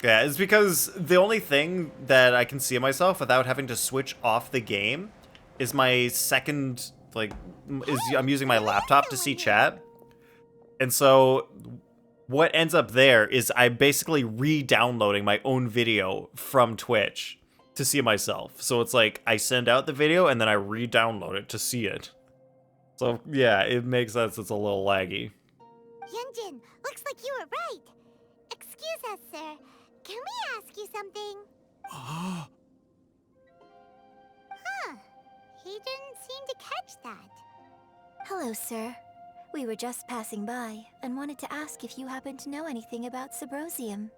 Yeah, it's because the only thing that I can see myself without having to switch off the game is my second, like, I'm using my laptop to see chat. And so what ends up there is I'm basically re-downloading my own video from Twitch to see myself. So it's like I send out the video and then I re-download it to see it. So yeah, it makes sense. It's a little laggy. Yunjin, looks like you were right. Excuse us, sir. Can we ask you something? Huh. He didn't seem to catch that. Hello, sir. We were just passing by and wanted to ask if you happen to know anything about Subrosium.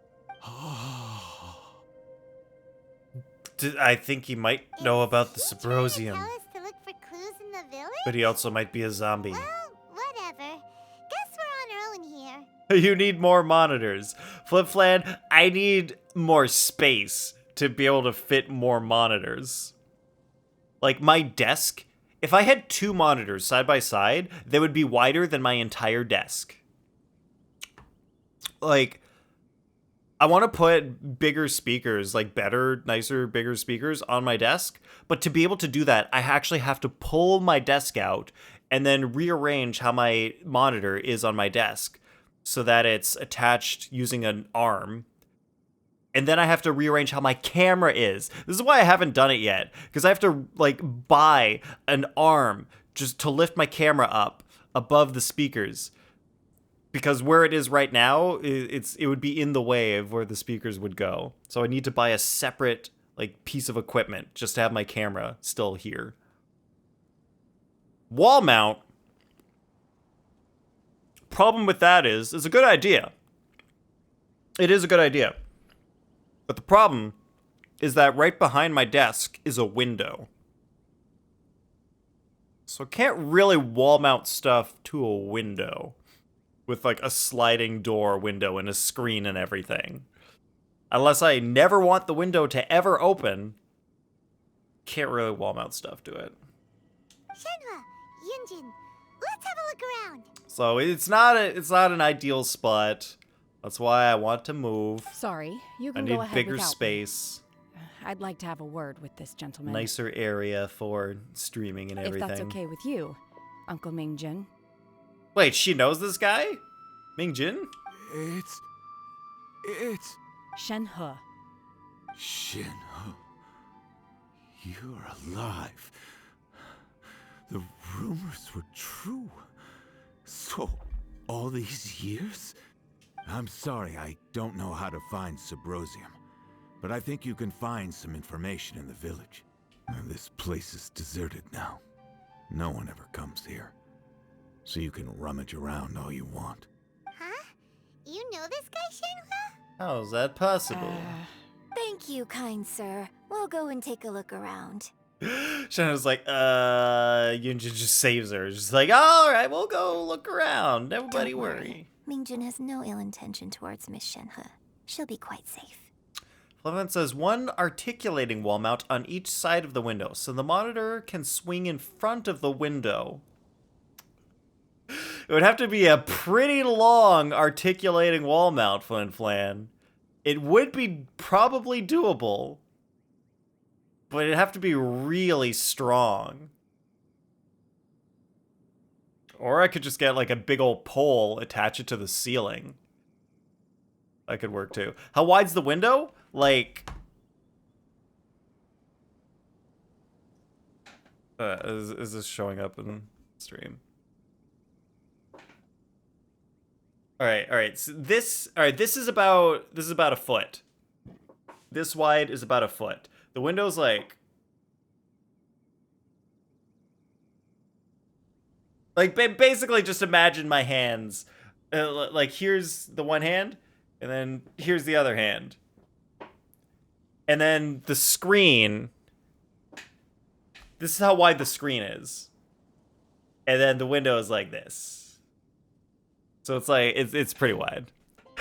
I think he might know about the Subrosium. Tell us to look for clues in the village? But he also might be a zombie. Well, whatever. Guess we're on our own here. You need more monitors. Flip-Flan, I need more space to be able to fit more monitors. Like, my desk, if I had 2 monitors side by side, they would be wider than my entire desk. Like, I want to put bigger speakers, like better, nicer, bigger speakers on my desk. But to be able to do that, I actually have to pull my desk out and then rearrange how my monitor is on my desk so that it's attached using an arm. And then I have to rearrange how my camera is. This is why I haven't done it yet, because I have to like buy an arm just to lift my camera up above the speakers. Because where it is right now, it would be in the way of where the speakers would go. So I need to buy a separate like piece of equipment just to have my camera still here. Wall mount. Problem with that is, it's a good idea. It is a good idea. But the problem is that right behind my desk is a window. So I can't really wall mount stuff to a window with like a sliding door window and a screen and everything. Unless I never want the window to ever open, can't really wall mount stuff to it. Shenhe, Yunjin, let's have a look around. So it's not an ideal spot. That's why I want to move. Sorry, you I can need go ahead bigger without space. me. I'd like to have a word with this gentleman. Nicer area for streaming and everything. If that's okay with you, Uncle Mingjin. Wait, she knows this guy? Mingjin? It's... Shenhe. Shenhe. You're alive. The rumors were true. So, all these years? I'm sorry, I don't know how to find Subrosium, but I think you can find some information in the village. This place is deserted now. No one ever comes here. So you can rummage around all you want. Huh? You know this guy, Shenhe? How is that possible? Thank you, kind sir. We'll go and take a look around. Shenhe's like, Yunjin just saves her. Just like, alright, we'll go look around. Nobody worry. Mingjin has no ill intention towards Miss Shenhe. She'll be quite safe. Flavin says, one articulating wall mount on each side of the window, so the monitor can swing in front of the window. It would have to be a pretty long articulating wall mount, Flan. It would be probably doable, but it'd have to be really strong. Or I could just get like a big old pole, attach it to the ceiling. That could work too. How wide's the window? Like... is this showing up in the stream? Alright, so this is about a foot. This wide is about a foot. The window's like basically just imagine my hands. Like here's the one hand, and then here's the other hand. And then the screen, this is how wide the screen is. And then the window is like this. So it's like, it's pretty wide.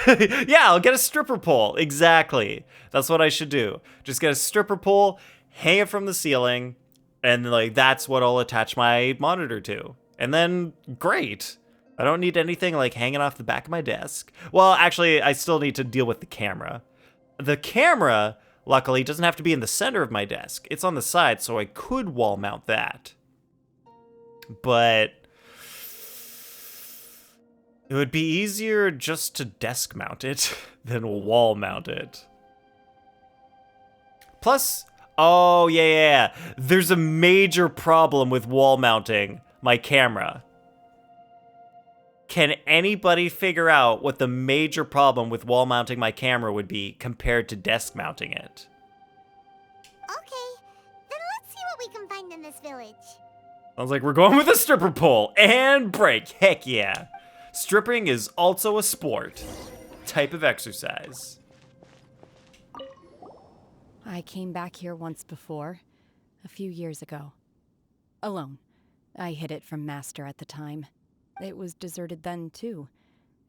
Yeah, I'll get a stripper pole. Exactly. That's what I should do. Just get a stripper pole, hang it from the ceiling, and like that's what I'll attach my monitor to. And then great. I don't need anything like hanging off the back of my desk. Well, actually, I still need to deal with the camera. The camera, luckily, doesn't have to be in the center of my desk. It's on the side, so I could wall mount that. But it would be easier just to desk mount it than wall mount it. Plus, oh yeah, there's a major problem with wall mounting my camera. Can anybody figure out what the major problem with wall mounting my camera would be compared to desk mounting it? Okay, then let's see what we can find in this village. I was like, we're going with a stripper pole and break. Heck yeah. Stripping is also a sport. Type of exercise. I came back here once before, a few years ago. Alone. I hid it from Master at the time. It was deserted then, too,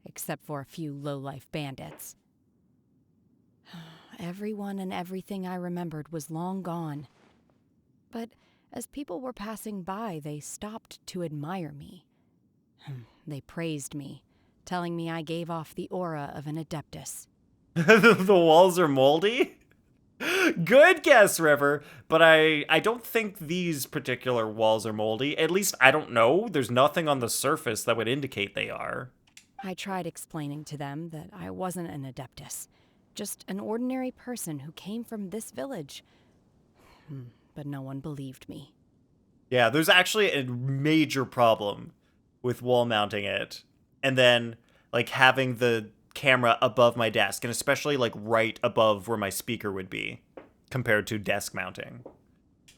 except for a few low-life bandits. Everyone and everything I remembered was long gone. But as people were passing by, they stopped to admire me. They praised me, telling me I gave off the aura of an adeptus. The walls are moldy? Good guess, River, but I don't think these particular walls are moldy. At least I don't know. There's nothing on the surface that would indicate they are. I tried explaining to them that I wasn't an adeptus, just an ordinary person who came from this village. But no one believed me. Yeah, there's actually a major problem with wall mounting it. And then, like, having the camera above my desk, and especially, like, right above where my speaker would be, compared to desk mounting.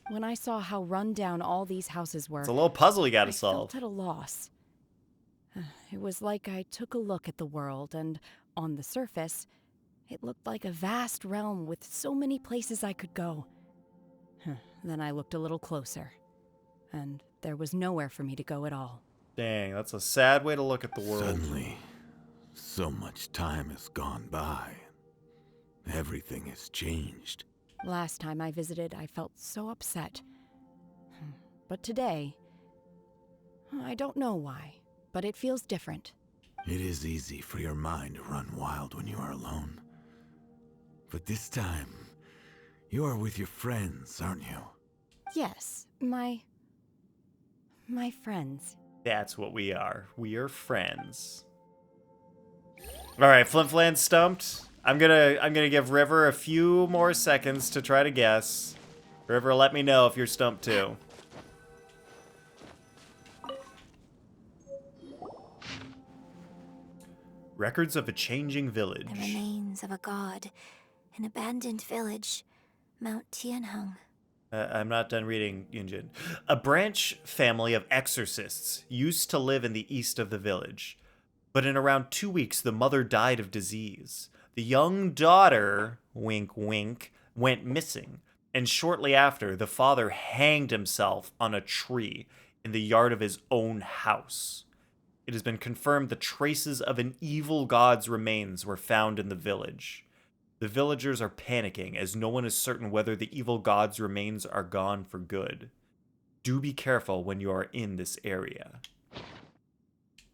When I saw how run down all these houses were, It's a little puzzle you gotta I solve. felt at a loss. It was like I took a look at the world, and on the surface, it looked like a vast realm with so many places I could go. Then I looked a little closer, and there was nowhere for me to go at all. Dang, that's a sad way to look at the world. Suddenly, so much time has gone by. Everything has changed. Last time I visited, I felt so upset. But today, I don't know why, but it feels different. It is easy for your mind to run wild when you are alone. But this time, you are with your friends, aren't you? Yes, my friends. That's what we are. We are friends. All right, Flimflam stumped. I'm gonna give River a few more seconds to try to guess. River, let me know if you're stumped too. Records of a changing village. The remains of a god. An abandoned village. Mount Tianheng. I'm not done reading, Yunjin. A branch family of exorcists used to live in the east of the village. But in around 2 weeks, the mother died of disease. The young daughter, wink wink, went missing. And shortly after, the father hanged himself on a tree in the yard of his own house. It has been confirmed the traces of an evil god's remains were found in the village. The villagers are panicking as no one is certain whether the evil god's remains are gone for good. Do be careful when you are in this area.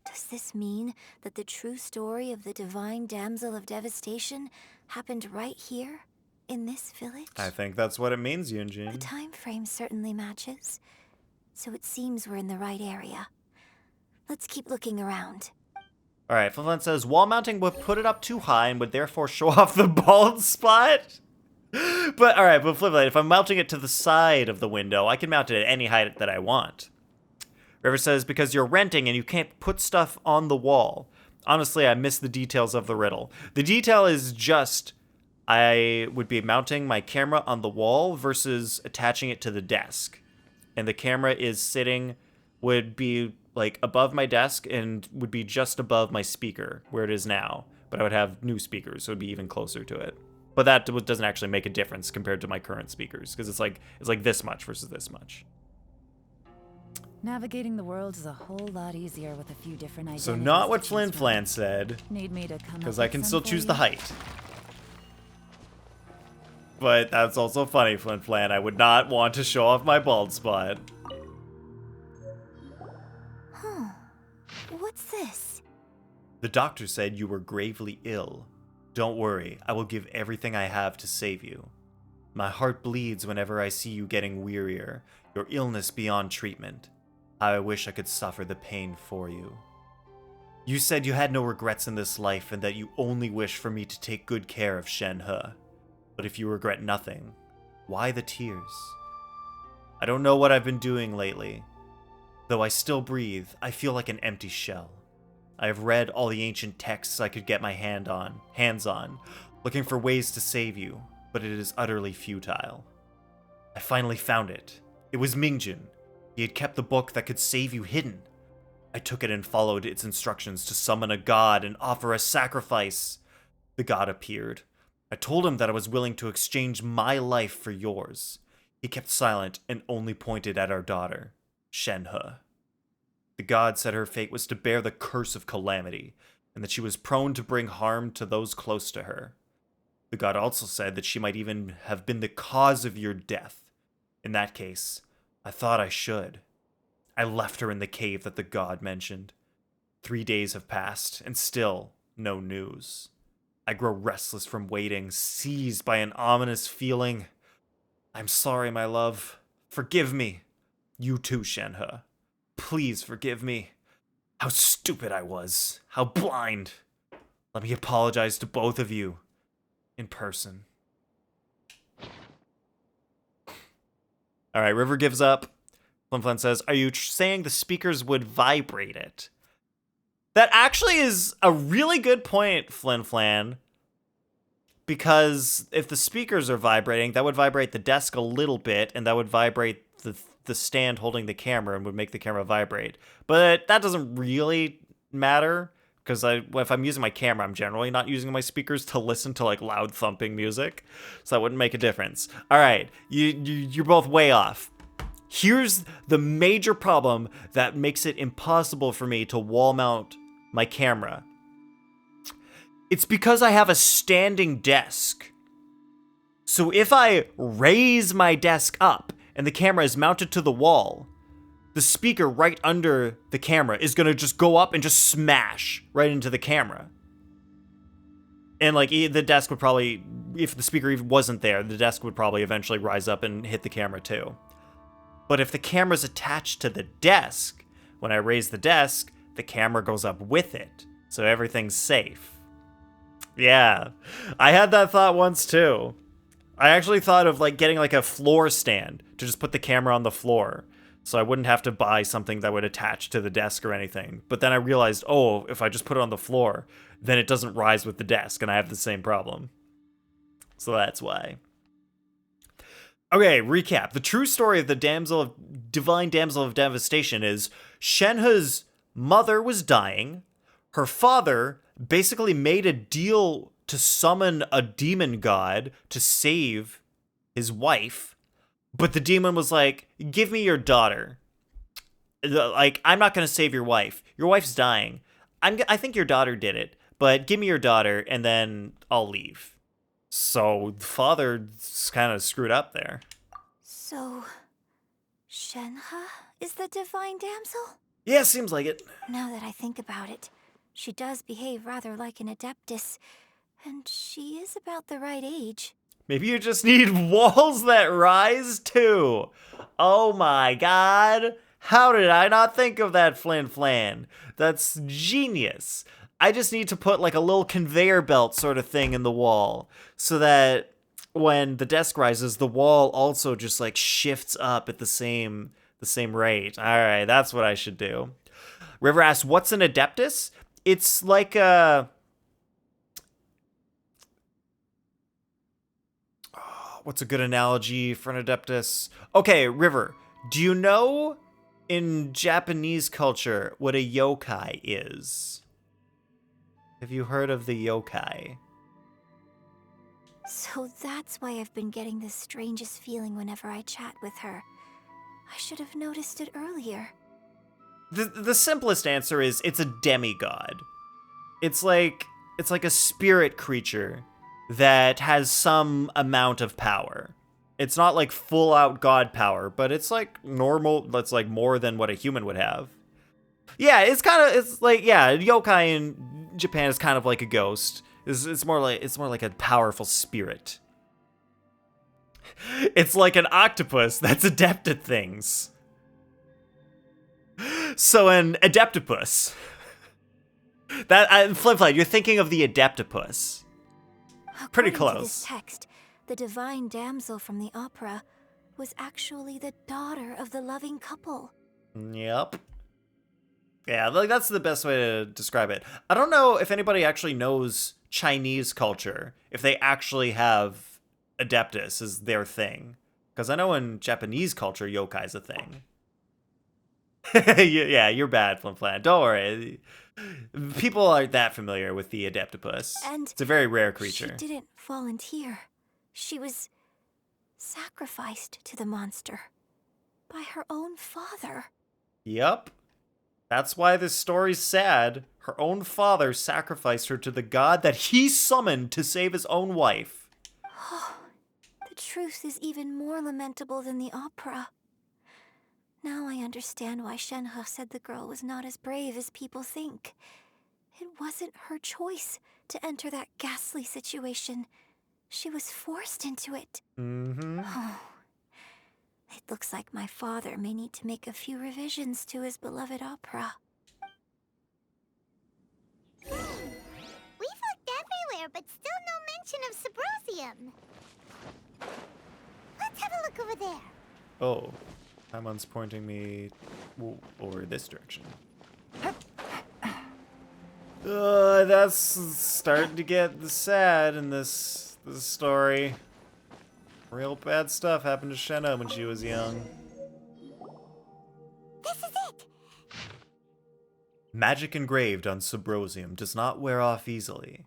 Does this mean that the true story of the divine damsel of devastation happened right here, in this village? I think that's what it means, Yunjin. The time frame certainly matches, so it seems we're in the right area. Let's keep looking around. All right, Flimflam says, wall mounting would put it up too high and would therefore show off the bald spot. But, all right, but Flimflam, if I'm mounting it to the side of the window, I can mount it at any height that I want. River says, because you're renting and you can't put stuff on the wall. Honestly, I missed the details of the riddle. The detail is just, I would be mounting my camera on the wall versus attaching it to the desk. And the camera is would be like above my desk and would be just above my speaker where it is now, but I would have new speakers, so it would be even closer to it. But that doesn't actually make a difference compared to my current speakers, because it's like this much versus this much. Navigating the world is a whole lot easier with a few different identities. So not what to Flin choose from. Flan said, Need me to come because up I with can some still for choose the you? height. But that's also funny, Flin Flan. I would not want to show off my bald spot. Huh. What's this? The doctor said you were gravely ill. Don't worry, I will give everything I have to save you. My heart bleeds whenever I see you getting wearier, your illness beyond treatment. How I wish I could suffer the pain for you. You said you had no regrets in this life and that you only wish for me to take good care of Shenhe. But if you regret nothing, why the tears? I don't know what I've been doing lately. Though I still breathe, I feel like an empty shell. I have read all the ancient texts I could get my hands on, looking for ways to save you, but it is utterly futile. I finally found it. It was Mingjin. He had kept the book that could save you hidden. I took it and followed its instructions to summon a god and offer a sacrifice. The god appeared. I told him that I was willing to exchange my life for yours. He kept silent and only pointed at our daughter, Shenhe. The god said her fate was to bear the curse of calamity, and that she was prone to bring harm to those close to her. The god also said that she might even have been the cause of your death. In that case, I thought I should. I left her in the cave that the god mentioned. 3 days have passed, and still no news. I grow restless from waiting, seized by an ominous feeling. I'm sorry, my love. Forgive me. You too, Shenhe. Please forgive me. How stupid I was. How blind. Let me apologize to both of you. In person. Alright, River gives up. Flimflam says, are you saying the speakers would vibrate it? That actually is a really good point, Flimflam. Because if the speakers are vibrating, that would vibrate the desk a little bit, and that would vibrate the stand holding the camera and would make the camera vibrate. But that doesn't really matter, because if I'm using my camera, I'm generally not using my speakers to listen to like loud thumping music, so that wouldn't make a difference. All right, you're both way off. Here's the major problem that makes it impossible for me to wall mount my camera. It's because I have a standing desk. So if I raise my desk up and the camera is mounted to the wall, the speaker right under the camera is gonna just go up and just smash right into the camera. And like the desk would probably, if the speaker even wasn't there, the desk would probably eventually rise up and hit the camera too. But if the camera's attached to the desk, when I raise the desk, the camera goes up with it. So everything's safe. Yeah, I had that thought once too. I actually thought of like getting like a floor stand to just put the camera on the floor, so I wouldn't have to buy something that would attach to the desk or anything. But then I realized, oh, if I just put it on the floor, then it doesn't rise with the desk, and I have the same problem. So that's why. Okay, recap. The true story of the divine damsel of devastation is Shenhe's mother was dying. Her father basically made a deal to summon a demon god to save his wife, but the demon was like, give me your daughter. Like, I'm not going to save your wife. Your wife's dying. I think your daughter did it, but give me your daughter and then I'll leave. So the father's kind of screwed up there. So, Shenhe is the divine damsel? Yeah, seems like it. Now that I think about it, she does behave rather like an adeptus, and she is about the right age. Maybe you just need walls that rise too. Oh my god. How did I not think of that, Flin Flan? That's genius. I just need to put like a little conveyor belt sort of thing in the wall so that when the desk rises, the wall also just like shifts up at the same rate. All right, that's what I should do. River asks, what's an adeptus? It's like a... what's a good analogy for an adeptus? Okay, River, do you know in Japanese culture what a yokai is? Have you heard of the yokai? So that's why I've been getting the strangest feeling whenever I chat with her. I should have noticed it earlier. The simplest answer is it's a demigod. It's like a spirit creature that has some amount of power. It's not like full out god power, but it's like normal. That's like more than what a human would have. Yeah, it's like yokai in Japan is kind of like a ghost. It's more like a powerful spirit. It's like an octopus that's adept at things. So an adeptopus. Flip, you're thinking of the adeptopus. Pretty According close. to this text, the divine damsel from the opera was actually the daughter of the loving couple. Yep. Yeah, like that's the best way to describe it. I don't know if anybody actually knows Chinese culture, if they actually have Adeptus as their thing. Because I know in Japanese culture, yokai's a thing. Yeah, you're bad, Flimflam. Don't worry. People aren't that familiar with the Adeptopus. And it's a very rare creature. She didn't volunteer. She was sacrificed to the monster by her own father. Yep. That's why this story's sad. Her own father sacrificed her to the god that he summoned to save his own wife. The truth is even more lamentable than the opera. Now I understand why Shenhe said the girl was not as brave as people think. It wasn't her choice to enter that ghastly situation. She was forced into it. Mm-hmm. It looks like my father may need to make a few revisions to his beloved opera. We've looked everywhere, but still no mention of Subrosium. Let's have a look over there. Oh, Paimon's pointing me over this direction. That's starting to get sad in this story. Real bad stuff happened to Shenhe when she was young. This is it! Magic engraved on Subrosium does not wear off easily.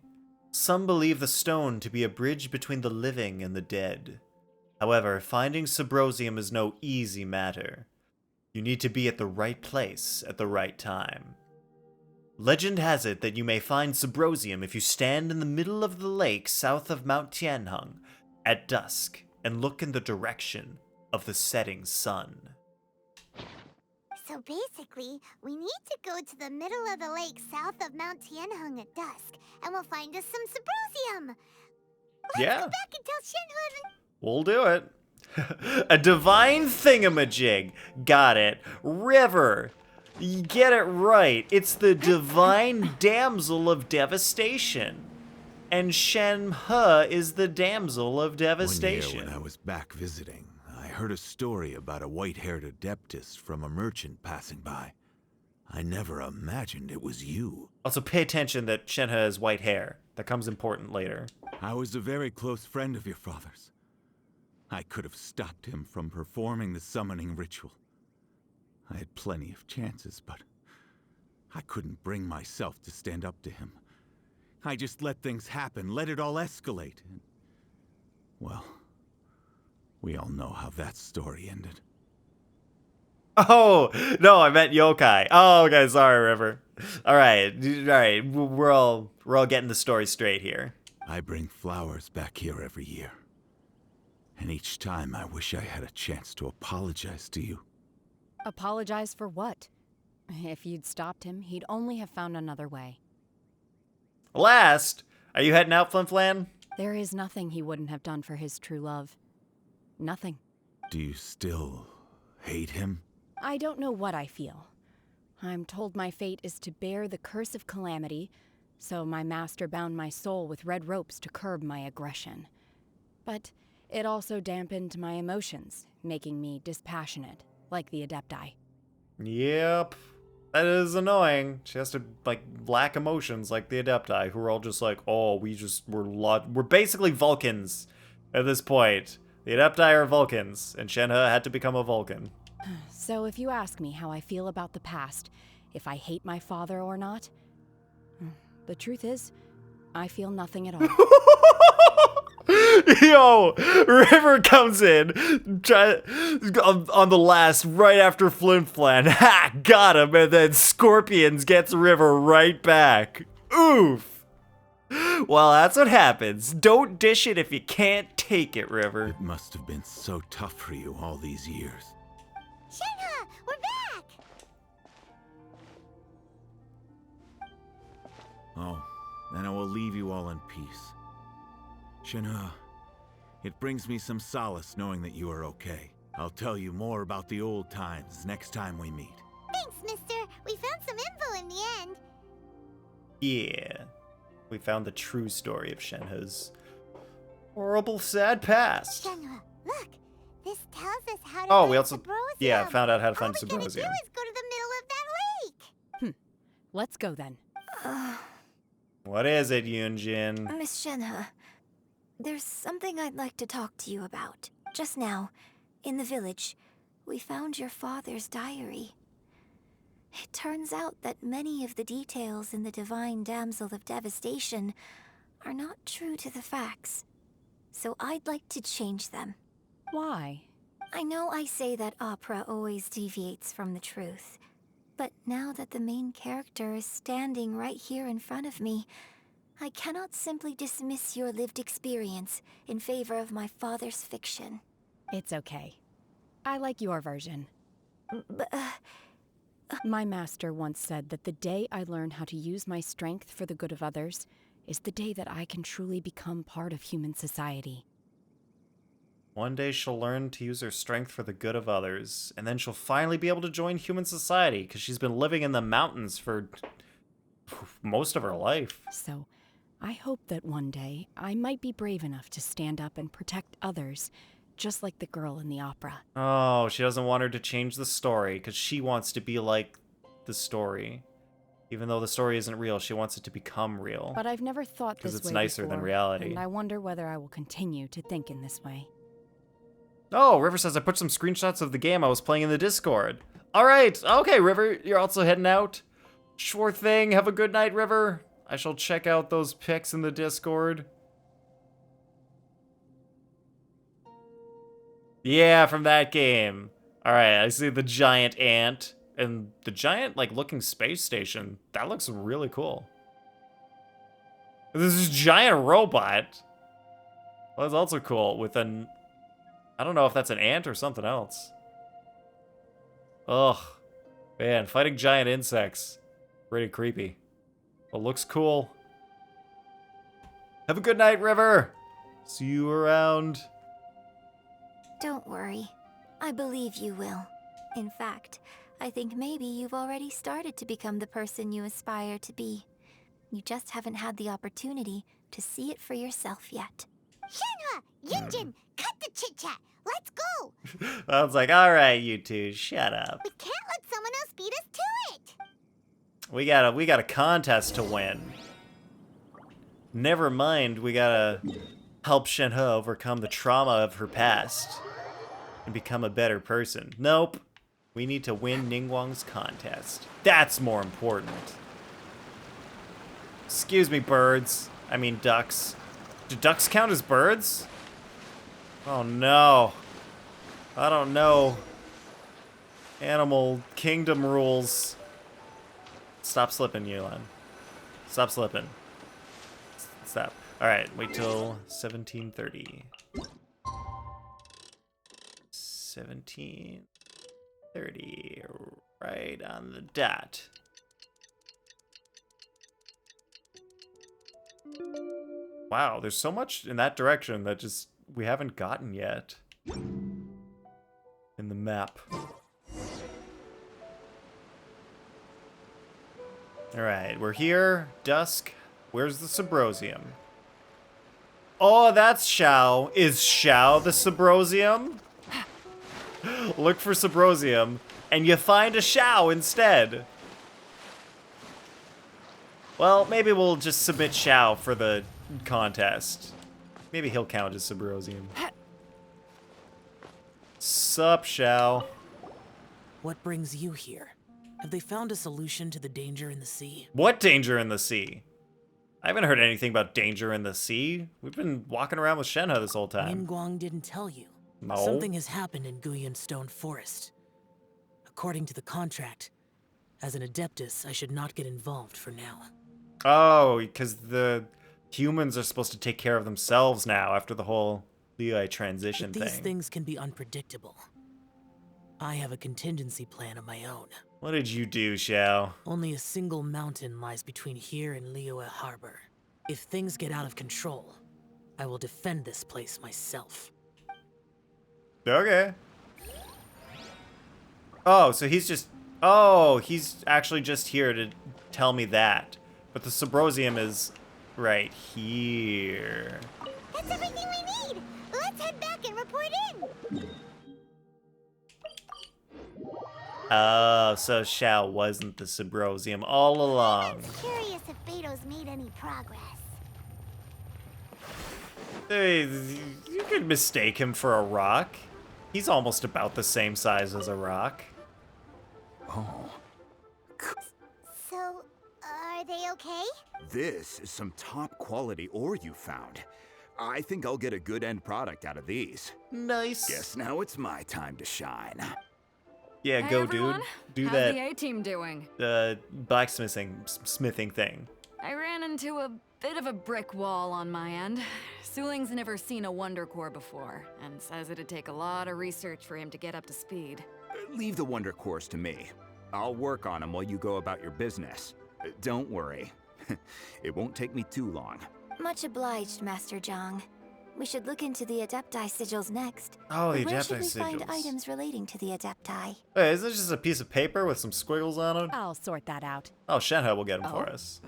Some believe the stone to be a bridge between the living and the dead. However, finding Subrosium is no easy matter. You need to be at the right place at the right time. Legend has it that you may find Subrosium if you stand in the middle of the lake south of Mount Tianheng at dusk and look in the direction of the setting sun. So basically, we need to go to the middle of the lake south of Mount Tianheng at dusk, and we'll find us some Subrosium. Let's Yeah. go back and tell Shenhe. We'll do it. A divine thingamajig. Got it. River. You get it right. It's the divine damsel of devastation. And Shenhe is the damsel of devastation. One year when I was back visiting, I heard a story about a white-haired adeptus from a merchant passing by. I never imagined it was you. Also, pay attention that Shenhe has white hair. That comes important later. I was a very close friend of your father's. I could have stopped him from performing the summoning ritual. I had plenty of chances, but I couldn't bring myself to stand up to him. I just let things happen, let it all escalate. And, well, we all know how that story ended. Oh, no, I meant yokai. Oh, okay, sorry, River. All right. We're all getting the story straight here. I bring flowers back here every year. And each time I wish I had a chance to apologize to you. Apologize for what? If you'd stopped him, he'd only have found another way. Last, are you heading out, Flimflam? There is nothing he wouldn't have done for his true love. Nothing. Do you still hate him? I don't know what I feel. I'm told my fate is to bear the curse of calamity, so my master bound my soul with red ropes to curb my aggression. But it also dampened my emotions, making me dispassionate, like the Adepti. Yep. That is annoying. She has to, lack emotions like the Adepti, who are all just like, oh, we're basically Vulcans at this point. The Adepti are Vulcans, and Shenhe had to become a Vulcan. So if you ask me how I feel about the past, if I hate my father or not, the truth is, I feel nothing at all. Yo, River comes in, on the last, right after Flim Flam. Ha! Got him, and then Scorpions gets River right back. Oof. Well, that's what happens. Don't dish it if you can't take it, River. It must have been so tough for you all these years. Shenhe, we're back! Oh, then I will leave you all in peace. Shenhe, it brings me some solace knowing that you are okay. I'll tell you more about the old times next time we meet. Thanks, mister. We found some info in the end. Yeah. We found the true story of Shenhe's horrible, sad past. Shenhe, look. This tells us how to Oh, find we also, Subrosium. found out how to find All we gotta do Subrosium. is go to the middle of that lake. Let's go then. What is it, Yunjin? Miss Shenhe, there's something I'd like to talk to you about. Just now, in the village, we found your father's diary. It turns out that many of the details in the Divine Damsel of Devastation are not true to the facts. So I'd like to change them. Why? I know I say that opera always deviates from the truth, but now that the main character is standing right here in front of me, I cannot simply dismiss your lived experience in favor of my father's fiction. It's okay. I like your version. But, My master once said that the day I learn how to use my strength for the good of others is the day that I can truly become part of human society. One day she'll learn to use her strength for the good of others, and then she'll finally be able to join human society, because she's been living in the mountains for most of her life. So, I hope that one day I might be brave enough to stand up and protect others, just like the girl in the opera. Oh, she doesn't want her to change the story, because she wants to be like the story. Even though the story isn't real, she wants it to become real. But I've never thought this way because it's nicer than before, reality. and I wonder whether I will continue to think in this way. Oh, River says I put some screenshots of the game I was playing in the Discord. All right. Okay, River, you're also heading out. Sure thing. Have a good night, River. I shall check out those pics in the Discord. Yeah, from that game. All right, I see the giant ant and the giant, like, looking space station. That looks really cool. This is a giant robot. Well, that's also cool with an... I don't know if that's an ant or something else. Ugh. Man, fighting giant insects. Pretty creepy. Well, looks cool. Have a good night, River. See you around. don't worry. I believe you will. In fact, I think maybe you've already started to become the person you aspire to be. You just haven't had the opportunity to see it for yourself yet. Shenhe! Yunjin! Cut the chit-chat! Let's go! I was like, all right, you two, shut up. We can't let someone else beat us to it! We got a contest to win. Never mind, we gotta help Shenhe overcome the trauma of her past and become a better person. Nope. We need to win Ningguang's contest. That's more important. Excuse me, birds. I mean, ducks. Do ducks count as birds? Oh no. I don't know. Animal kingdom rules. Stop slipping, Yulan. Stop slipping. Stop. Alright, wait till 17:30. 17:30. Right on the dot. Wow, there's so much in that direction that just we haven't gotten yet in the map. Alright, we're here. Dusk. Where's the Subrosium? Oh, that's Xiao. Is Xiao the Subrosium? Look for Subrosium, and you find a Xiao instead. Well, maybe we'll just submit Xiao for the contest. Maybe he'll count as Subrosium. Sup, Xiao? What brings you here? Have they found a solution to the danger in the sea? What danger in the sea? I haven't heard anything about danger in the sea. We've been walking around with Shenhe this whole time. Ningguang didn't tell you. No. Something has happened in Guyan Stone Forest. According to the contract, as an Adeptus, I should not get involved for now. Oh, because the humans are supposed to take care of themselves now after the whole Liyue transition But these thing. things can be unpredictable. I have a contingency plan of my own. What did you do, Xiao? Only a single mountain lies between here and Liyue Harbor. If things get out of control, I will defend this place myself. Okay. Oh, so he's just... Oh, he's actually just here to tell me that. But the Subrosium is right here. That's everything we need! Let's head back and report in! Oh, so Xiao wasn't the Subrosium all along. I'm curious if Beto's made any progress. Hey, you could mistake him for a rock. He's almost about the same size as a rock. Oh. So, are they okay? This is some top quality ore you found. I think I'll get a good end product out of these. Nice. Guess now it's my time to shine. Yeah, Hey, go, everyone. dude. Do How's that. the A-team doing? Smithing thing. I ran into a bit of a brick wall on my end. Suling's never seen a Wonder Core before, and says it'd take a lot of research for him to get up to speed. Leave the Wonder Cores to me. I'll work on them while you go about your business. Don't worry. It won't take me too long. Much obliged, Master Zhang. We should look into the Adepti sigils next. Oh, the Where Adepti should we find sigils. items relating to the Adepti? Wait, is this just a piece of paper with some squiggles on it? I'll sort that out. Oh, Shenhe will get them for us.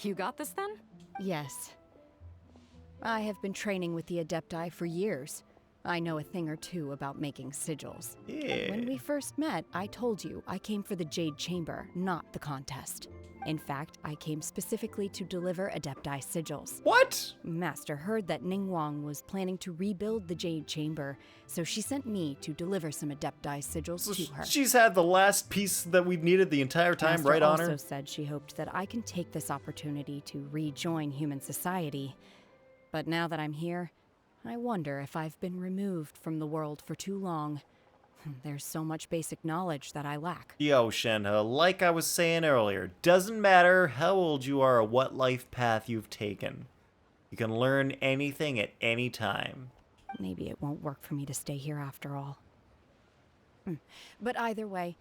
You got this then? Yes. I have been training with the Adepti for years. I know a thing or two about making sigils. Yeah. When we first met, I told you I came for the Jade Chamber, not the contest. In fact, I came specifically to deliver Adepti sigils. What? Master heard that Ningguang was planning to rebuild the Jade Chamber, so she sent me to deliver some Adepti sigils to her. She's had the last piece that we've needed the entire time Master right on her. also said she hoped that I can take this opportunity to rejoin human society. But now that I'm here, I wonder if I've been removed from the world for too long. There's so much basic knowledge that I lack. Yo, Shenhe, like I was saying earlier, doesn't matter how old you are or what life path you've taken. You can learn anything at any time. Maybe it won't work for me to stay here after all. But either way,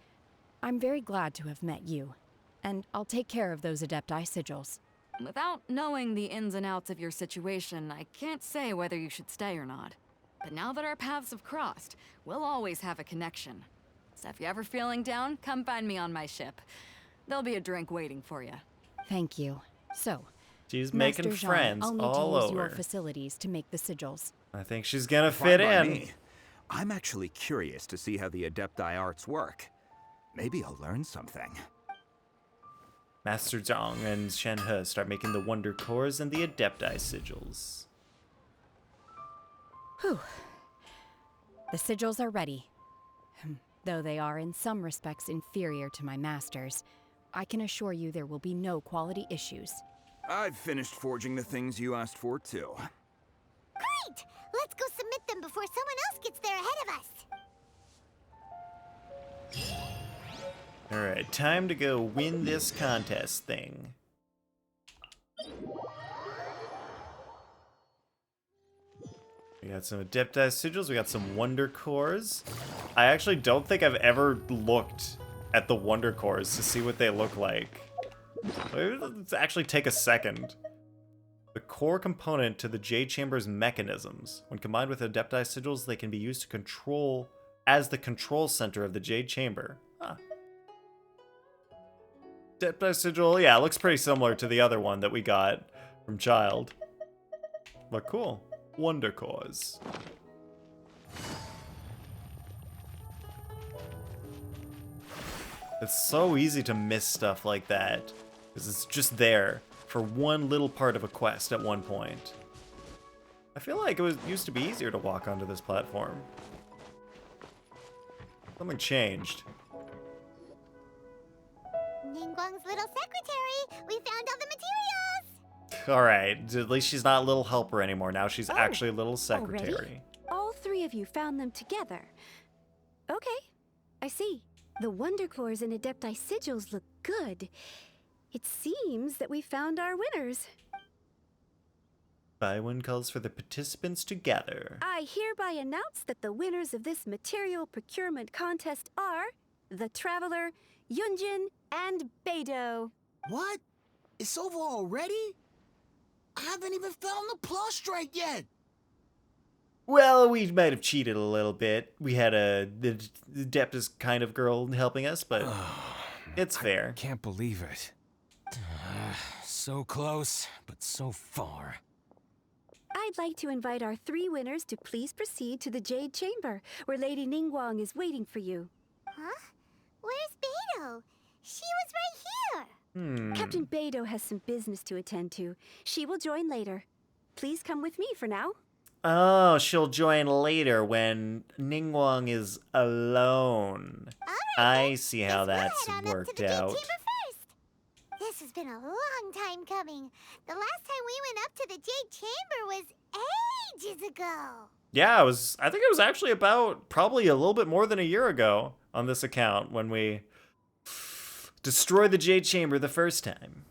I'm very glad to have met you. And I'll take care of those Adepti sigils. Without knowing the ins and outs of your situation, I can't say whether you should stay or not. But now that our paths have crossed, we'll always have a connection. So if you're ever feeling down, come find me on my ship. There'll be a drink waiting for you. Thank you. So, She's Master making Zhang, friends I'll need all to use over. your facilities to make the sigils. I think she's gonna Fine fit by in. me. I'm actually curious to see how the Adepti arts work. Maybe I'll learn something. Master Zhang and Shenhe start making the Wonder Cores and the Adepti sigils. Whew. The sigils are ready. Though they are in some respects inferior to my master's, I can assure you there will be no quality issues. I've finished forging the things you asked for, too. Great! Let's go submit them before someone else gets there ahead of us. Alright, time to go win this contest thing. We got some Adepti sigils, we got some Wonder Cores. I actually don't think I've ever looked at the Wonder Cores to see what they look like. Let's actually take a second. The core component to the Jade Chamber's mechanisms. When combined with Adepti sigils, they can be used to control as the control center of the Jade Chamber. Huh. Adepti sigil, yeah, it looks pretty similar to the other one that we got from Child. But cool. Wonder Cores. It's so easy to miss stuff like that, because it's just there for one little part of a quest at one point. I feel like it used to be easier to walk onto this platform. Something changed. Ningguang's little secretary! We found all the materials! All right, at least she's not a little helper anymore. Now she's actually a little secretary. Already? All three of you found them together. Okay, I see. The Wonder Cores and Adepti sigils look good. It seems that we found our winners. Bywin calls for the participants to gather. I hereby announce that the winners of this material procurement contest are the Traveler, Yunjin, and Beidou. What? It's over already? I haven't even found the plus strike yet. Well, we might have cheated a little bit. We had the Adeptus kind of girl helping us, but it's fair. I can't believe it. So close, but so far. I'd like to invite our three winners to please proceed to the Jade Chamber, where Lady Ningguang is waiting for you. Huh? Where's Beidou? She was right here. Captain Beidou has some business to attend to. She will join later. Please come with me for now. Oh, she'll join later when Ningguang is alone. I see how that's worked out. This has been a long time coming. The last time we went up to the Jade Chamber was ages ago. Yeah, I think it was actually about probably a little bit more than a year ago on this account when we destroyed the Jade Chamber the first time.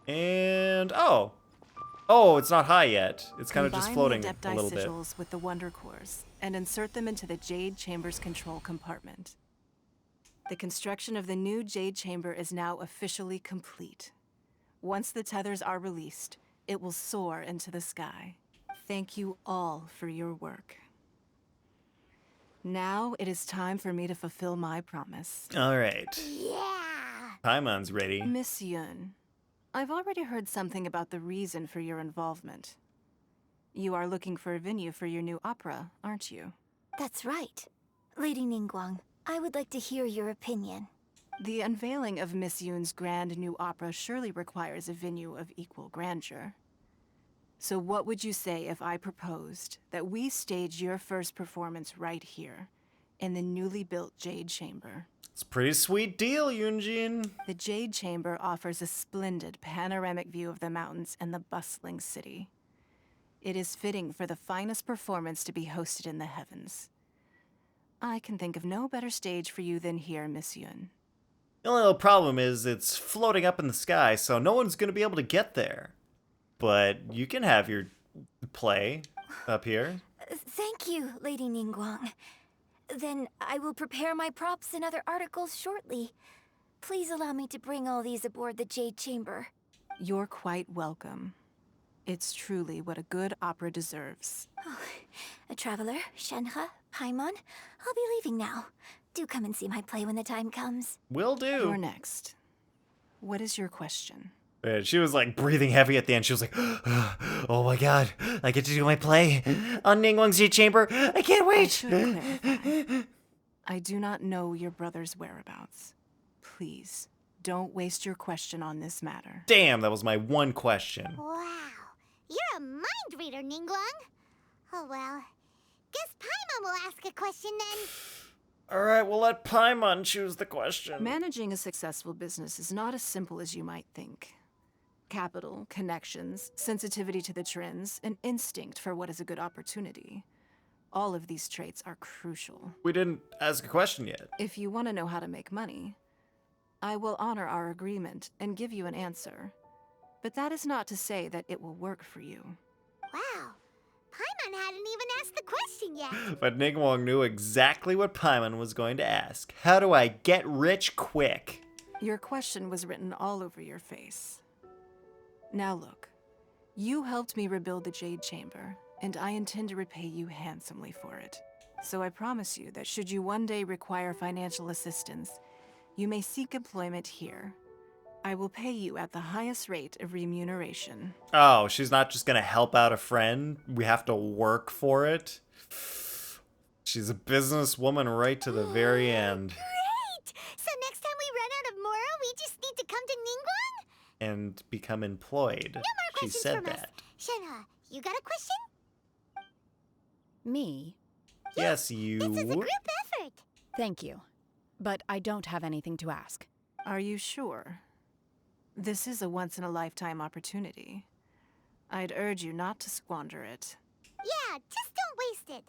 And oh, it's not high yet. It's kind of just floating Combine the a Adepti little bit. sigils with the Wonder Cores and insert them into the Jade Chamber's control compartment. The construction of the new Jade Chamber is now officially complete. Once the tethers are released, it will soar into the sky. Thank you all for your work. Now it is time for me to fulfill my promise. All right. Yeah. Paimon's ready. Miss Yun, I've already heard something about the reason for your involvement. You are looking for a venue for your new opera, aren't you? That's right. Lady Ningguang, I would like to hear your opinion. The unveiling of Miss Yun's grand new opera surely requires a venue of equal grandeur. So what would you say if I proposed that we stage your first performance right here, in the newly built Jade Chamber? It's a pretty sweet deal, Yunjin. The Jade Chamber offers a splendid panoramic view of the mountains and the bustling city. It is fitting for the finest performance to be hosted in the heavens. I can think of no better stage for you than here, Miss Yun. The only little problem is it's floating up in the sky, so no one's going to be able to get there. But you can have your play up here. Thank you, Lady Ningguang. Then I will prepare my props and other articles shortly. Please allow me to bring all these aboard the Jade Chamber. You're quite welcome. It's truly what a good opera deserves. Oh, a traveler, Shenhe, Paimon, I'll be leaving now. Do come and see my play when the time comes. Will do. You're next. What is your question? She was like breathing heavy at the end. She was like, oh my god, I get to do my play on Ningguang's Jade Chamber. I can't wait. I should clarify. I do not know your brother's whereabouts. Please, don't waste your question on this matter. Damn, that was my one question. Wow. You're a mind reader, Ningguang. Oh well. Guess Paimon will ask a question then. All right, we'll let Paimon choose the question. Managing a successful business is not as simple as you might think. Capital, connections, sensitivity to the trends, and instinct for what is a good opportunity. All of these traits are crucial. We didn't ask a question yet. If you want to know how to make money, I will honor our agreement and give you an answer. But that is not to say that it will work for you. Wow. Paimon hadn't even asked the question yet. But Ningguang knew exactly what Paimon was going to ask. How do I get rich quick? Your question was written all over your face. Now look, you helped me rebuild the Jade Chamber, and I intend to repay you handsomely for it. So I promise you that should you one day require financial assistance, you may seek employment here. I will pay you at the highest rate of remuneration. Oh, she's not just gonna help out a friend. We have to work for it. She's a businesswoman right to the very end. Great! So next time we run out of Mora, we just need to come to Ningguang? And become employed. No more She questions said from that. us. Shenhe, you got a question? Me? Yes, you. This is a group effort. Thank you. but I don't have anything to ask. Are you sure? This is a once-in-a-lifetime opportunity. I'd urge you not to squander it. Yeah, just don't waste it.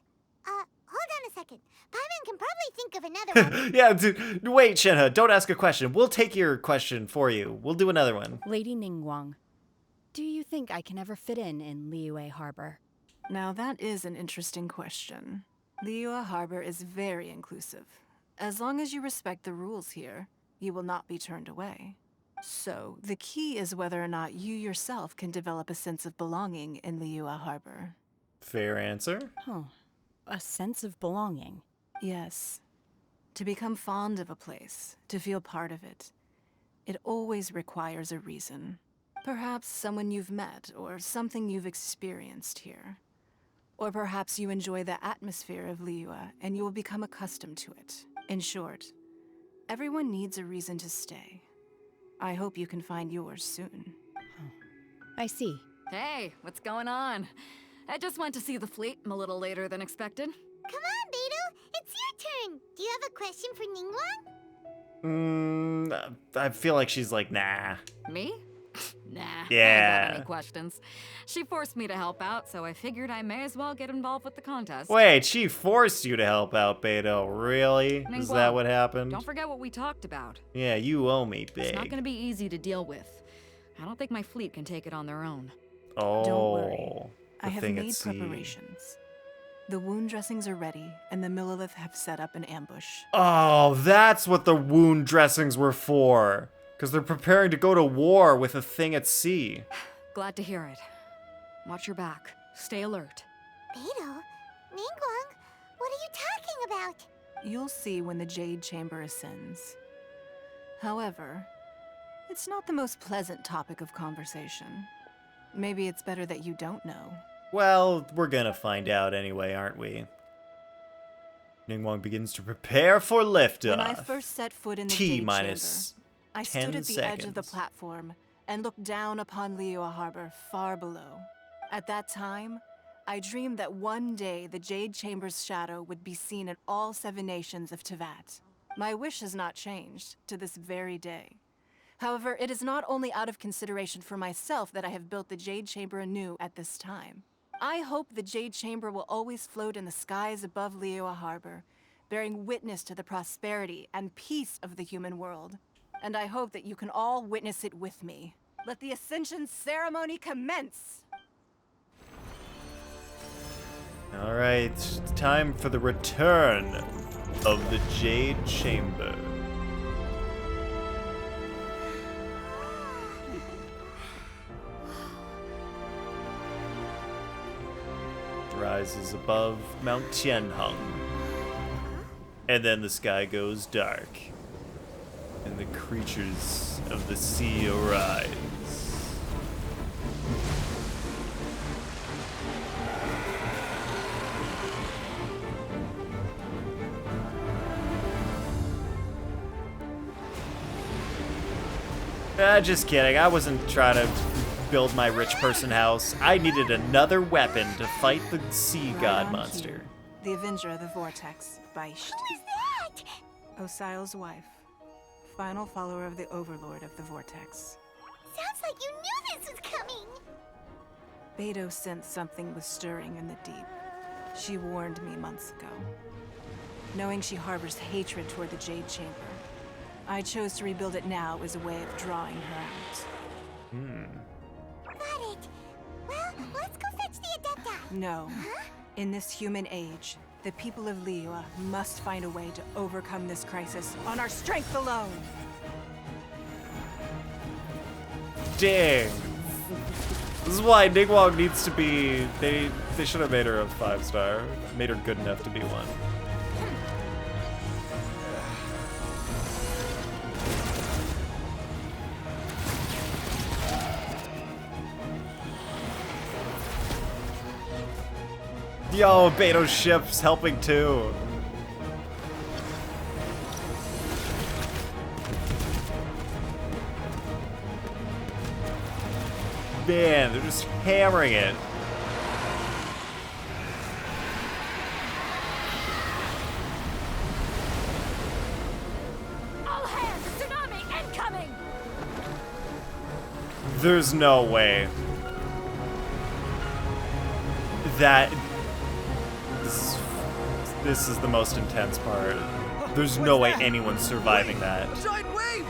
Hold on a second. Paimon can probably think of another one. Yeah, dude, wait, Shenhe, don't ask a question. We'll take your question for you. We'll do another one. Lady Ningguang, do you think I can ever fit in Liyue Harbor? Now that is an interesting question. Liyue Harbor is very inclusive. As long as you respect the rules here, you will not be turned away. So, the key is whether or not you yourself can develop a sense of belonging in Liyue Harbor. Fair answer. Huh. A sense of belonging. Yes. To become fond of a place, to feel part of it, it always requires a reason. Perhaps someone you've met, or something you've experienced here. Or perhaps you enjoy the atmosphere of Liyue, and you will become accustomed to it. In short, everyone needs a reason to stay. I hope you can find yours soon. I see. Hey, what's going on? I just went to see the fleet. I'm a little later than expected. Come on, Beidou. It's your turn. Do you have a question for Ningguang? I feel like she's like, nah. Me? Nah, I Yeah. don't have any questions. She forced me to help out, so I figured I may as well get involved with the contest. Wait, she forced you to help out, Beidou. Really? Is that Ningguang, what happened? Don't forget what we talked about. Yeah, you owe me big. It's not gonna be easy to deal with. I don't think my fleet can take it on their own. Oh. Don't worry. I the have thing at made sea. preparations. The wound dressings are ready, and the Millilith have set up an ambush. Oh, that's what the wound dressings were for. Because they're preparing to go to war with a thing at sea. Glad to hear it. Watch your back. Stay alert. Beidou? Ningguang? What are you talking about? You'll see when the Jade Chamber ascends. However, it's not the most pleasant topic of conversation. Maybe it's better that you don't know. Well, we're gonna find out anyway, aren't we? Ningguang begins to prepare for liftoff. When I first set foot in the T Jade minus Chamber, I 10 stood at the edge of the seconds. platform and looked down upon Liyue Harbor far below. At that time, I dreamed that one day the Jade Chamber's shadow would be seen in all 7 nations of Tevat. My wish has not changed to this very day. However, it is not only out of consideration for myself that I have built the Jade Chamber anew at this time. I hope the Jade Chamber will always float in the skies above Liyue Harbor, bearing witness to the prosperity and peace of the human world. And I hope that you can all witness it with me. Let the Ascension ceremony commence! All right, it's time for the return of the Jade Chamber. Rises above Mount Tianheng. And then the sky goes dark. And the creatures of the sea arise. Just kidding. I wasn't trying to build my rich person house. I needed another weapon to fight the sea god monster. The Avenger of the Vortex, Beisht. Who is that? Osial's wife. Final follower of the Overlord of the Vortex. Sounds like you knew this was coming. Beidou sensed something was stirring in the deep. She warned me months ago. Knowing she harbors hatred toward the Jade Chamber, I chose to rebuild it now as a way of drawing her out. Got it. Well, let's go fetch the Adepti. No. Huh? In this human age, the people of Liyue must find a way to overcome this crisis on our strength alone. Dang. This is why Ningguang needs to be... They should have made her a 5-star. Made her good enough to be one. Yo, Beidou's ship's helping too. Man, they're just hammering it. There's no way that this is the most intense part. There's no way anyone's surviving that. Giant wave!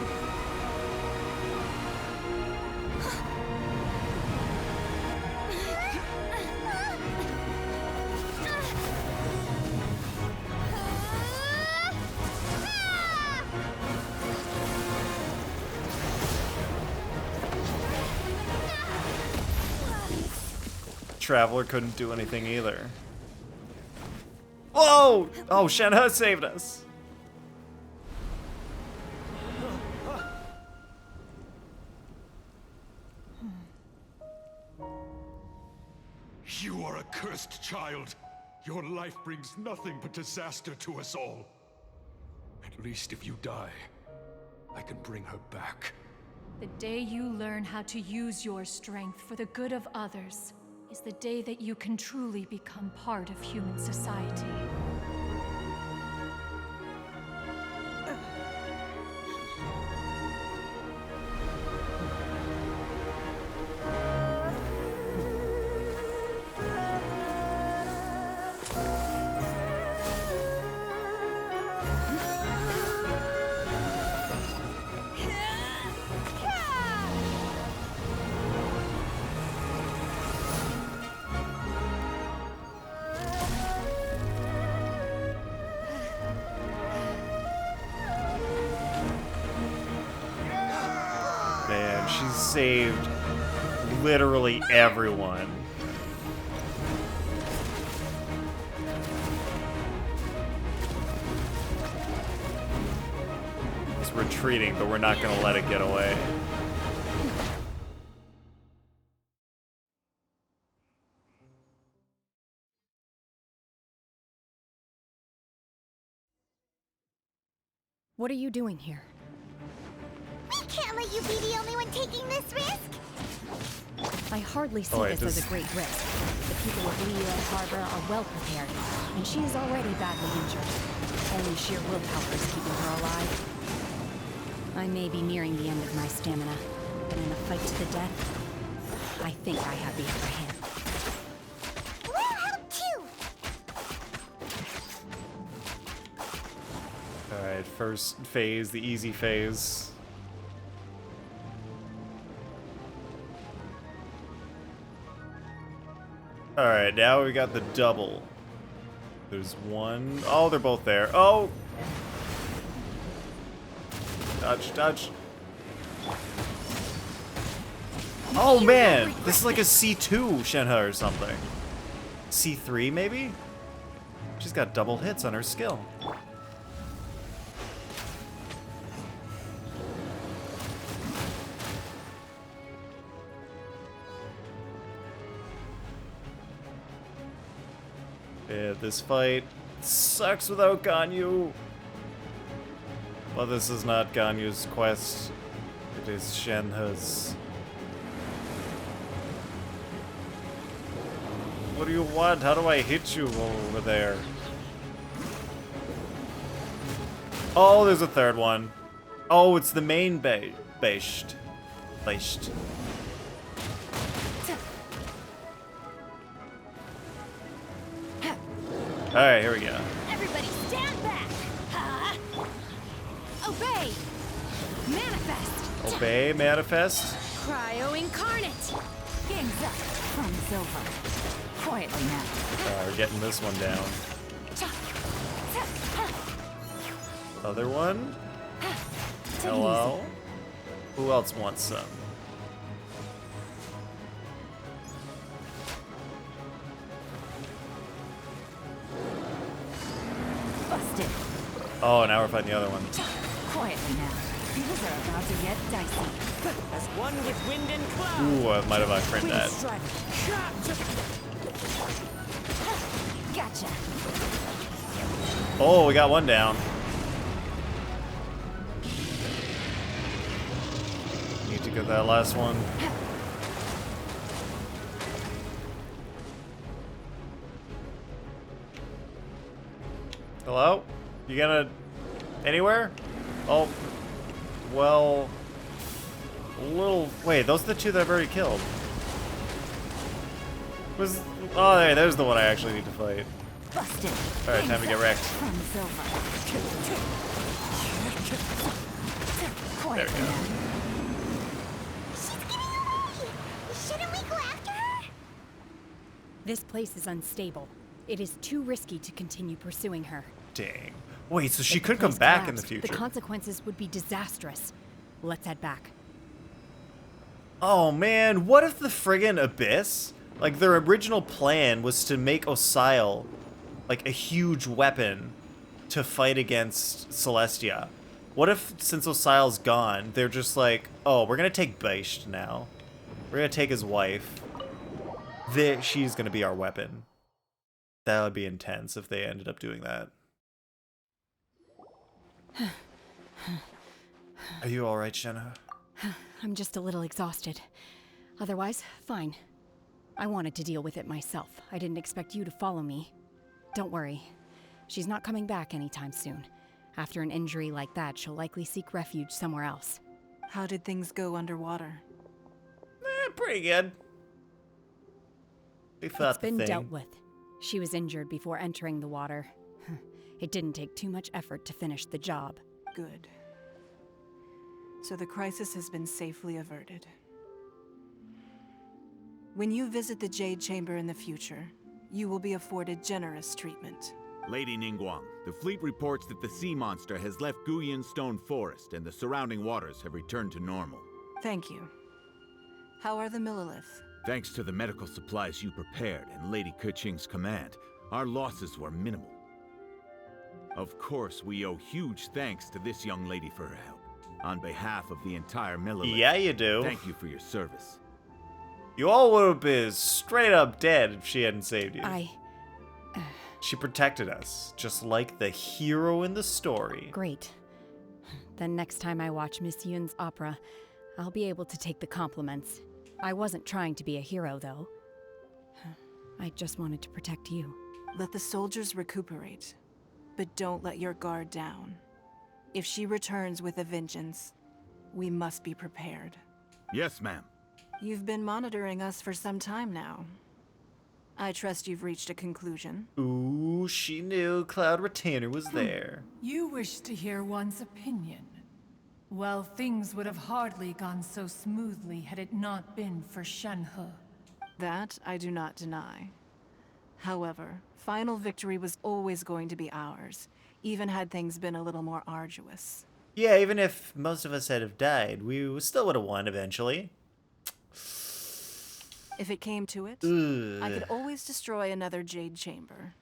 Traveler couldn't do anything either. Whoa! Oh, Shenhe saved us. You are a cursed child. Your life brings nothing but disaster to us all. At least if you die, I can bring her back. The day you learn how to use your strength for the good of others is the day that you can truly become part of human society. Man, she's saved literally everyone. It's retreating, but we're not gonna let it get away. What are you doing here? We can't let you be the only one taking this risk. I hardly see wait, this as a great risk. The people of Liyue Harbor are well prepared, and she is already badly injured. Only sheer willpower is keeping her alive. I may be nearing the end of my stamina, but in a fight to the death, I think I have the upper hand. We'll help too. Alright, first phase, the easy phase. Alright, now we got the double. There's one. Oh, they're both there. Oh! Dodge, dodge. Oh man! This is like a C2 Shenhe or something. C3 maybe? She's got double hits on her skill. Yeah, this fight sucks without Ganyu. But this is not Ganyu's quest. It is Shenhe's. What do you want? How do I hit you over there? Oh, there's a third one. Oh, it's the main based. Alright, here we go. Everybody stand back. Obey. Manifest. Obey, manifest. Cryo incarnate. Game's up. Fun's over. Quietly now. We're getting this one down. Other one. Hello. Who else wants some? Busted. Oh, now we're fighting the other one. Quietly now. Things are about to get dicey. As one with wind and cloud. Ooh, I might have unfriended that. Gotcha. Oh, we got one down. Need to get that last one. Hello? You gonna... anywhere? Oh. Well... Wait, those are the two that I've already killed. Oh, there's the one I actually need to fight. Busted. Alright, time to get wrecked. There we go. Shouldn't we go after her? This place is unstable. It is too risky to continue pursuing her. Dang. Wait, so she If the could come place back in the collapsed, future. The consequences would be disastrous. Let's head back. Oh man, what if the friggin' Abyss, like their original plan was to make Osile like a huge weapon to fight against Celestia? What if, since Osile's gone, they're just like, oh, we're gonna take Beisht now. We're gonna take his wife. She's gonna be our weapon. That would be intense if they ended up doing that. Are you alright, Shenhe? I'm just a little exhausted. Otherwise, fine. I wanted to deal with it myself. I didn't expect you to follow me. Don't worry. She's not coming back anytime soon. After an injury like that, she'll likely seek refuge somewhere else. How did things go underwater? Pretty good. We fought It's been the thing. dealt with. She was injured before entering the water. It didn't take too much effort to finish the job. Good. So the crisis has been safely averted. When you visit the Jade Chamber in the future, you will be afforded generous treatment. Lady Ningguang, the fleet reports that the sea monster has left Guyan Stone Forest and the surrounding waters have returned to normal. Thank you. How are the Millilith? Thanks to the medical supplies you prepared and Lady Keqing's command, our losses were minimal. Of course, we owe huge thanks to this young lady for her help. On behalf of the entire Millilith, Yeah, you do. Thank you for your service. You all would have been straight up dead if she hadn't saved you. She protected us, just like the hero in the story. Great. Then next time I watch Miss Yun's opera, I'll be able to take the compliments. I wasn't trying to be a hero, though. I just wanted to protect you. Let the soldiers recuperate, but don't let your guard down. If she returns with a vengeance, we must be prepared. Yes, ma'am. You've been monitoring us for some time now. I trust you've reached a conclusion. Ooh, she knew Cloud Retainer was there. You wish to hear one's opinion. Well, things would have hardly gone so smoothly had it not been for Shenhe. That I do not deny. However, final victory was always going to be ours, even had things been a little more arduous. Yeah, even if most of us had have died, we still would have won eventually. If it came to it, I could always destroy another Jade Chamber.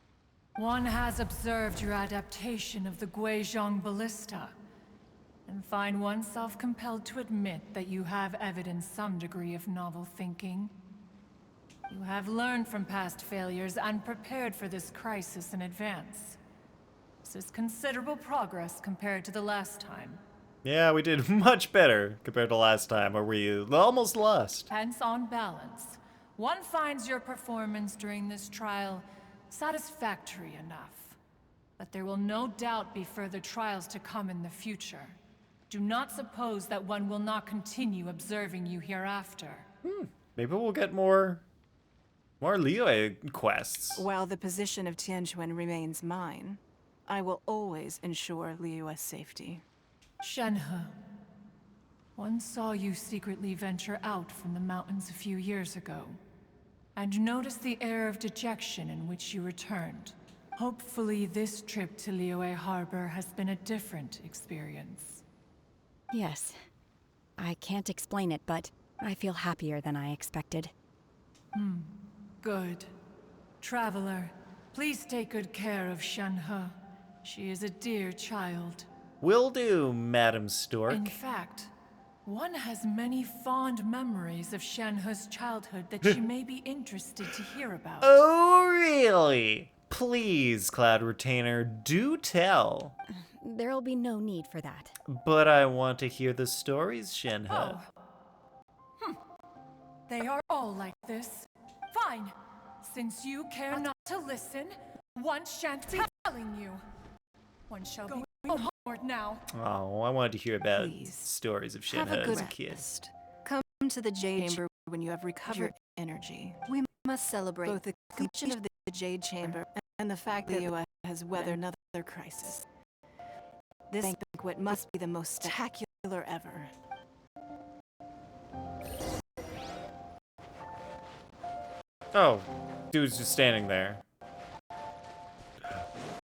One has observed your adaptation of the Guizhong Ballista, and find oneself compelled to admit that you have evidenced some degree of novel thinking. You have learned from past failures and prepared for this crisis in advance. This is considerable progress compared to the last time. Yeah, we did much better compared to last time, where we almost lost. Hence, on balance, one finds your performance during this trial satisfactory enough. But there will no doubt be further trials to come in the future. Do not suppose that one will not continue observing you hereafter. Maybe we'll get more Liyue quests. While the position of Tianquan remains mine, I will always ensure Liyue's safety. Shenhe, one saw you secretly venture out from the mountains a few years ago, and noticed the air of dejection in which you returned. Hopefully this trip to Liyue Harbor has been a different experience. Yes. I can't explain it, but I feel happier than I expected. Good. Traveler, please take good care of Shenhe. She is a dear child. Will do, Madam Stork. In fact, one has many fond memories of Shenhe's childhood that she may be interested to hear about. Oh, really? Please, Cloud Retainer, do tell. There'll be no need for that. But I want to hear the stories, Shenhe. Oh. They are all like this. Fine. Since you care not to listen, one shan't be telling you. One shall be homeward now. Oh, I wanted to hear about stories of Have Shenhe a good as a kid. rest. to the Jade Chamber when you have recovered your energy. We must celebrate both the completion of the Jade Chamber and the fact that Liyue has weathered another crisis. This banquet must be the most spectacular ever. Oh, dude's just standing there.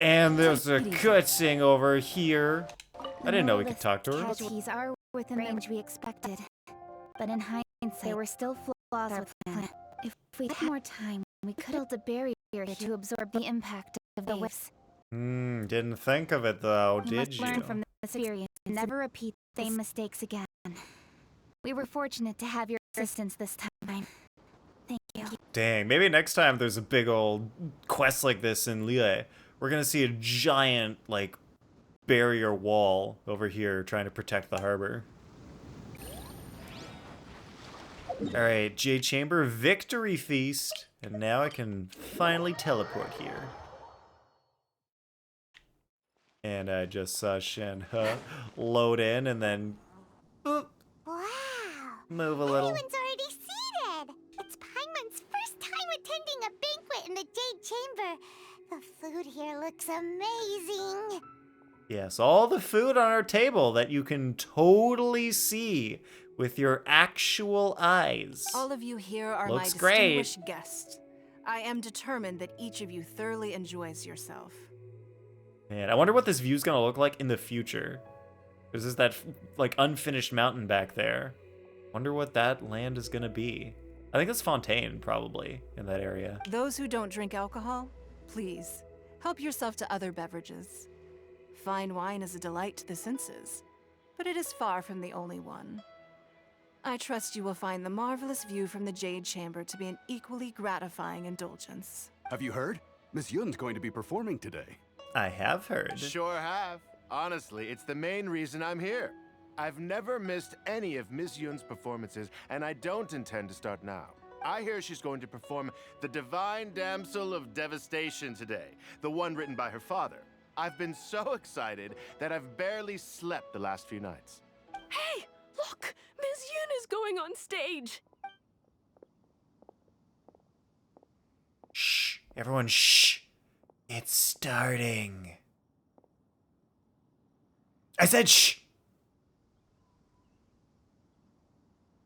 And there's a cutscene over here. I didn't know we could talk to her. Casualties are within the range we expected, but in hindsight, there were still flaws with the plan. If we had more time, we could build a barrier to absorb the impact of the waves. Didn't think of it though, We did must you? learn from this experience and never repeat the same mistakes again. We were fortunate to have your assistance this time. Thank you. Dang, maybe next time there's a big old quest like this in Liyue, we're gonna see a giant, like, barrier wall over here trying to protect the harbor. Alright, Jade Chamber, Victory Feast, and now I can finally teleport here. And I just saw Shenhe load in and then Wow! move a little. Everyone's already seated! It's Paimon's first time attending a banquet in the Jade Chamber. The food here looks amazing. Yes, all the food on our table that you can totally see with your actual eyes. All of you here are Looks my great. distinguished guests. I am determined that each of you thoroughly enjoys yourself. Man, I wonder what this view's gonna look like in the future. Because there's that, like, unfinished mountain back there. Wonder what that land is gonna be. I think it's Fontaine, probably, in that area. Those who don't drink alcohol, please, help yourself to other beverages. Fine wine is a delight to the senses, but it is far from the only one. I trust you will find the marvelous view from the Jade Chamber to be an equally gratifying indulgence. Have you heard? Miss Yun's going to be performing today. I have heard. Sure have. Honestly, it's the main reason I'm here. I've never missed any of Miss Yun's performances, and I don't intend to start now. I hear she's going to perform The Divine Damsel of Devastation today, the one written by her father. I've been so excited that I've barely slept the last few nights. Hey, look! Miss Yun is going on stage! Shh, everyone shh. It's starting. I said shh.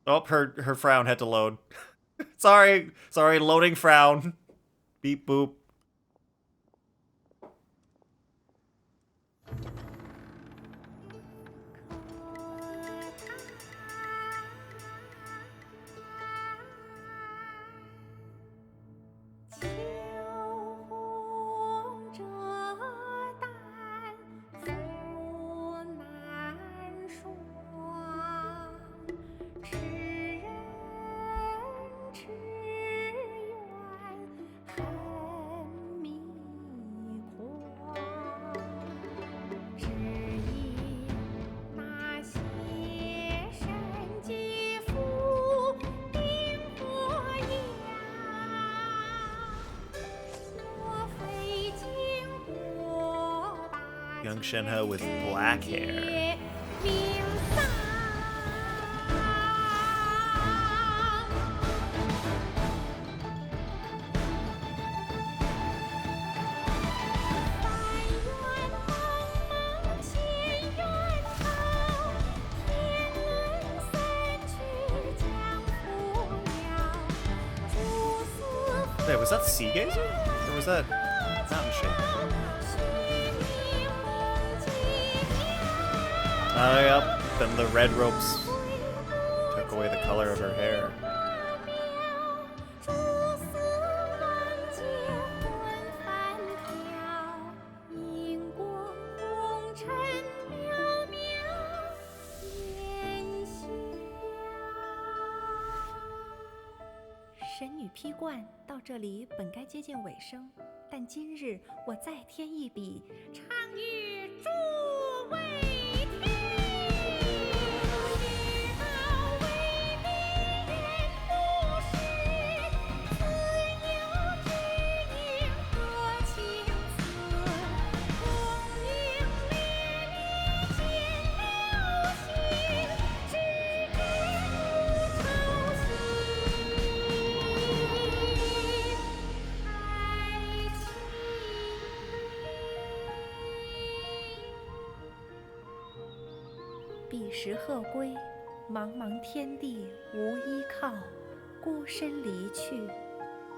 Oh, her frown had to load. Sorry, loading frown. Beep boop. Young Shenhe with black hair. 对, was that Sea Gazer? Or was that Mountain Shaker? Oh, yep. Then the red ropes took away the color of her hair.神女披冠到这里本该接近尾声，但今日我再添一笔，唱与诸位听。世道为民人不识，自有知音多情思。功名烈烈见了心，只知无常。彼时鹤归，茫茫天地无依靠，孤身离去。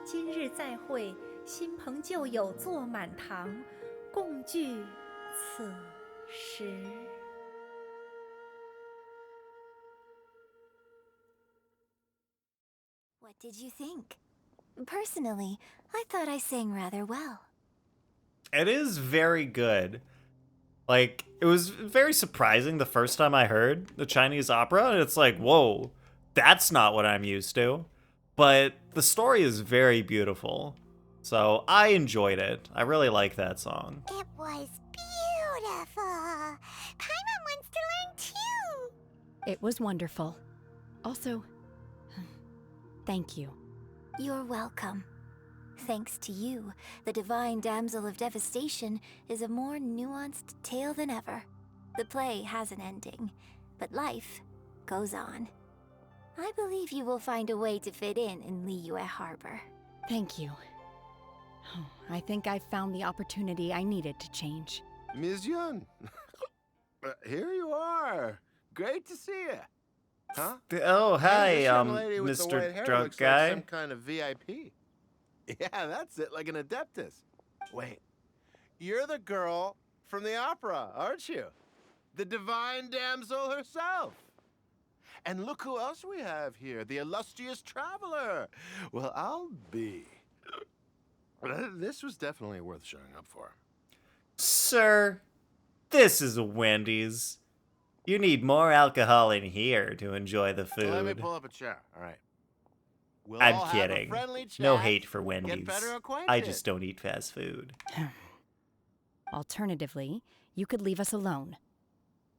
今日再会，新朋旧友坐满堂，共聚此时。What did you think? Personally, I thought I sang rather well. It is very good. Like, it was very surprising the first time I heard the Chinese opera, and it's like, whoa, that's not what I'm used to. But the story is very beautiful. So I enjoyed it. I really like that song. It was beautiful. Paimon wants to learn too. It was wonderful. Also, thank you. You're welcome. Thanks to you, the Divine Damsel of Devastation is a more nuanced tale than ever. The play has an ending, but life goes on. I believe you will find a way to fit in Liyue Harbor. Thank you. I think I've found the opportunity I needed to change. Ms. Yun, here you are. Great to see you. Huh? Oh, hi, This young lady with the white Mr. hair Drunk looks Guy. like some kind of VIP. Yeah, that's it, like an adeptus. Wait, you're the girl from the opera, aren't you? The divine damsel herself. And look who else we have here, the illustrious traveler. Well, I'll be. This was definitely worth showing up for. Sir, this is a Wendy's. You need more alcohol in here to enjoy the food. Let me pull up a chair, all right. We'll I'm all have a kidding. friendly chat, No hate for get Wendy's. better acquainted. I just don't eat fast food. Alternatively, you could leave us alone.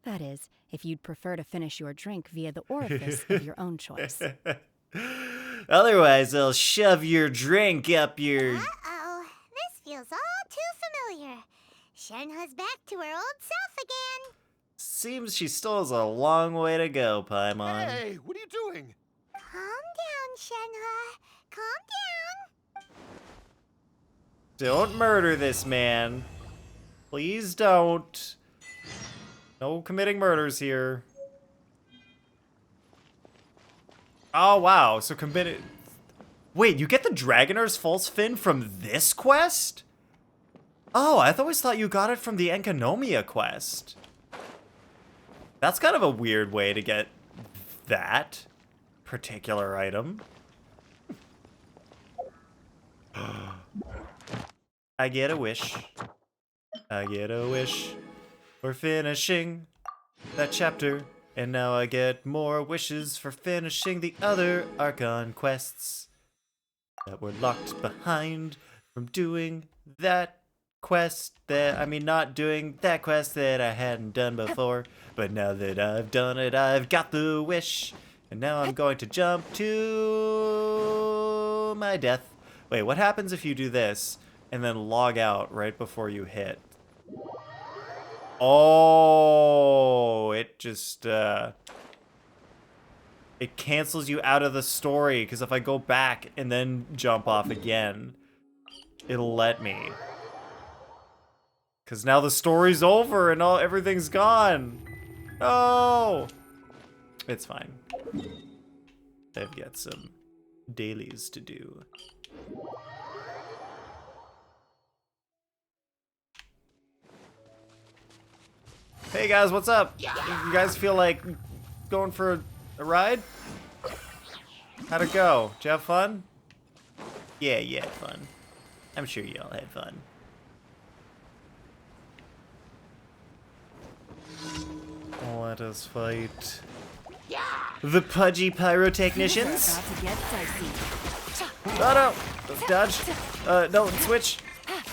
That is, if you'd prefer to finish your drink via the orifice of your own choice. Otherwise, I'll shove your drink up your... Uh-oh, this feels all too familiar. Shenhe's back to her old self again. Seems she still has a long way to go, Paimon. Hey, what are you doing? Calm down, Shenhe. Calm down. Don't murder this man. Please don't. No committing murders here. Oh, wow. So committed... Wait, you get the Dragoner's false fin from this quest? Oh, I always thought you got it from the Enkanomiya quest. That's kind of a weird way to get that particular item. I get a wish. I get a wish for finishing that chapter. And now I get more wishes for finishing the other Archon quests that were locked behind from doing that quest not doing that quest that I hadn't done before. But now that I've done it, I've got the wish. And now I'm going to jump to my death. Wait, what happens if you do this and then log out right before you hit? Oh, it just, it cancels you out of the story, because if I go back and then jump off again, it'll let me. Because now the story's over and everything's gone. No! It's fine. I've got some dailies to do. Hey guys, what's up? You guys feel like going for a ride? How'd it go? Did you have fun? Yeah, you had fun. I'm sure you all had fun. Let us fight the pudgy pyrotechnicians. Oh no! Dodge. No, switch.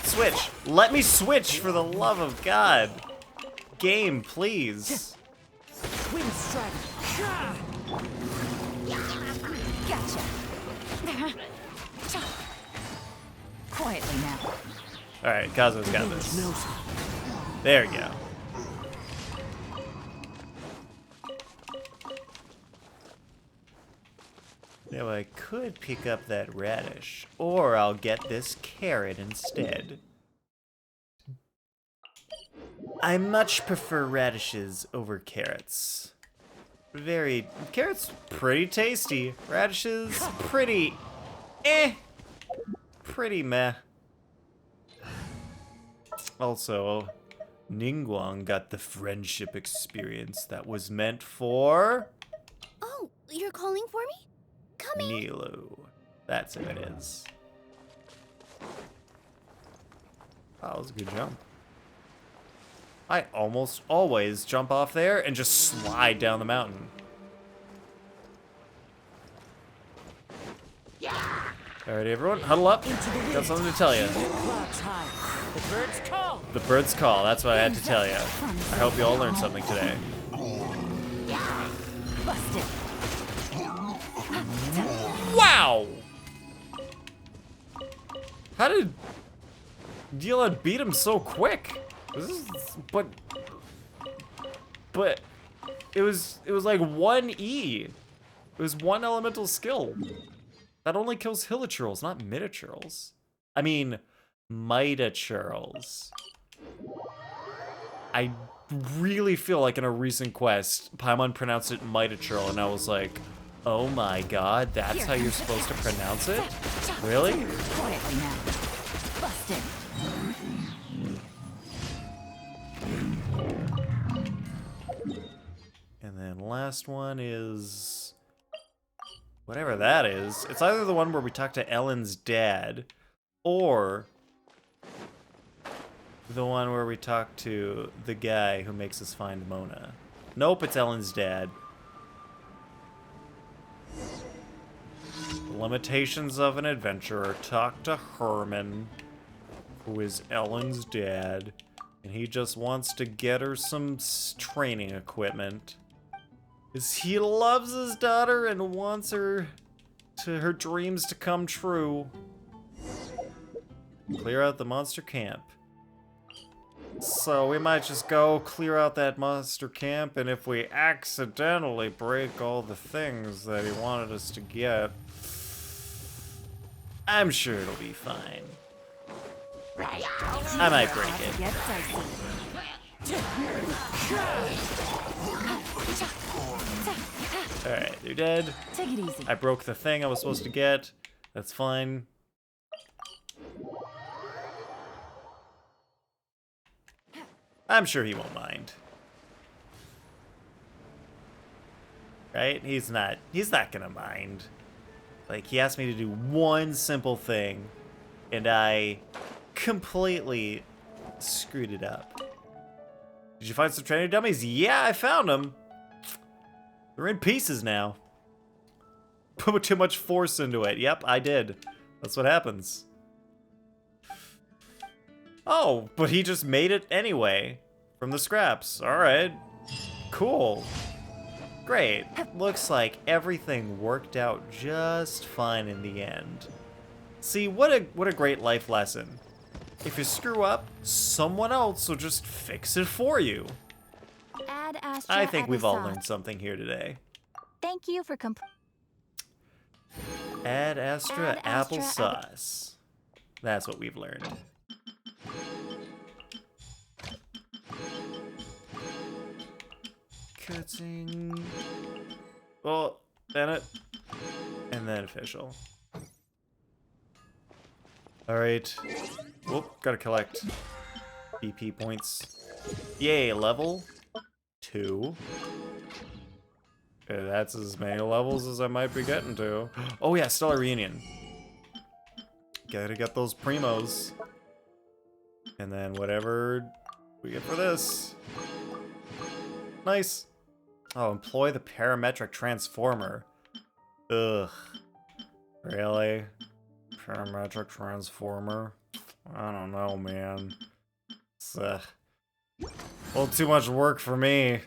Switch. Let me switch, for the love of God. Game, please. Wind strike. Gotcha. Quietly now. Alright, Kazu's got this. There you go. Now I could pick up that radish, or I'll get this carrot instead. I much prefer radishes over carrots. Carrots, pretty tasty. Radishes, pretty meh. Also, Ningguang got the friendship experience that was meant for... Oh, you're calling for me? Coming! Nilo. That's who it is. That was a good jump. I almost always jump off there and just slide down the mountain. Alright, everyone, huddle up. Got something to tell you. The birds call. The birds call, that's what I had to tell you. I hope you all learned something today. Wow! How did Dila beat him so quick? But it was like 1E. It was one elemental skill. That only kills Hilichurls, not Minichurls. I mean, Mitachurls. I really feel like in a recent quest, Paimon pronounced it Mitachurl, and I was like, oh my god, that's how you're supposed to pronounce it? Really? Quietly now. Busted. And then last one is... whatever that is. It's either the one where we talk to Ellen's dad, or the one where we talk to the guy who makes us find Mona. Nope, it's Ellen's dad. Limitations of an adventurer. Talk to Herman, who is Ellen's dad, and he just wants to get her some training equipment. Because he loves his daughter and wants her dreams to come true. Clear out the monster camp. So we might just go clear out that monster camp, and if we accidentally break all the things that he wanted us to get, I'm sure it'll be fine. I might break it. Alright, they're dead. Take it easy. I broke the thing I was supposed to get. That's fine. I'm sure he won't mind. Right? He's not gonna mind. Like, he asked me to do one simple thing, and I completely screwed it up. Did you find some training dummies? Yeah, I found them. They're in pieces now. Put too much force into it. Yep, I did. That's what happens. Oh, but he just made it anyway. From the scraps. Alright. Cool. Great. Looks like everything worked out just fine in the end. See, what a great life lesson. If you screw up, someone else will just fix it for you. Ad Astra I think we've all Adasat. learned something here today. Thank you for Ad Astra Ad Astra applesauce. That's what we've learned. Cutscene. Well, Bennett. And then official. Alright. Whoop, gotta collect BP points. Yay, level 2. That's as many levels as I might be getting to. Oh yeah, Stellar Reunion. Gotta get those primos. And then whatever we get for this. Nice. Oh, employ the parametric transformer. Ugh. Really? Parametric transformer? I don't know, man. It's a little too much work for me.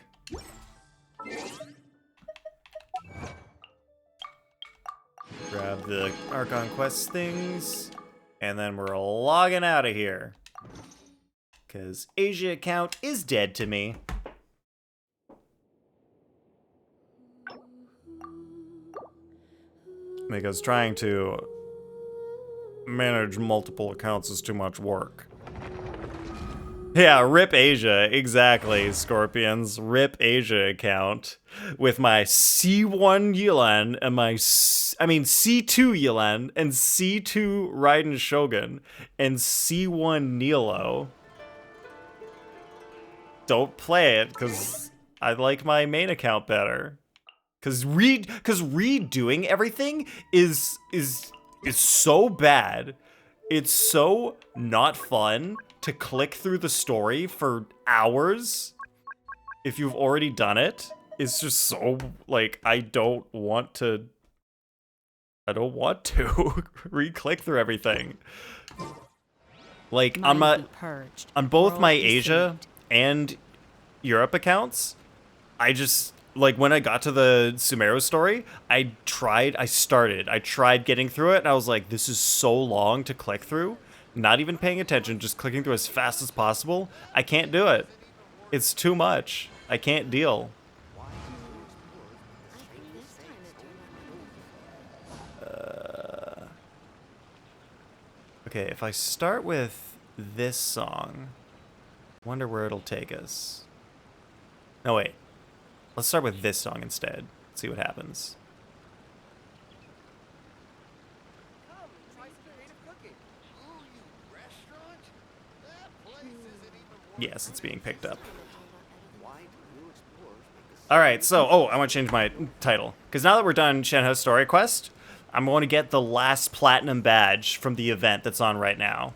Grab the Archon Quest things, and then we're logging out of here. Because Asia account is dead to me. Because trying to manage multiple accounts is too much work. Yeah, RIP Asia, exactly, Scorpions. RIP Asia account with my C1 Yelan and my C2 Yelan and C2 Raiden Shogun and C1 Nilo. Don't play it because I like my main account better. Because redoing everything is so bad. It's so not fun to click through the story for hours if you've already done it. It's just so, like, I don't want to re-click through everything. Like, on both my Asia and Europe accounts, I just, like, when I got to the Sumeru story, I tried getting through it, and I was like, this is so long to click through. Not even paying attention, just clicking through as fast as possible. I can't do it. It's too much. I can't deal. Okay, if I start with this song, wonder where it'll take us. No, wait. Let's start with this song instead. See what happens. Yes, it's being picked up. Alright, so, I want to change my title. Because now that we're done Shenhe's story quest, I'm going to get the last platinum badge from the event that's on right now.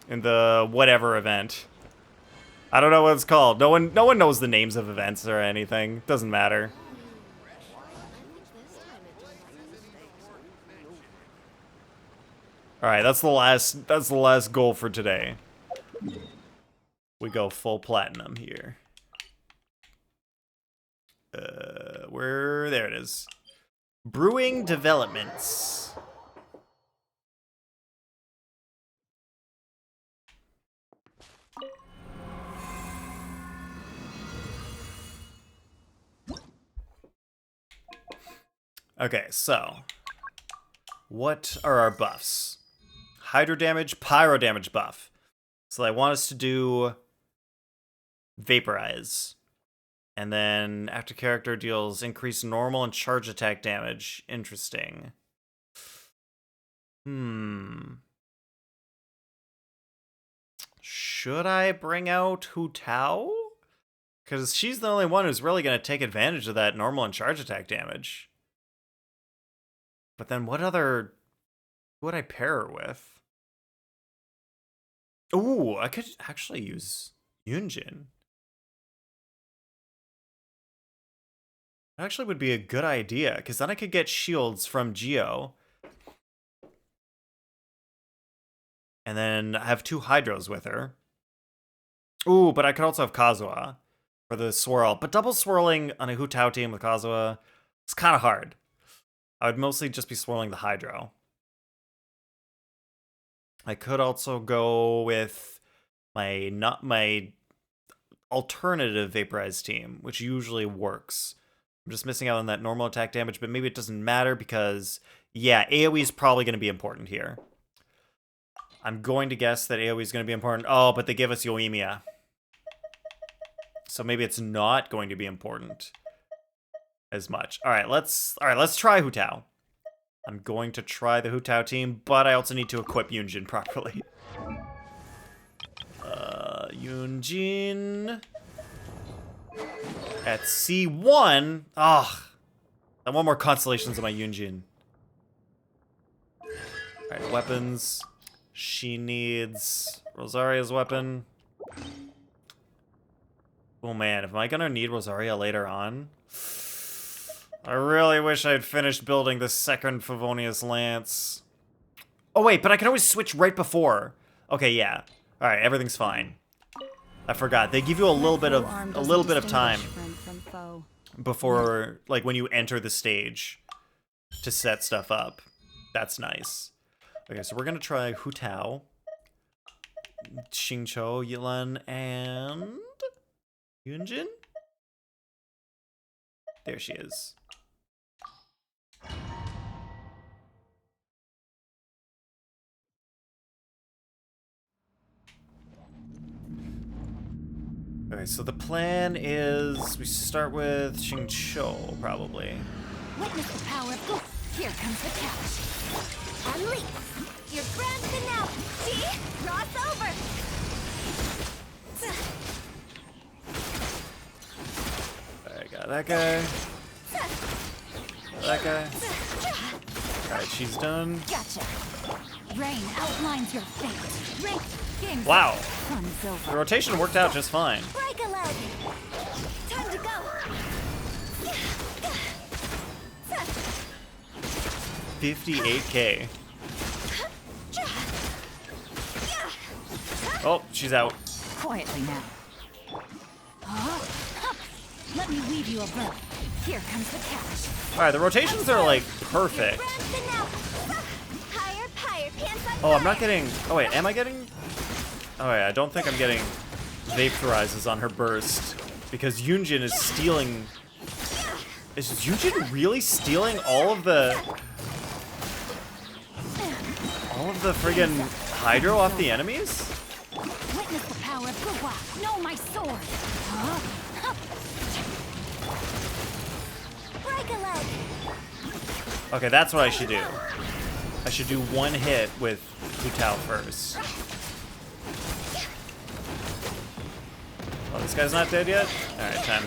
In the whatever event. I don't know what it's called. No one knows the names of events or anything. Doesn't matter. Alright, that's the last goal for today. We go full platinum here. There it is. Brewing developments. Okay, so what are our buffs? Hydro damage, pyro damage buff. So I want us to do Vaporize. And then after character deals increased normal and charge attack damage. Interesting. Should I bring out Hu Tao? Because she's the only one who's really going to take advantage of that normal and charge attack damage. But then what would I pair her with? Ooh, I could actually use Yunjin. That actually would be a good idea, because then I could get shields from Geo. And then have 2 Hydros with her. Ooh, but I could also have Kazuha for the swirl. But double swirling on a Hu Tao team with Kazuha is kind of hard. I would mostly just be swirling the Hydro. I could also go with my alternative Vaporized team, which usually works. I'm just missing out on that normal attack damage, but maybe it doesn't matter because, yeah, AoE is probably going to be important here. I'm going to guess that AoE is going to be important. Oh, but they give us Yoimiya. So maybe it's not going to be important as much. All right, let's try Hu Tao. I'm going to try the Hu Tao team, but I also need to equip Yunjin properly. Yunjin at C1. Ah, I want more constellations on my Yunjin. All right, weapons. She needs Rosaria's weapon. Oh man, am I gonna need Rosaria later on? I really wish I'd finished building the second Favonius Lance. Oh wait, but I can always switch right before. Okay, yeah. All right, everything's fine. I forgot. They give you a little bit of time before, like, when you enter the stage to set stuff up. That's nice. Okay, so we're gonna try Hu Tao, Xingqiu, Yilan, and Yunjin. There she is. Okay, so the plan is we start with Xingqiu, probably. Witness the power of... Here comes the catch. Unleash. Your grand finale. See? Cross over. Alright, got that guy. That guy. Alright, she's done. Gotcha. Rain outlines your fate. Rain. Game's Wow. Fun's over. The rotation worked out just fine. Break a leg. Time to go. 58k. Oh, she's out. Quietly now. Let me weave you a bow. Here comes the catch. Alright, the rotations are like perfect. Oh, I'm not getting... Oh wait, am I getting... Oh wait, I don't think I'm getting vaporizes on her burst. Because Yunjin is stealing... Is Yunjin really stealing all of the friggin' hydro off the enemies? Witness the power of Guwa. Know my sword. Break a leg. Okay, that's what I should do. I should do one hit with Hu Tao first. Oh, this guy's not dead yet? Alright, time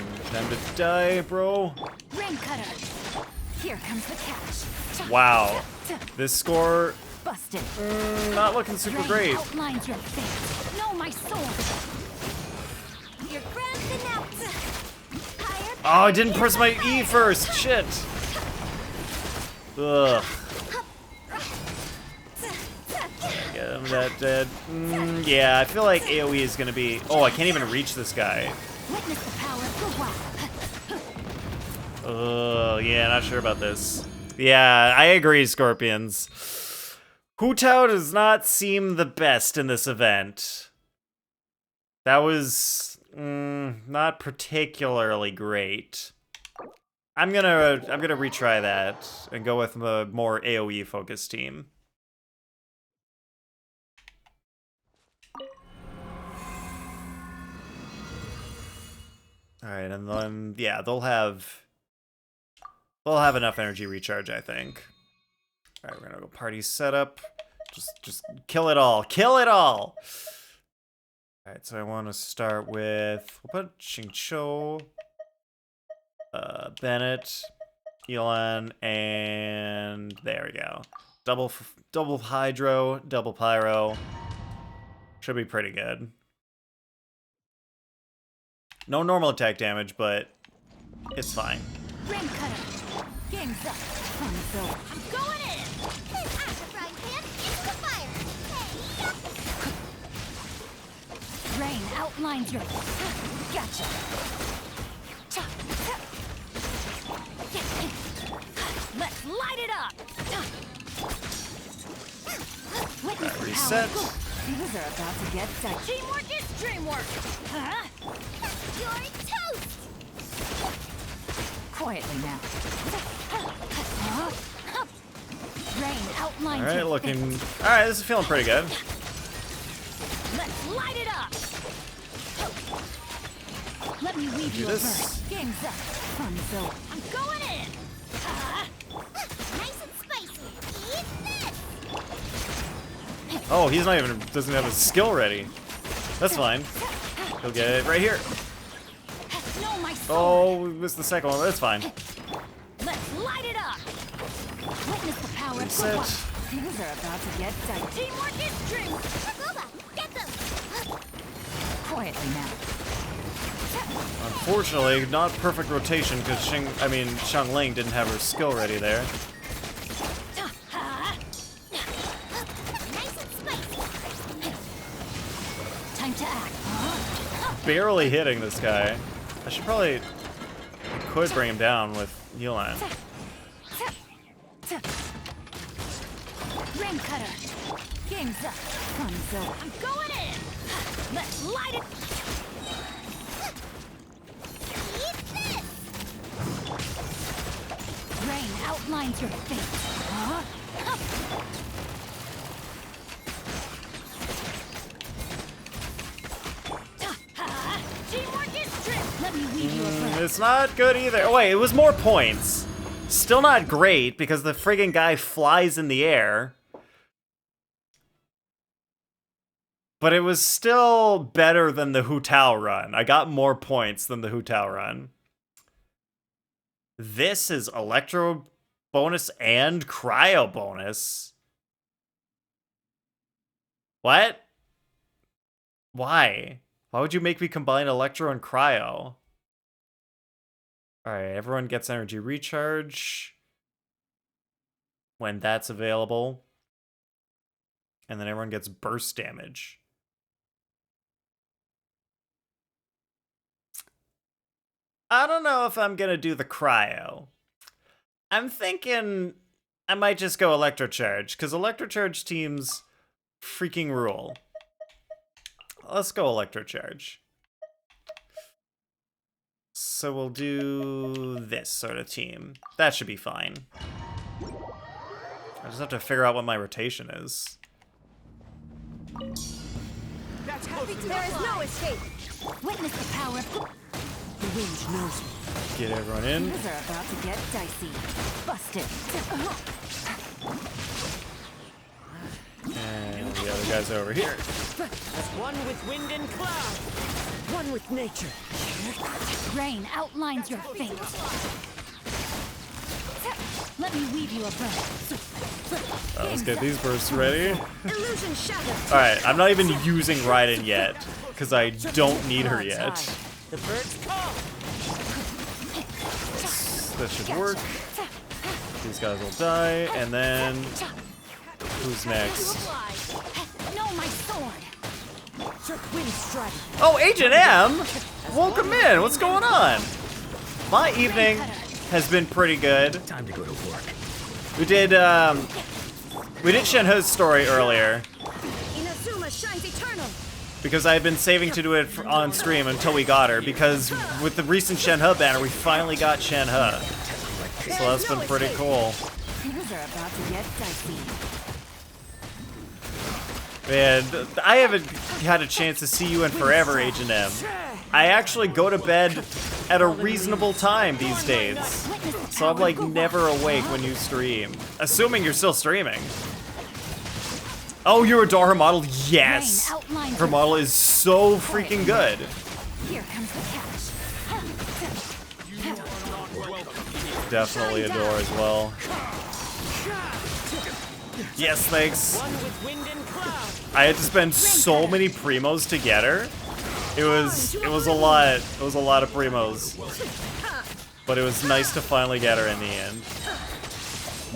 to die, bro. Rain cutter. Here comes the catch. Wow. This score... Busted. Not looking super great. Outlines your fate. Know my sword. Your grand finale. Oh, I didn't press my E first. Shit. Ugh. Get him that dead. Yeah, I feel like AoE is gonna be... Oh, I can't even reach this guy. Witness the power of Guwa. Yeah, not sure about this. Yeah, I agree, Scorpions. Hu Tao does not seem the best in this event. That was not particularly great. I'm gonna retry that and go with a more AoE focused team. All right, and then yeah, they'll have enough energy recharge, I think. All right, we're gonna go party setup. Just kill it all. Kill it all. All right, so I want to start with we'll put Xingqiu, Bennett, Elon, and there we go. Double hydro, double pyro. Should be pretty good. No normal attack damage, but it's fine. Rain cutter. Game's up. Fun's over. I'm going in. Rain outlines your... Gotcha. Let's light it up. Witness the reset. power. Things are about to get tight. Teamwork is dreamwork. Huh? You're toast. Quietly now. Rain outlines All right, your looking. fate. All right, this is feeling pretty good. Let's light it up. Let me weave you a this. verse. Game's up. Fun's over. I'm going in. Nice and spicy. Eat this. Oh, he's not even doesn't have his skill ready. That's fine. He'll get it right here. Know my sword. Oh, we missed the second one. That's fine. Let's light it up. Witness the power Reset. of things are about to get tight. Teamwork is dreamwork. Get them. Quietly now. Unfortunately, not perfect rotation because Xiangling didn't have her skill ready there. Time to act. Barely hitting this guy. I could bring him down with Yulon. Rain cutter. Game's up. Fun's over. I'm going in. Let's light it. outlines your fate. Teamwork is true. Let me weave you a bird. It's not good either. Oh, wait, it was more points. Still not great because the friggin' guy flies in the air. But it was still better than the Hu Tao run. I got more points than the Hu Tao run. This is Electro bonus and Cryo bonus. What? Why? Why would you make me combine Electro and Cryo? Alright, everyone gets energy recharge when that's available. And then everyone gets burst damage. I don't know if I'm gonna do the Cryo. I'm thinking I might just go Electrocharge, because Electrocharge teams freaking rule. Let's go Electrocharge. So we'll do this sort of team. That should be fine. I just have to figure out what my rotation is. There is no escape. Witness the power of the wind knows me. Get everyone in. Things are about to get dicey. Busted. And the other guys over here. As one with wind and cloud, one with nature. Rain outlines your fate. Let me weave you a bird. Let's get these bursts ready. Illusion shattered. Alright, I'm not even using Raiden yet, because I don't need her yet. The birds call. That should work. These guys will die, and then who's next? No, my sword. Wind strike. Oh, H&M! Welcome in. What's going on? My evening has been pretty good. Time to go to work. We did Shenhe's story earlier Inazuma shines eternal. because I had been saving to do it on stream until we got her, because with the recent Shenhe banner, we finally got Shenhe. So that's been pretty cool. Things are about to get dicey. Man, I haven't had a chance to see you in forever, H&M. I actually go to bed at a reasonable time these days. So I'm like never awake when you stream. Assuming you're still streaming. Oh, you adore her model? Yes! Her model is so freaking good. Here comes the catch. Definitely adore as well. Yes, thanks. I had to spend so many primos to get her. It was a lot. It was a lot of primos. But it was nice to finally get her in the end.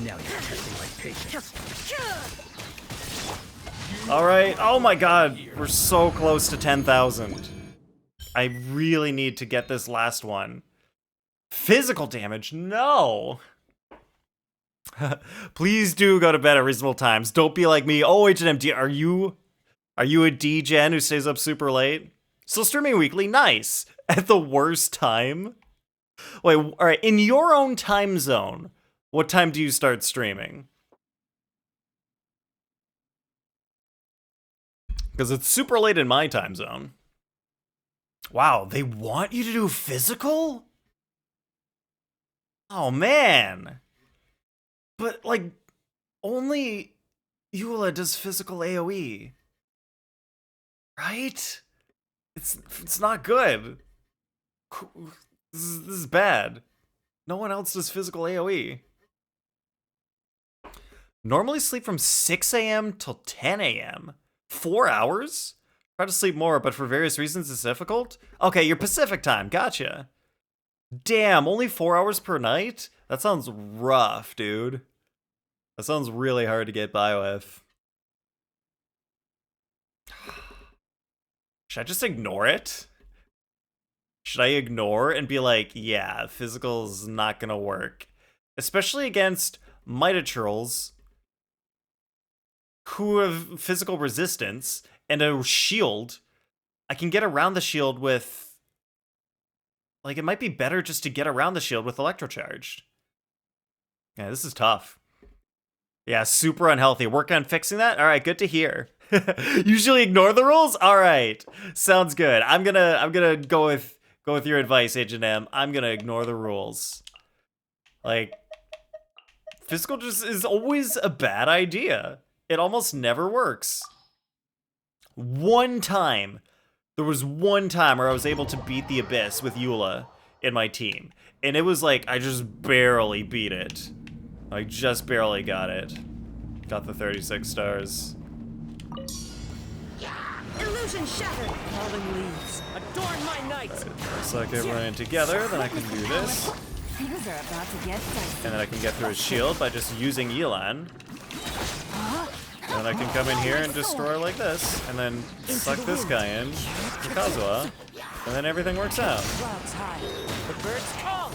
Now you're testing my patience. Alright. Oh my god. We're so close to 10,000. I really need to get this last one. Physical damage? No. Please do go to bed at reasonable times. Don't be like me. Oh, H&M, are you a D-gen who stays up super late? Still streaming weekly? Nice. At the worst time? Wait, alright, in your own time zone, what time do you start streaming? Because it's super late in my time zone. Wow, they want you to do physical? Oh, man. But, like, only Eula does physical AoE. Right? It's not good. This is bad. No one else does physical AoE. Normally sleep from 6 a.m. till 10 a.m. 4 hours? Try to sleep more, but for various reasons it's difficult? Okay, you're Pacific time. Gotcha. Damn, only 4 hours per night? That sounds rough, dude. That sounds really hard to get by with. Should I just ignore it? Should I ignore and be like, yeah, physical's not gonna work? Especially against Mitatrolls, who have physical resistance and a shield. I can get around the shield with... Like, it might be better just to get around the shield with Electrocharged. Yeah, this is tough. Yeah, super unhealthy. Work on fixing that? All right, good to hear. Usually ignore the rules? All right. Sounds good. I'm gonna go with your advice, H&M. I'm gonna ignore the rules. Like, physical just is always a bad idea. It almost never works. There was one time where I was able to beat the Abyss with Eula in my team. And it was like, I just barely beat it. I just barely got it. Got the 36 stars. Illusion shattered. Falling leaves, adorn my night. Looks like they're running together, then I can do this. Things are about to get dicey. And then I can get through his shield by just using Elan. And then I can come in here and destroy like this, and then suck this guy in, for Kazuha, and then everything works out. Clouds high. The birds call.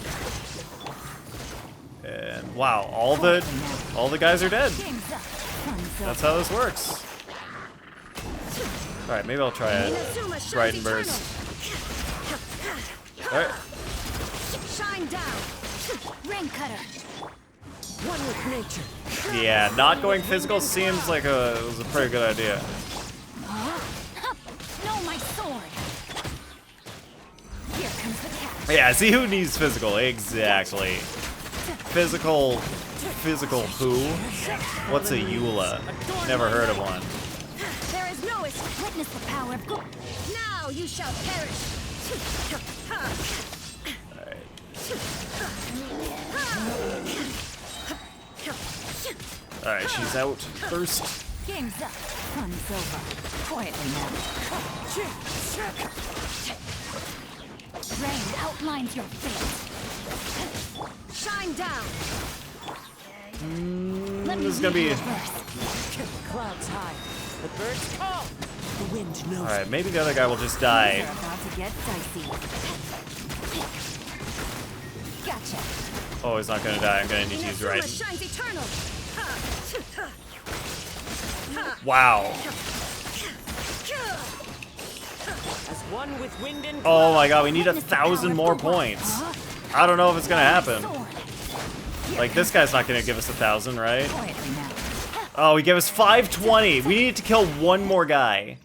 And wow, all the guys are dead. That's how this works. All right, maybe I'll try it. Ride and burst. All right. Shine down. Rain cutter. One with nature. Yeah, not going physical seems like it was a pretty good idea. No, my sword. Here comes the catch. Yeah, see who needs physical? Exactly. Physical who? What's a Eula? Never heard of one. There is no escape. Witness the power of good. Now you shall perish. Alright, she's out first. Game's up. Fun's over. Quietly now. Rain outlines your fate. Shine down. This is gonna be. Clouds high. The birds call. The wind knows. Alright, maybe the other guy will just die. Things are about to get dicey. Gotcha. Oh, he's not gonna die. I'm gonna need to use right. Shines eternal. Wow. As one with wind and Oh my god, we need 1,000 more points. I don't know if it's gonna happen. Like, this guy's not gonna give us 1,000, right? Oh, he gave us 520. We need to kill one more guy.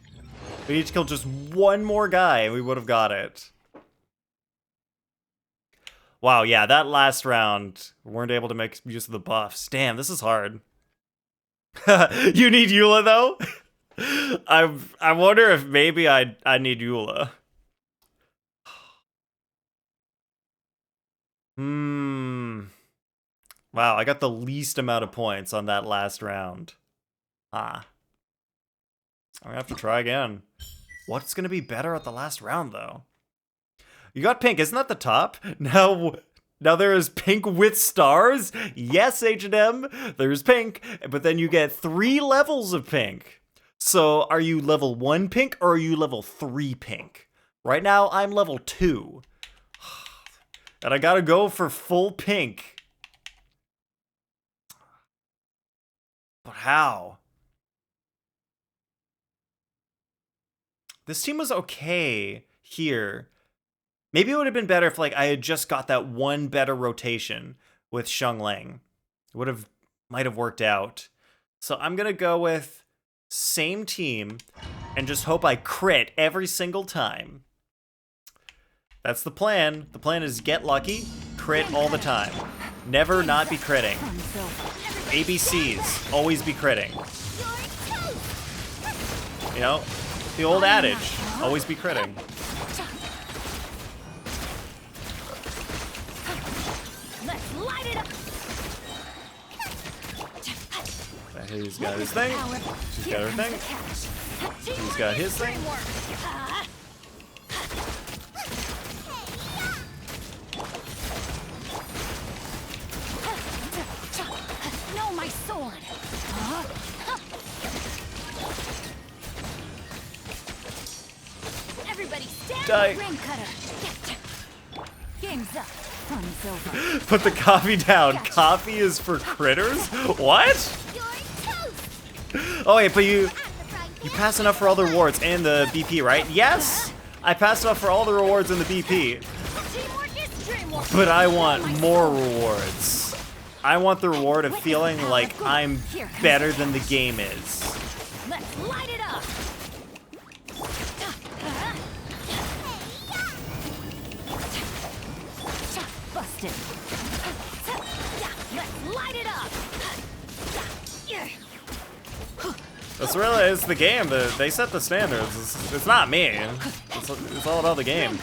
We need to kill just one more guy, and we would have got it. Wow, yeah, that last round, we weren't able to make use of the buffs. Damn, this is hard. You need Eula, though? I wonder if maybe I need Eula. Wow, I got the least amount of points on that last round. I'm gonna have to try again. What's gonna be better at the last round, though? You got pink, isn't that the top? Now there is pink with stars? Yes, H&M, there's pink, but then you get 3 levels of pink. So are you level 1 pink or are you level 3 pink? Right now, I'm level 2. And I gotta go for full pink. But how? This team was okay here. Maybe it would have been better if, like, I had just got that one better rotation with Sheng Ling. It might have worked out. So I'm gonna go with same team and just hope I crit every single time. That's the plan. The plan is get lucky, crit all the time. Never not be critting. ABCs, always be critting. You know, the old adage, always be critting. Let's light it up. He's got his thing. She's got her thing. He's got his thing. No, my sword. Everybody stand Die. up, Rain Cutter. Game's up. Fun's over. Put the coffee down. Coffee is for critters? What? Oh wait, but you pass enough for all the rewards and the BP, right? Yes! I passed enough for all the rewards and the BP. But I want more rewards. I want the reward of feeling like I'm better than the game is. Let's light it up. Busted. Let's light it up. This really is the game. They set the standards. It's not me. It's all about the game.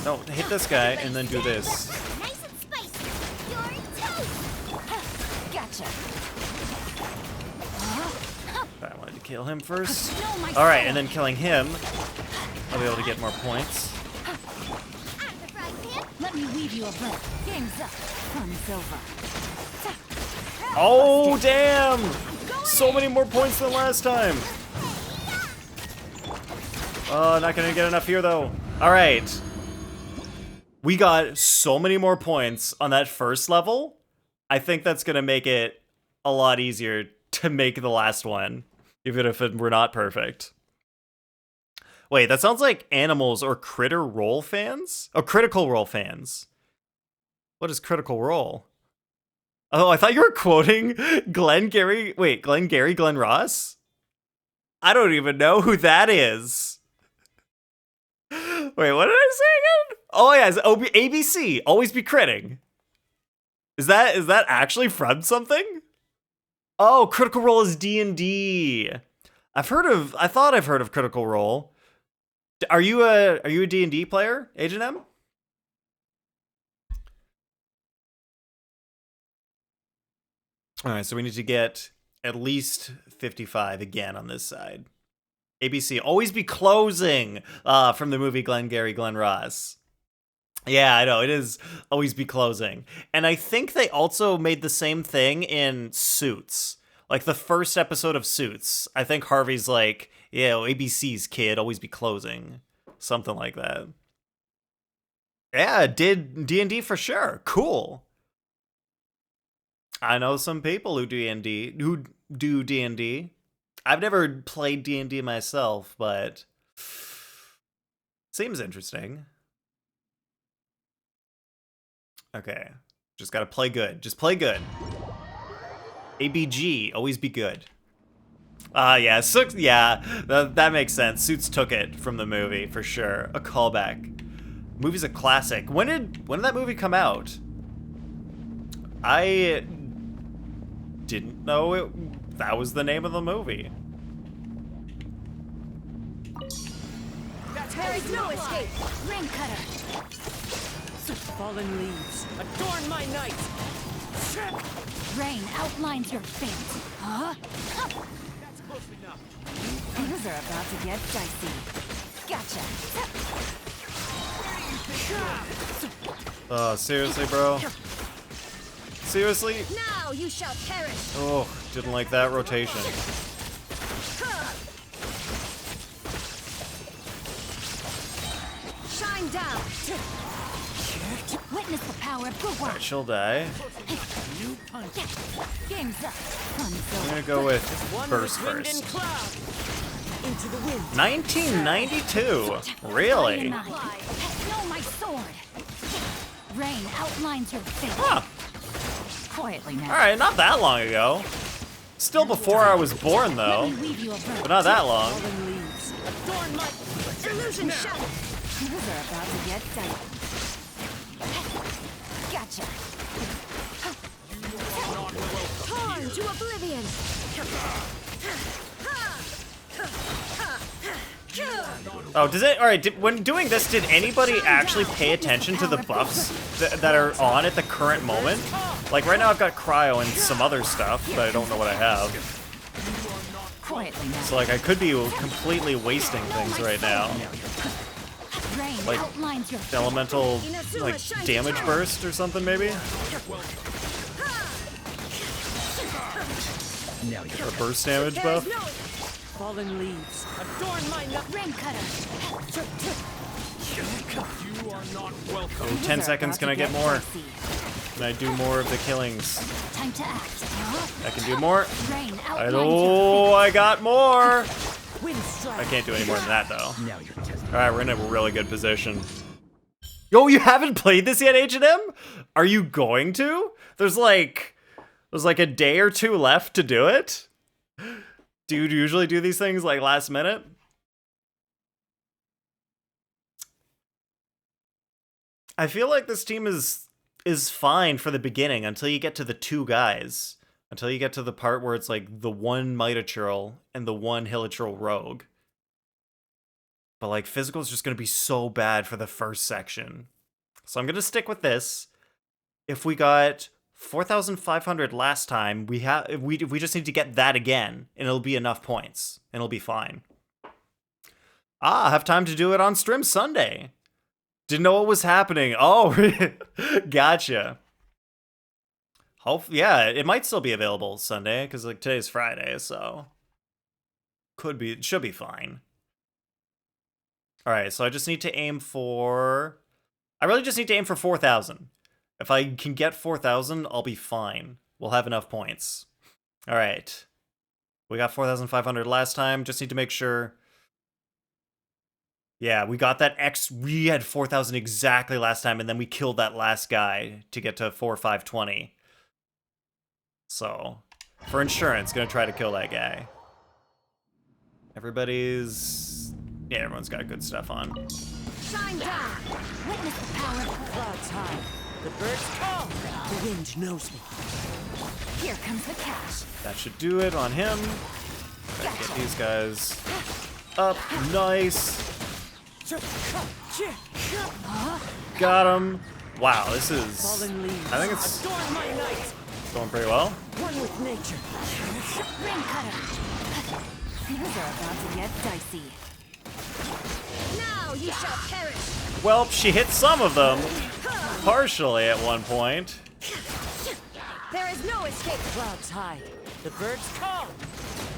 No, hit this guy and then do this. Nice and spicy. You're toast. Gotcha. I wanted to kill him first. Alright, and then killing him, I'll be able to get more points. Let me weave you a blend. Game's up. Fun's over. Oh, damn! So many more points than last time. Oh, not gonna get enough here, though. Alright. We got so many more points on that first level. I think that's gonna make it a lot easier to make the last one, even if we're not perfect. Wait, that sounds like Animals or Critter Role fans? Oh, Critical Role fans. What is Critical Role? Oh, I thought you were quoting Glenn Gary Glenn Ross? I don't even know who that is. Wait, what did I say again? Oh yeah, it's ABC, Always Be Critting. Is that actually from something? Oh, Critical Role is D&D. I thought I've heard of Critical Role. Are you a D&D player, Agent M? All right, so we need to get at least 55 again on this side. ABC, Always Be Closing, from the movie Glenn Ross. Yeah, I know, it is Always Be Closing. And I think they also made the same thing in Suits. Like the first episode of Suits. I think Harvey's like, yeah, ABC's kid, Always Be Closing. Something like that. Yeah, did D&D for sure. Cool. I know some people who do D&D. I've never played D&D myself, but seems interesting. Okay, just gotta play good. Just play good. ABG, Always Be Good. Yeah, that makes sense. Suits took it from the movie for sure. A callback. Movie's a classic. When did that movie come out? I didn't know that was the name of the movie. There is no escape. Rain cutter. Fallen leaves, adorn my night. Rain outlines your fate. Huh? That's close enough. Things are about to get dicey. Gotcha. Oh, seriously, bro? Seriously? Now you shall perish. Oh, didn't like that rotation. Shine down. Witness the power of good work. Alright, she'll die. Game's up. I'm gonna go with Burst first. 1992? Really? Know my sword. Rain outlines your fate. Huh. Quietly now. Alright, not that long ago. Still before I was born, though. But not that long. Illusion shot. Things are about to get dicey. Gotcha. Torn to oblivion. Oh, does it? Alright, when doing this, did anybody actually pay attention to the buffs that are on at the current moment? Like, right now I've got Cryo and some other stuff, but I don't know what I have. So, like, I could be completely wasting things right now. Like, elemental, like, damage burst or something, maybe? Or burst damage buff? Fallen leaves, adorn my rain cutter. You are not welcome. Oh, 10 seconds, can I get more? Can I do more of the killings? Time to act. I can do more. I got more! I can't do any more than that, though. Alright, we're in a really good position. Yo, you haven't played this yet, H&M? Are you going to? There's like a day or two left to do it. Do you usually do these things like last minute? I feel like this team is fine for the beginning until you get to the two guys. Until you get to the part where it's like the one Mitochurl and the one Hilichurl rogue. But like physical is just going to be so bad for the first section. So I'm going to stick with this. If we got 4,500 last time, we just need to get that again and it'll be enough points and it'll be fine. I have time to do it on stream Sunday. Didn't know what was happening. Oh, gotcha. Yeah, it might still be available Sunday because like today's Friday, so should be fine. All right, so I just need to aim for. I really just need to aim for 4,000. If I can get 4,000, I'll be fine. We'll have enough points. All right, we got 4,500 last time. Just need to make sure. Yeah, we got that we had 4,000 exactly last time, and then we killed that last guy to get to 4,520. So, for insurance, gonna try to kill that guy. Yeah, everyone's got good stuff on. Shine down! Witness the power of clouds high. The birds call. The wind knows me. Here comes the cash. That should do it on him. Try to get these guys up. Nice. Got him. Wow, this is. I think it's going pretty well. One with nature. Rain cutter. Things are about to get dicey. Now you shall perish. Well, she hit some of them partially at one point. There is no escape. Clouds high. The birds call.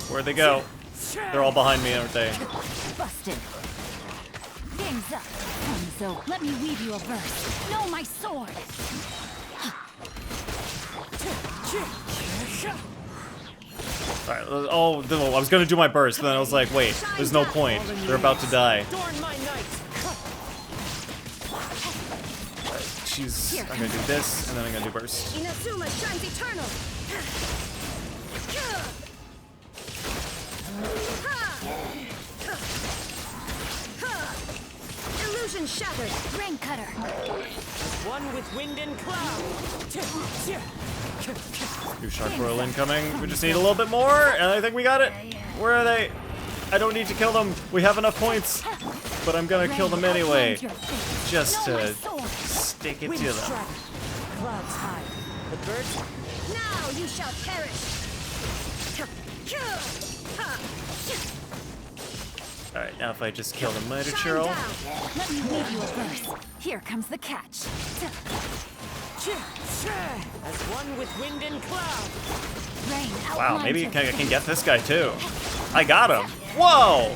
Where'd they go? They're all behind me, aren't they? Busted. Game's up. So let me weave you a verse. Know my sword. Alright, oh, I was gonna do my burst, but then I was like, wait, there's no point. They're about to die. I'm gonna do this, and then I'm gonna do burst. Inazuma shines eternal. Illusion shattered. Rain cutter. One with wind and cloud. New Shark Royal incoming. We just need a little bit more, and I think we got it. Where are they? I don't need to kill them. We have enough points, but I'm gonna kill them anyway, just to stick it to them. Clouds high. The birds. Now you shall perish. Alright, now if I just kill the Mitochurl. Let me leave you a verse. Here comes the catch. As one with wind and cloud. Rain Wow, maybe I can get this guy too. I got him. Whoa!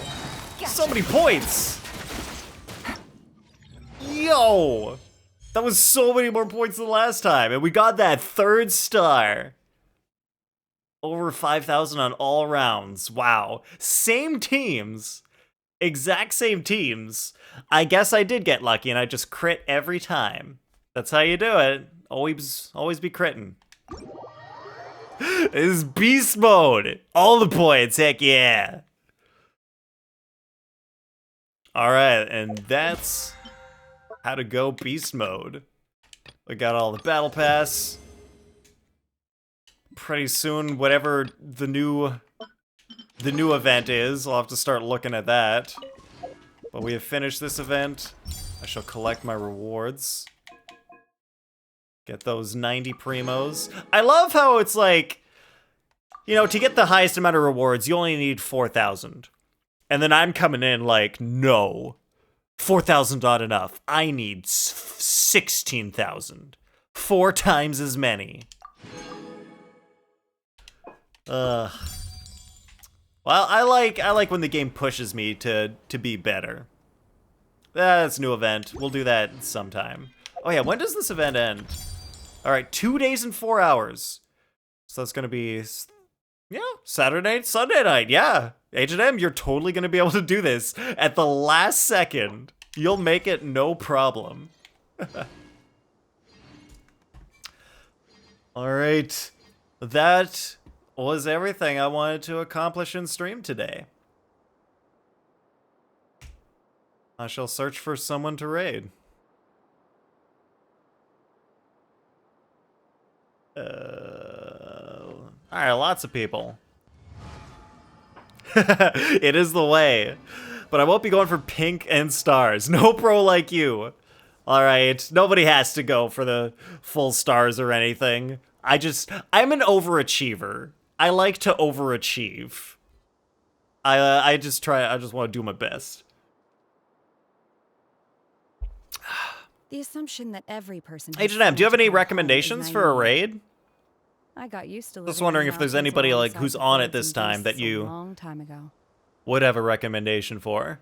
So many points! Yo! That was so many more points than last time, and we got that third star. Over 5,000 on all rounds. Wow. Same teams. Exact same teams. I guess I did get lucky and I just crit every time. That's how you do it. Always be critting. This is beast mode. All the points, heck yeah. Alright, and that's how to go beast mode. We got all the battle pass. Pretty soon, whatever the new event is, I'll have to start looking at that. But we have finished this event. I shall collect my rewards. Get those 90 primos. I love how it's like, you know, to get the highest amount of rewards, you only need 4,000. And then I'm coming in like, no, 4,000 not enough. I need 16,000. 4 times as many. Well, I like when the game pushes me to be better. That's a new event. We'll do that sometime. Oh yeah, when does this event end? All right, 2 days and 4 hours. So that's gonna be, yeah, Saturday, Sunday night. Yeah, H&M, you're totally gonna be able to do this at the last second. You'll make it no problem. All right. That was everything I wanted to accomplish in stream today. I shall search for someone to raid. Alright, lots of people. It is the way. But I won't be going for pink and stars. No pro like you. Alright, nobody has to go for the full stars or anything. I'm an overachiever. I like to overachieve. I just want to do my best. The assumption that every person. Agent M, do you have any recommendations for a raid? I got used to. Just wondering if there's anybody like who's on it this time that you long time ago would have a recommendation for.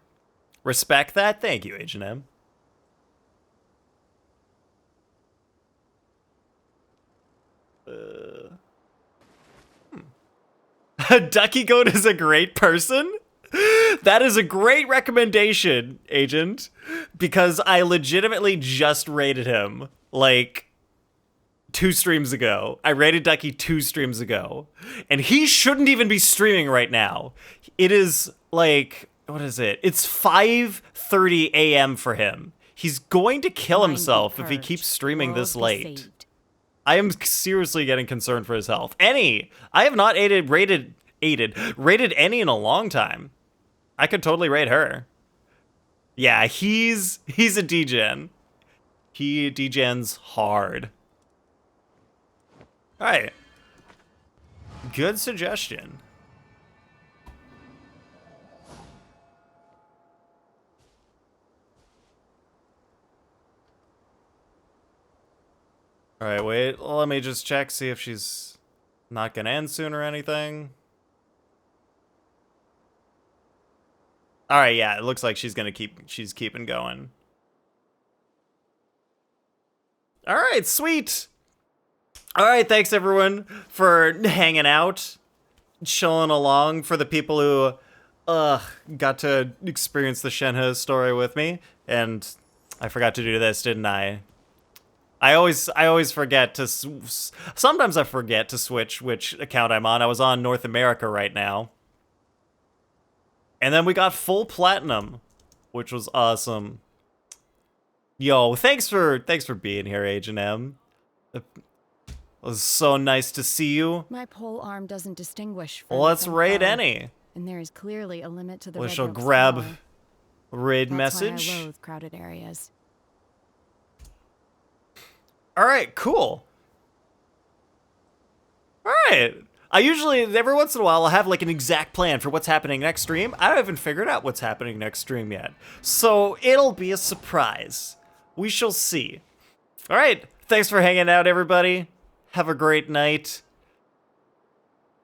Respect that. Thank you, Agent M. Ducky Goat is a great person? That is a great recommendation, Agent, because I legitimately just rated him, like, 2 streams ago. I rated Ducky 2 streams ago, and he shouldn't even be streaming right now. It is, like, what is it? It's 5:30 a.m. for him. He's going to kill himself if he keeps streaming this late. I am seriously getting concerned for his health. I have not rated any in a long time. I could totally rate her. Yeah, he's a degen. He degens hard. All right. Good suggestion. All right, wait. Let me just check, see if she's not gonna end soon or anything. All right, yeah, it looks like she's keeping going. All right, sweet. All right, thanks everyone for hanging out, chilling along. For the people who got to experience the Shenhe story with me, and I forgot to do this, didn't I? I always forget to. Sometimes I forget to switch which account I'm on. I was on North America right now. And then we got full platinum, which was awesome. Yo, thanks for being here, Agent M. It was so nice to see you. My pole arm doesn't distinguish. Well, let's raid any. And there is clearly a limit to the. We shall grab raid That's message. why I loathe crowded areas. All right, cool. All right. I usually, every once in a while, I'll have like an exact plan for what's happening next stream. I haven't figured out what's happening next stream yet. So it'll be a surprise. We shall see. All right. Thanks for hanging out, everybody. Have a great night.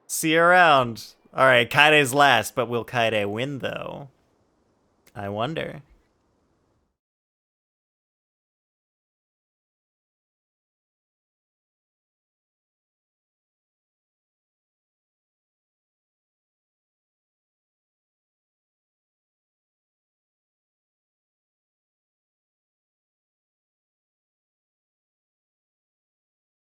See you around. All right. Kaide's last, but will Kaide win, though? I wonder.